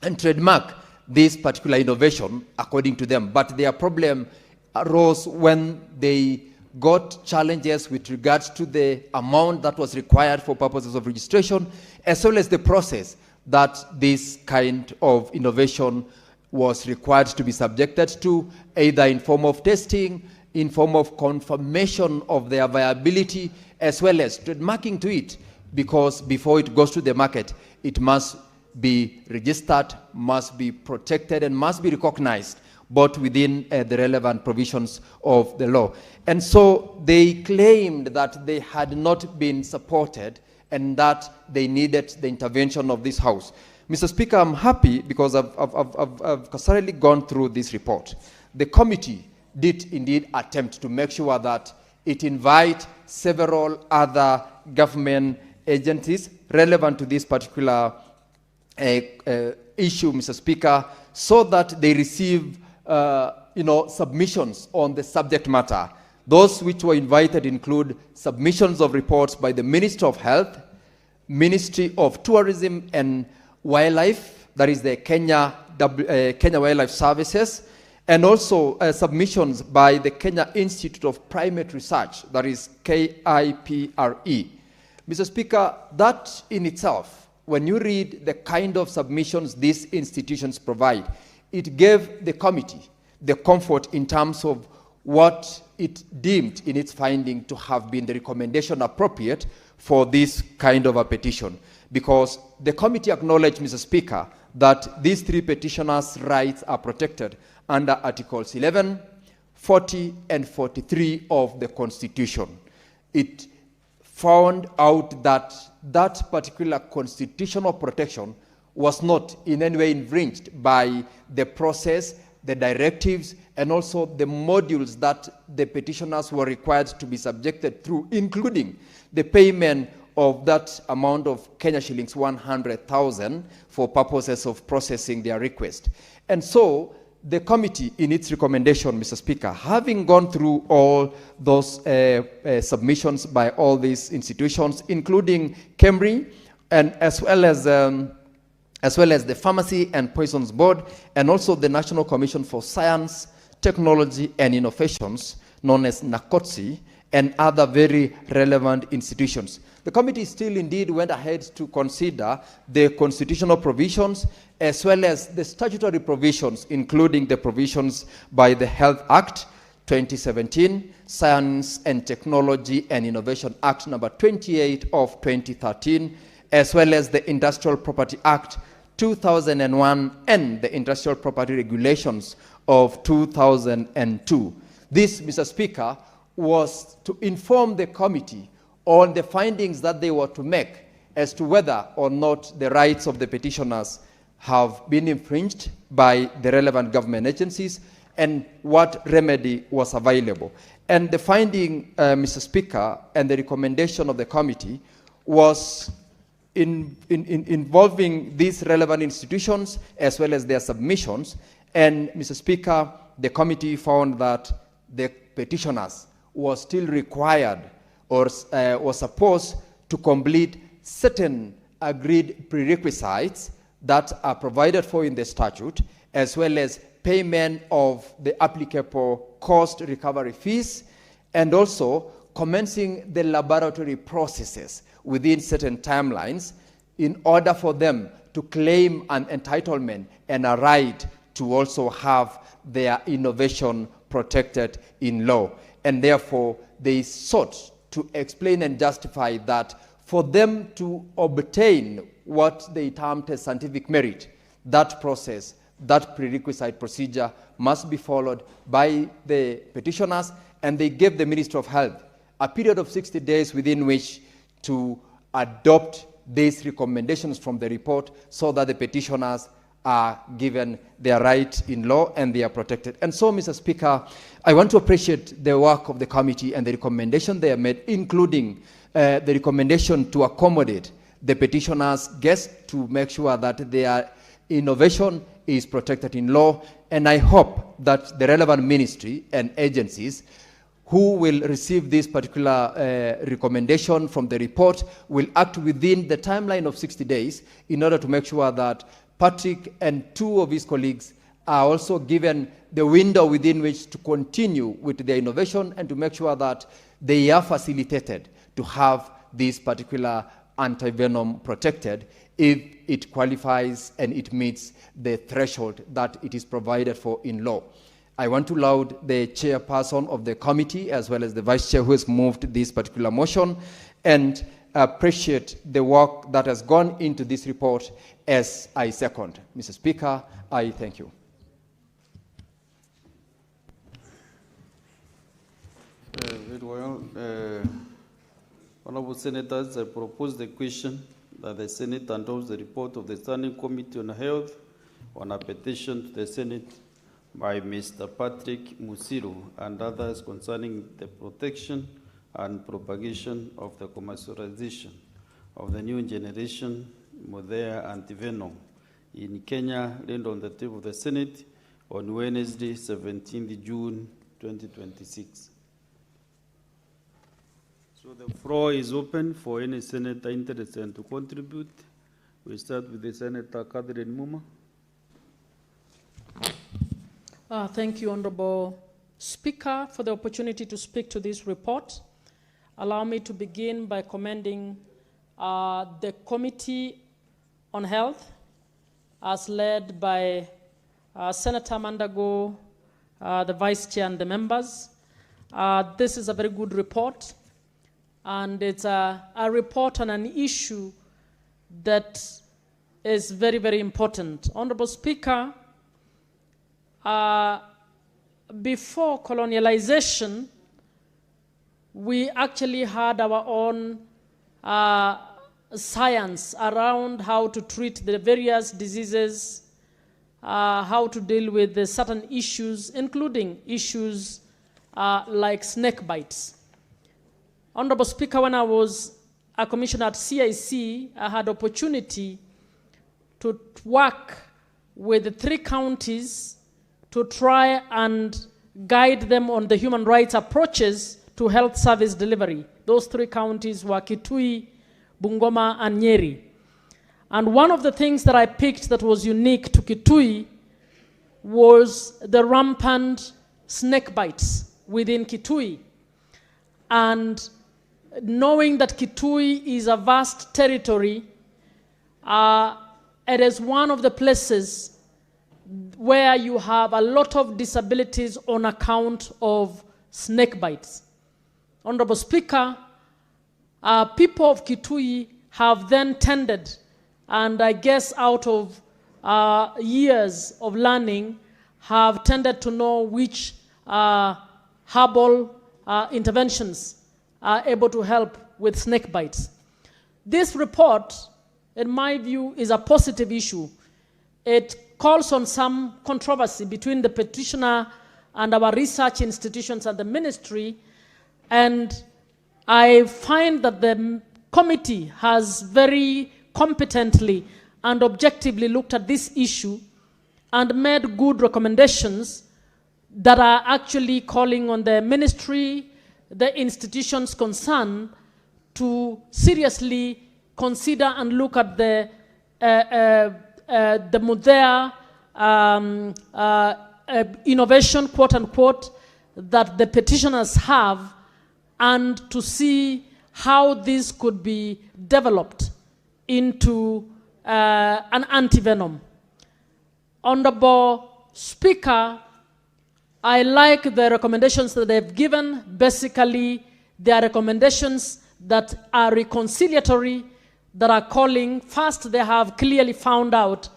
and trademark this particular innovation according to them. But their problem arose when they got challenges with regards to the amount that was required for purposes of registration, as well as the process that this kind of innovation was required to be subjected to, either in form of testing, in form of confirmation of their viability, as well as trademarking to it, because before it goes to the market, it must be registered, must be protected, and must be recognized, both within the relevant provisions of the law. And so they claimed that they had not been supported and that they needed the intervention of this House. Mr. Speaker, I'm happy because I've thoroughly gone through this report. The committee did indeed attempt to make sure that it invite several other government agencies relevant to this particular issue, Mr. Speaker, so that they receive submissions on the subject matter. Those which were invited include submissions of reports by the Ministry of Health, Ministry of Tourism and Wildlife, that is the Kenya Wildlife Services, and also submissions by the Kenya Institute of Primate Research, that is KIPRE. Mr. Speaker, that in itself, when you read the kind of submissions these institutions provide, it gave the committee the comfort in terms of what it deemed in its finding to have been the recommendation appropriate for this kind of a petition. Because the committee acknowledged, Mr. Speaker, that these three petitioners' rights are protected under Articles 11, 40, and 43 of the Constitution. It found out that that particular constitutional protection was not in any way infringed by the process, the directives, and also the modules that the petitioners were required to be subjected through, including the payment of that amount of Kenya shillings 100,000 for purposes of processing their request. And so the committee, in its recommendation, Mr. Speaker, having gone through all those submissions by all these institutions, including KEMRI, and as well as the Pharmacy and Poisons Board, and also the National Commission for Science, Technology and Innovations, known as NACOTSI, and other very relevant institutions. The committee still indeed went ahead to consider the constitutional provisions as well as the statutory provisions, including the provisions by the Health Act 2017, Science and Technology and Innovation Act number 28 of 2013, as well as the Industrial Property Act 2001 and the Industrial Property Regulations of 2002. This, Mr. Speaker, was to inform the committee on the findings that they were to make as to whether or not the rights of the petitioners have been infringed by the relevant government agencies and what remedy was available. And the finding, Mr. Speaker, and the recommendation of the committee was involving these relevant institutions as well as their submissions. And, Mr. Speaker, the committee found that the petitioners were still required or was supposed to complete certain agreed prerequisites that are provided for in the statute, as well as payment of the applicable cost recovery fees, and also commencing the laboratory processes within certain timelines in order for them to claim an entitlement and a right to also have their innovation protected in law. And therefore, they sought to explain and justify that for them to obtain what they termed as scientific merit, that process, that prerequisite procedure must be followed by the petitioners, and they gave the Ministry of Health a period of 60 days within which to adopt these recommendations from the report so that the petitioners are given their right in law and they are protected. And so, Mr. Speaker, I want to appreciate the work of the committee and the recommendation they have made, including the recommendation to accommodate the petitioners' guests to make sure that their innovation is protected in law. And I hope that the relevant ministry and agencies who will receive this particular recommendation from the report will act within the timeline of 60 days in order to make sure that Patrick and two of his colleagues are also given the window within which to continue with their innovation and to make sure that they are facilitated to have this particular antivenom protected if it qualifies and it meets the threshold that it is provided for in law. I want to laud the chairperson of the committee as well as the vice chair who has moved this particular motion and appreciate the work that has gone into this report as I second. Mr. Speaker, I thank you. Very well. Honorable Senators, I propose the question that the Senate endorse the report of the Standing Committee on Health on a petition to the Senate by Mr. Patrick Musiru and others concerning the protection and propagation of the commercialization of the new generation Modea antivenom in Kenya, laid on the table of the Senate on Wednesday, 17th June 2026. So the floor is open for any senator interested to contribute. We start with the Senator Catherine Muma. Thank you, Honorable Speaker, for the opportunity to speak to this report. Allow me to begin by commending the Committee on Health, as led by Senator Mandago, the Vice Chair and the members. This is a very good report, and it's a report on an issue that is very, very important. Honorable Speaker, before colonialization, we actually had our own science around how to treat the various diseases, how to deal with the certain issues, including issues like snake bites. Honorable Speaker, when I was a commissioner at CIC, I had opportunity to work with the 3 counties to try and guide them on the human rights approaches to health service delivery. Those 3 counties were Kitui, Bungoma, and Nyeri. And one of the things that I picked that was unique to Kitui was the rampant snake bites within Kitui. And knowing that Kitui is a vast territory, it is one of the places where you have a lot of disabilities on account of snake bites. Honorable Speaker, people of Kitui have then tended, and I guess out of years of learning, have tended to know which herbal interventions are able to help with snake bites. This report, in my view, is a positive issue. It calls on some controversy between the petitioner and our research institutions and the ministry, and I find that the committee has very competently and objectively looked at this issue and made good recommendations that are actually calling on the ministry, the institutions concerned, to seriously consider and look at the Mudea innovation, quote unquote, that the petitioners have, and to see how this could be developed into an antivenom. Honorable Speaker, I like the recommendations that they've given. Basically, they are recommendations that are reconciliatory, that are calling. First, they have clearly found out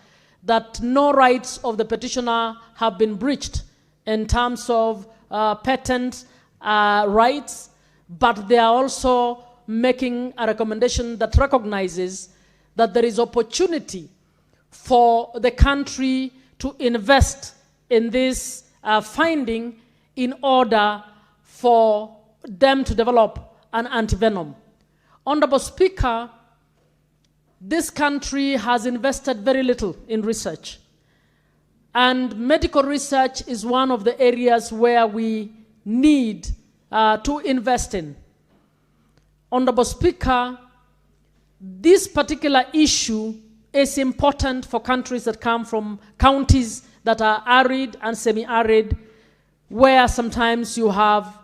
that no rights of the petitioner have been breached in terms of patent rights, but they are also making a recommendation that recognizes that there is opportunity for the country to invest in this finding in order for them to develop an antivenom. Honorable Speaker, this country has invested very little in research. And medical research is one of the areas where we need to invest in. Honorable Speaker, this particular issue is important for countries that come from counties that are arid and semi-arid, where sometimes you have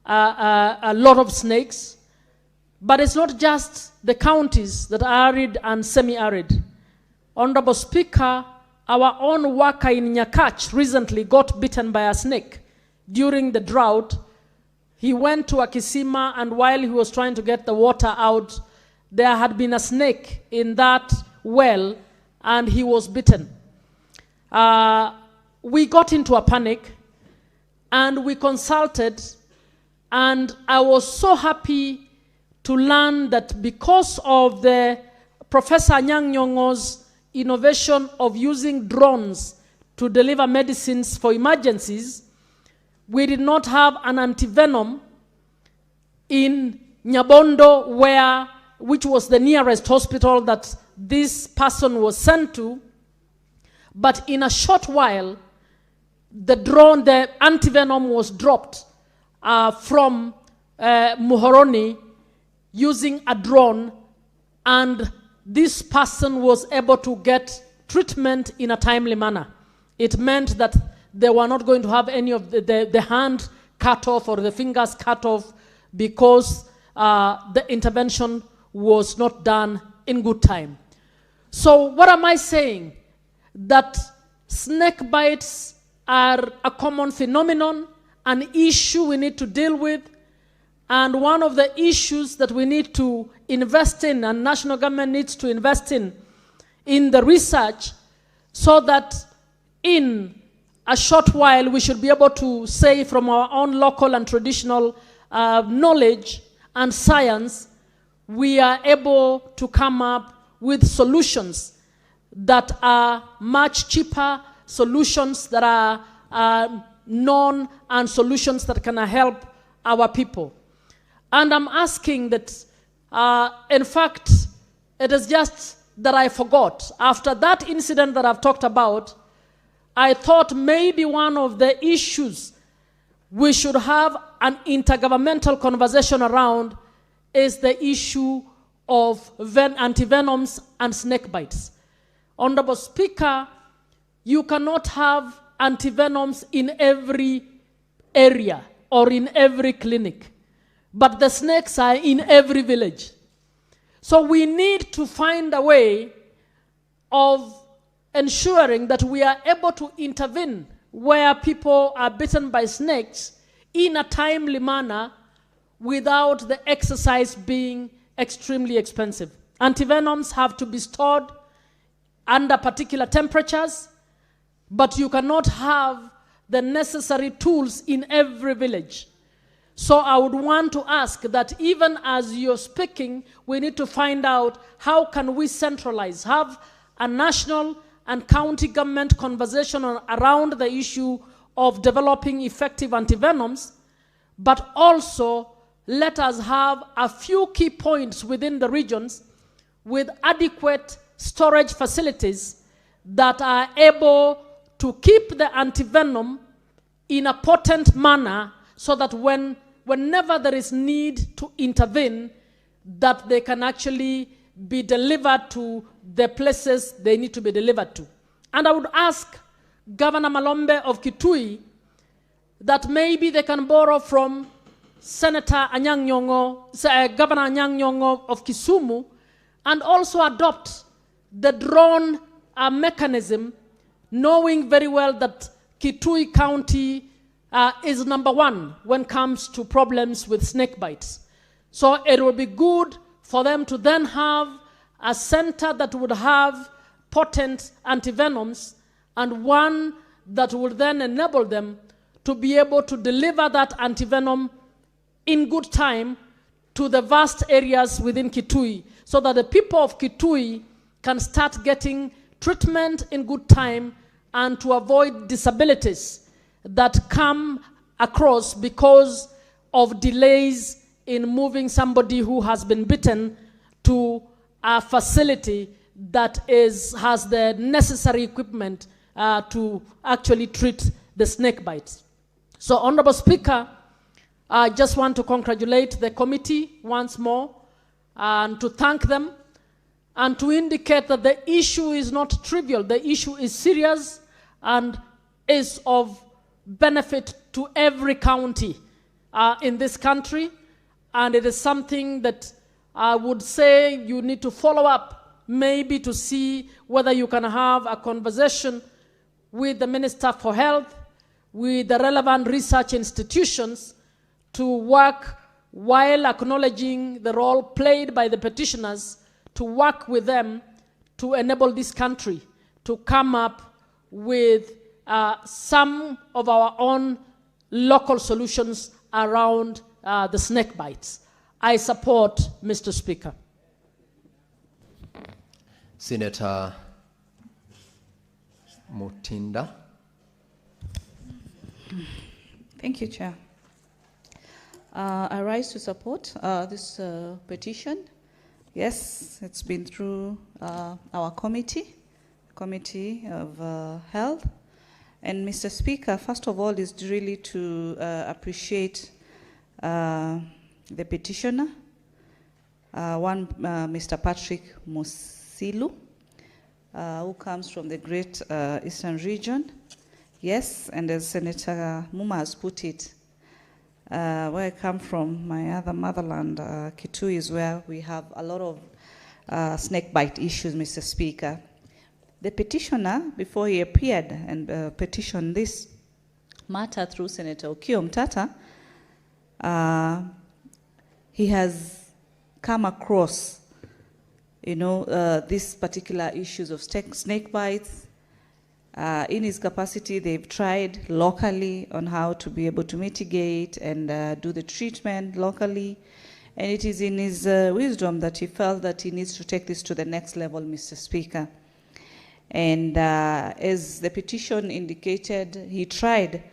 a lot of snakes. But it's not just the counties that are arid and semi-arid. Honorable Speaker, our own worker in Nyakach recently got bitten by a snake during the drought. He went to a kisima, and while he was trying to get the water out, there had been a snake in that well, and he was bitten. We got into a panic, and we consulted, and I was so happy to learn that because of the Professor Anyang' Nyong'o's innovation of using drones to deliver medicines for emergencies, we did not have an antivenom in Nyabondo, which was the nearest hospital that this person was sent to. But in a short while, the antivenom was dropped from Muhoroni using a drone, and this person was able to get treatment in a timely manner. It meant that they were not going to have any of the hand cut off or the fingers cut off because the intervention was not done in good time. So what am I saying? That snake bites are a common phenomenon, an issue we need to deal with, and one of the issues that we need to invest in, and national government needs to invest in the research, so that in a short while we should be able to say from our own local and traditional knowledge and science, we are able to come up with solutions that are much cheaper, solutions that are known, and solutions that can help our people. And I'm asking that, in fact, it is just that I forgot. After that incident that I've talked about, I thought maybe one of the issues we should have an intergovernmental conversation around is the issue of antivenoms and snake bites. Honorable Speaker, you cannot have antivenoms in every area or in every clinic, but the snakes are in every village. So we need to find a way of ensuring that we are able to intervene where people are bitten by snakes in a timely manner without the exercise being extremely expensive. Antivenoms have to be stored under particular temperatures, but you cannot have the necessary tools in every village. So I would want to ask that even as you're speaking, we need to find out how can we centralize, have a national and county government conversation around the issue of developing effective antivenoms, but also let us have a few key points within the regions with adequate storage facilities that are able to keep the antivenom in a potent manner so that whenever there is need to intervene, that they can actually be delivered to the places they need to be delivered to. And I would ask Governor Malombe of Kitui that maybe they can borrow from Senator Anyang' Nyong'o, Governor Anyang' Nyong'o of Kisumu, and also adopt the drone mechanism, knowing very well that Kitui County is number one when it comes to problems with snake bites. So it will be good for them to then have a center that would have potent antivenoms, and one that will then enable them to be able to deliver that antivenom in good time to the vast areas within Kitui, so that the people of Kitui can start getting treatment in good time and to avoid disabilities that come across because of delays in moving somebody who has been bitten to a facility that has the necessary equipment to actually treat the snake bites. So, Honorable Speaker, I just want to congratulate the committee once more and to thank them and to indicate that the issue is not trivial. The issue is serious and is of benefit to every county in this country, and it is something that I would say you need to follow up, maybe to see whether you can have a conversation with the Minister for Health, with the relevant research institutions to work while acknowledging the role played by the petitioners, to work with them to enable this country to come up with some of our own local solutions around the snake bites. I support, Mr. Speaker. Senator Mutinda. Thank you, Chair. I rise to support this petition. Yes, it's been through our committee of health, And Mr. Speaker, first of all, is really to appreciate the petitioner, Mr. Patrick Musilu, who comes from the Great Eastern Region. Yes, and as Senator Muma has put it, where I come from, my other motherland, Kitui, is where we have a lot of snake bite issues, Mr. Speaker. The petitioner, before he appeared and petitioned this matter through Senator Okiya Omtatah, he has come across, these particular issues of snake bites. In his capacity, they've tried locally on how to be able to mitigate and do the treatment locally. And it is in his wisdom that he felt that he needs to take this to the next level, Mr. Speaker. And as the petition indicated, he tried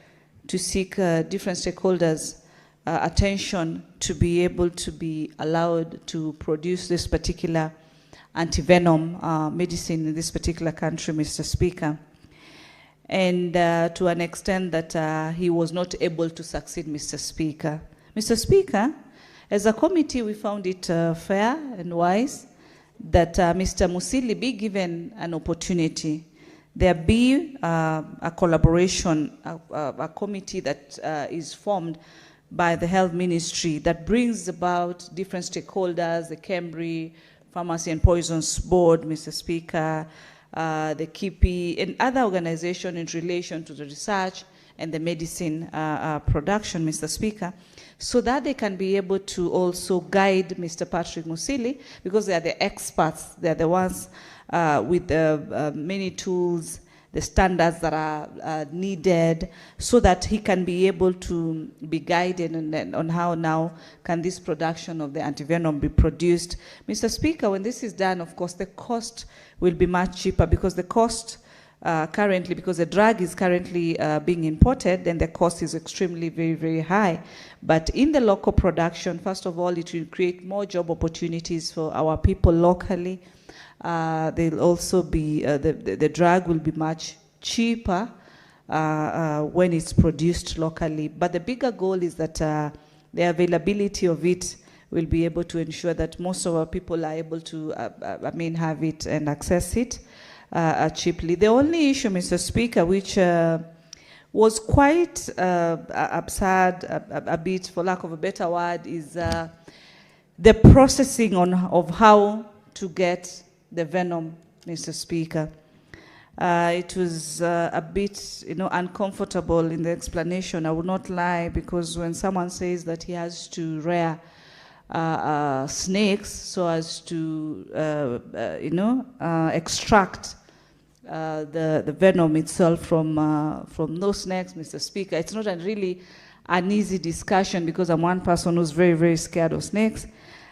to seek different stakeholders' attention to be able to be allowed to produce this particular antivenom medicine in this particular country, Mr. Speaker. And to an extent that he was not able to succeed, Mr. Speaker. Mr. Speaker, as a committee, we found it fair and wise that Mr. Musili be given an opportunity. There be a collaboration, a committee that is formed by the Health Ministry that brings about different stakeholders, the KEMRI, Pharmacy and Poisons Board, Mr. Speaker, the KIPI, and other organizations in relation to the research and the medicine production, Mr. Speaker, so that they can be able to also guide Mr. Patrick Musili, because they are the experts, they are the ones with the many tools, the standards that are needed, so that he can be able to be guided on how now can this production of the antivenom be produced. Mr. Speaker, when this is done, of course, the cost will be much cheaper, because the cost currently, because the drug is currently being imported, then the cost is extremely very, very high. But in the local production, first of all, it will create more job opportunities for our people locally. They'll also be, the drug will be much cheaper when it's produced locally. But the bigger goal is that the availability of it will be able to ensure that most of our people are able to, have it and access it cheaply. The only issue, Mr. Speaker, which was quite absurd, a bit, for lack of a better word, is the processing of how to get the venom, Mr. Speaker. It was a bit, uncomfortable in the explanation. I will not lie, because when someone says that he has to rear snakes so as to, extract the venom itself from those snakes, Mr. Speaker, it's not really an easy discussion, because I'm one person who's very, very scared of snakes.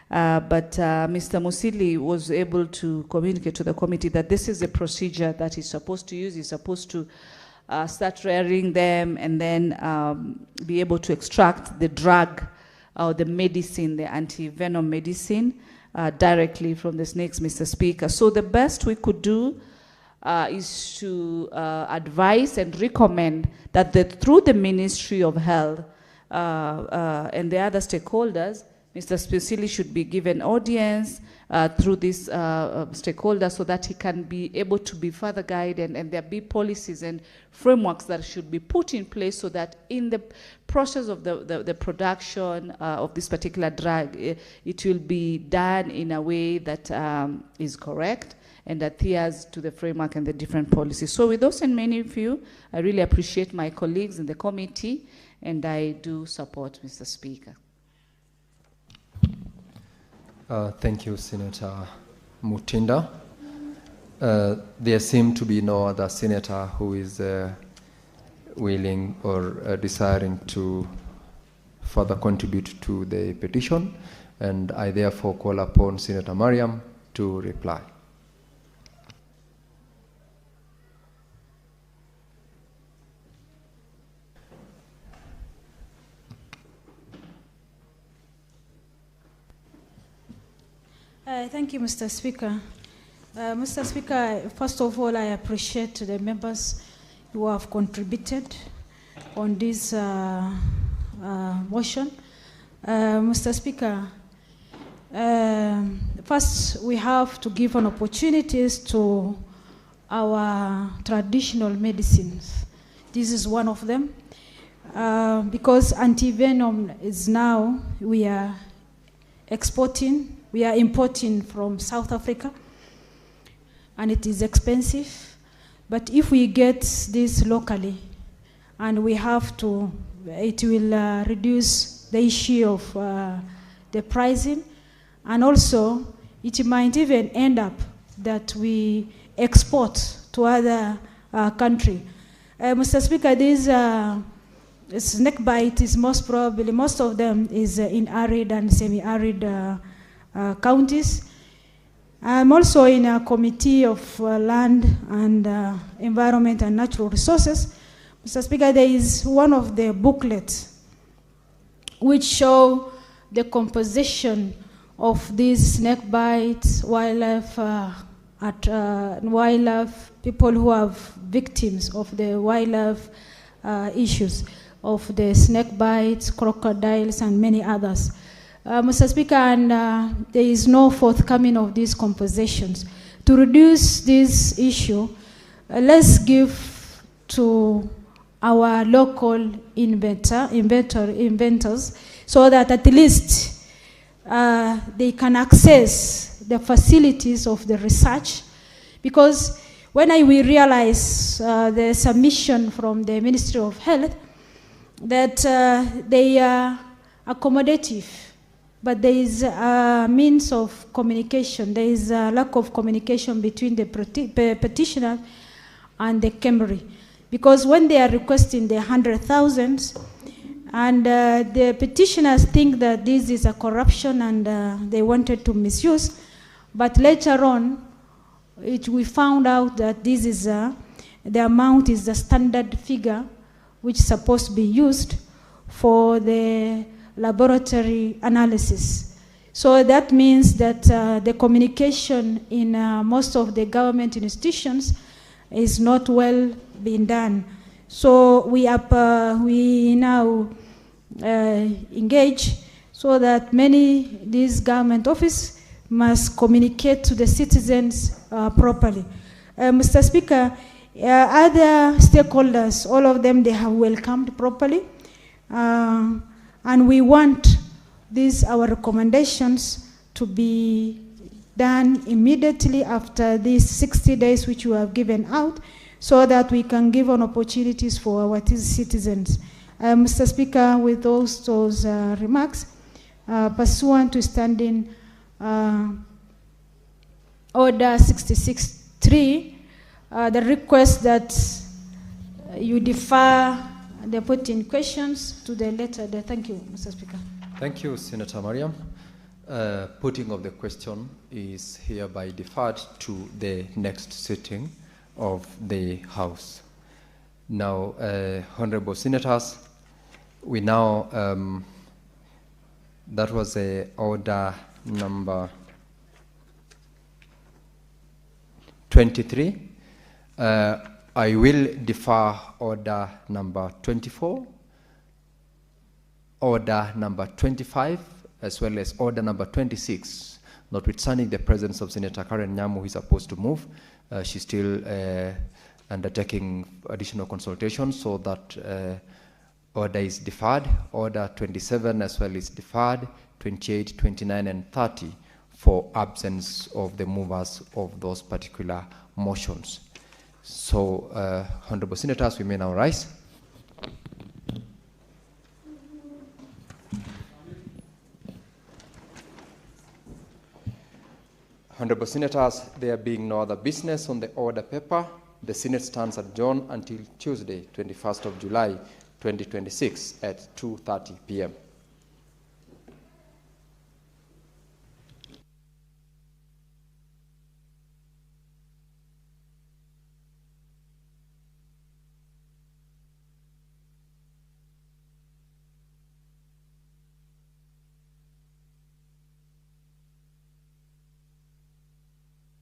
But Mr. Musili was able to communicate to the committee that this is the procedure that he's supposed to use. He's supposed to start rearing them and then be able to extract the drug or the medicine, the anti-venom medicine, directly from the snakes, Mr. Speaker. So the best we could do is to advise and recommend that through the Ministry of Health and the other stakeholders, Mr. Musili should be given audience through this stakeholder, so that he can be able to be further guided, and there be policies and frameworks that should be put in place, so that in the process of the production of this particular drug, it will be done in a way that is correct and adheres to the framework and the different policies. So with those and many of you, I really appreciate my colleagues in the committee, and I do support, Mr. Speaker. Thank you, Senator Mutinda. There seem to be no other senator who is willing or desiring to further contribute to the petition, and I therefore call upon Senator Mariam to reply. Thank you, Mr. Speaker. Mr. Speaker, first of all, I appreciate the members who have contributed on this motion. Mr. Speaker, first we have to give an opportunities to our traditional medicines. This is one of them. Because anti-venom is now, we are importing from South Africa, and it is expensive. But if we get this locally, and we have to, it will reduce the issue of the pricing, and also it might even end up that we export to other country. Mr. Speaker, this snake bite is most of them is in arid and semi-arid counties. I'm also in a committee of land and environment and natural resources. Mr. Speaker, there is one of the booklets which show the composition of these snake bites, wildlife, people who have victims of the wildlife issues of the snake bites, crocodiles, and many others. Mr. Speaker, and there is no forthcoming of these compositions. To reduce this issue, let's give to our local inventors so that at least they can access the facilities of the research. Because when we realize the submission from the Ministry of Health that they are accommodative, but there is a means of communication. There is a lack of communication between the petitioner and the Camry. Because when they are requesting the 100,000, and the petitioners think that this is a corruption and they wanted to misuse, but later on, we found out that this is the amount is the standard figure which is supposed to be used for the laboratory analysis. So that means that the communication in most of the government institutions is not well being done. So we now engage so that these government office must communicate to the citizens properly. Mr. Speaker, other stakeholders, all of them, they have welcomed properly. And we want our recommendations to be done immediately after these 60 days which we have given out, so that we can give an opportunities for our citizens. Mr. Speaker, with those remarks, pursuant to standing Order 66.3, the request that you defer the putting questions to the later day. Thank you, Mr. Speaker. Thank you, Senator Mariam. Putting of the question is hereby deferred to the next sitting of the House. Now, Honorable Senators, we now, that was order number 23. I will defer order number 24, order number 25, as well as order number 26, notwithstanding the presence of Senator Karen Nyamu, who is supposed to move. She's still undertaking additional consultations, so that order is deferred. Order 27 as well is deferred, 28, 29, and 30 for absence of the movers of those particular motions. So, Honorable Senators, we may now rise. Honorable Senators, there being no other business on the order paper, the Senate stands adjourned until Tuesday, 21st of July, 2026 at 2:30 p.m.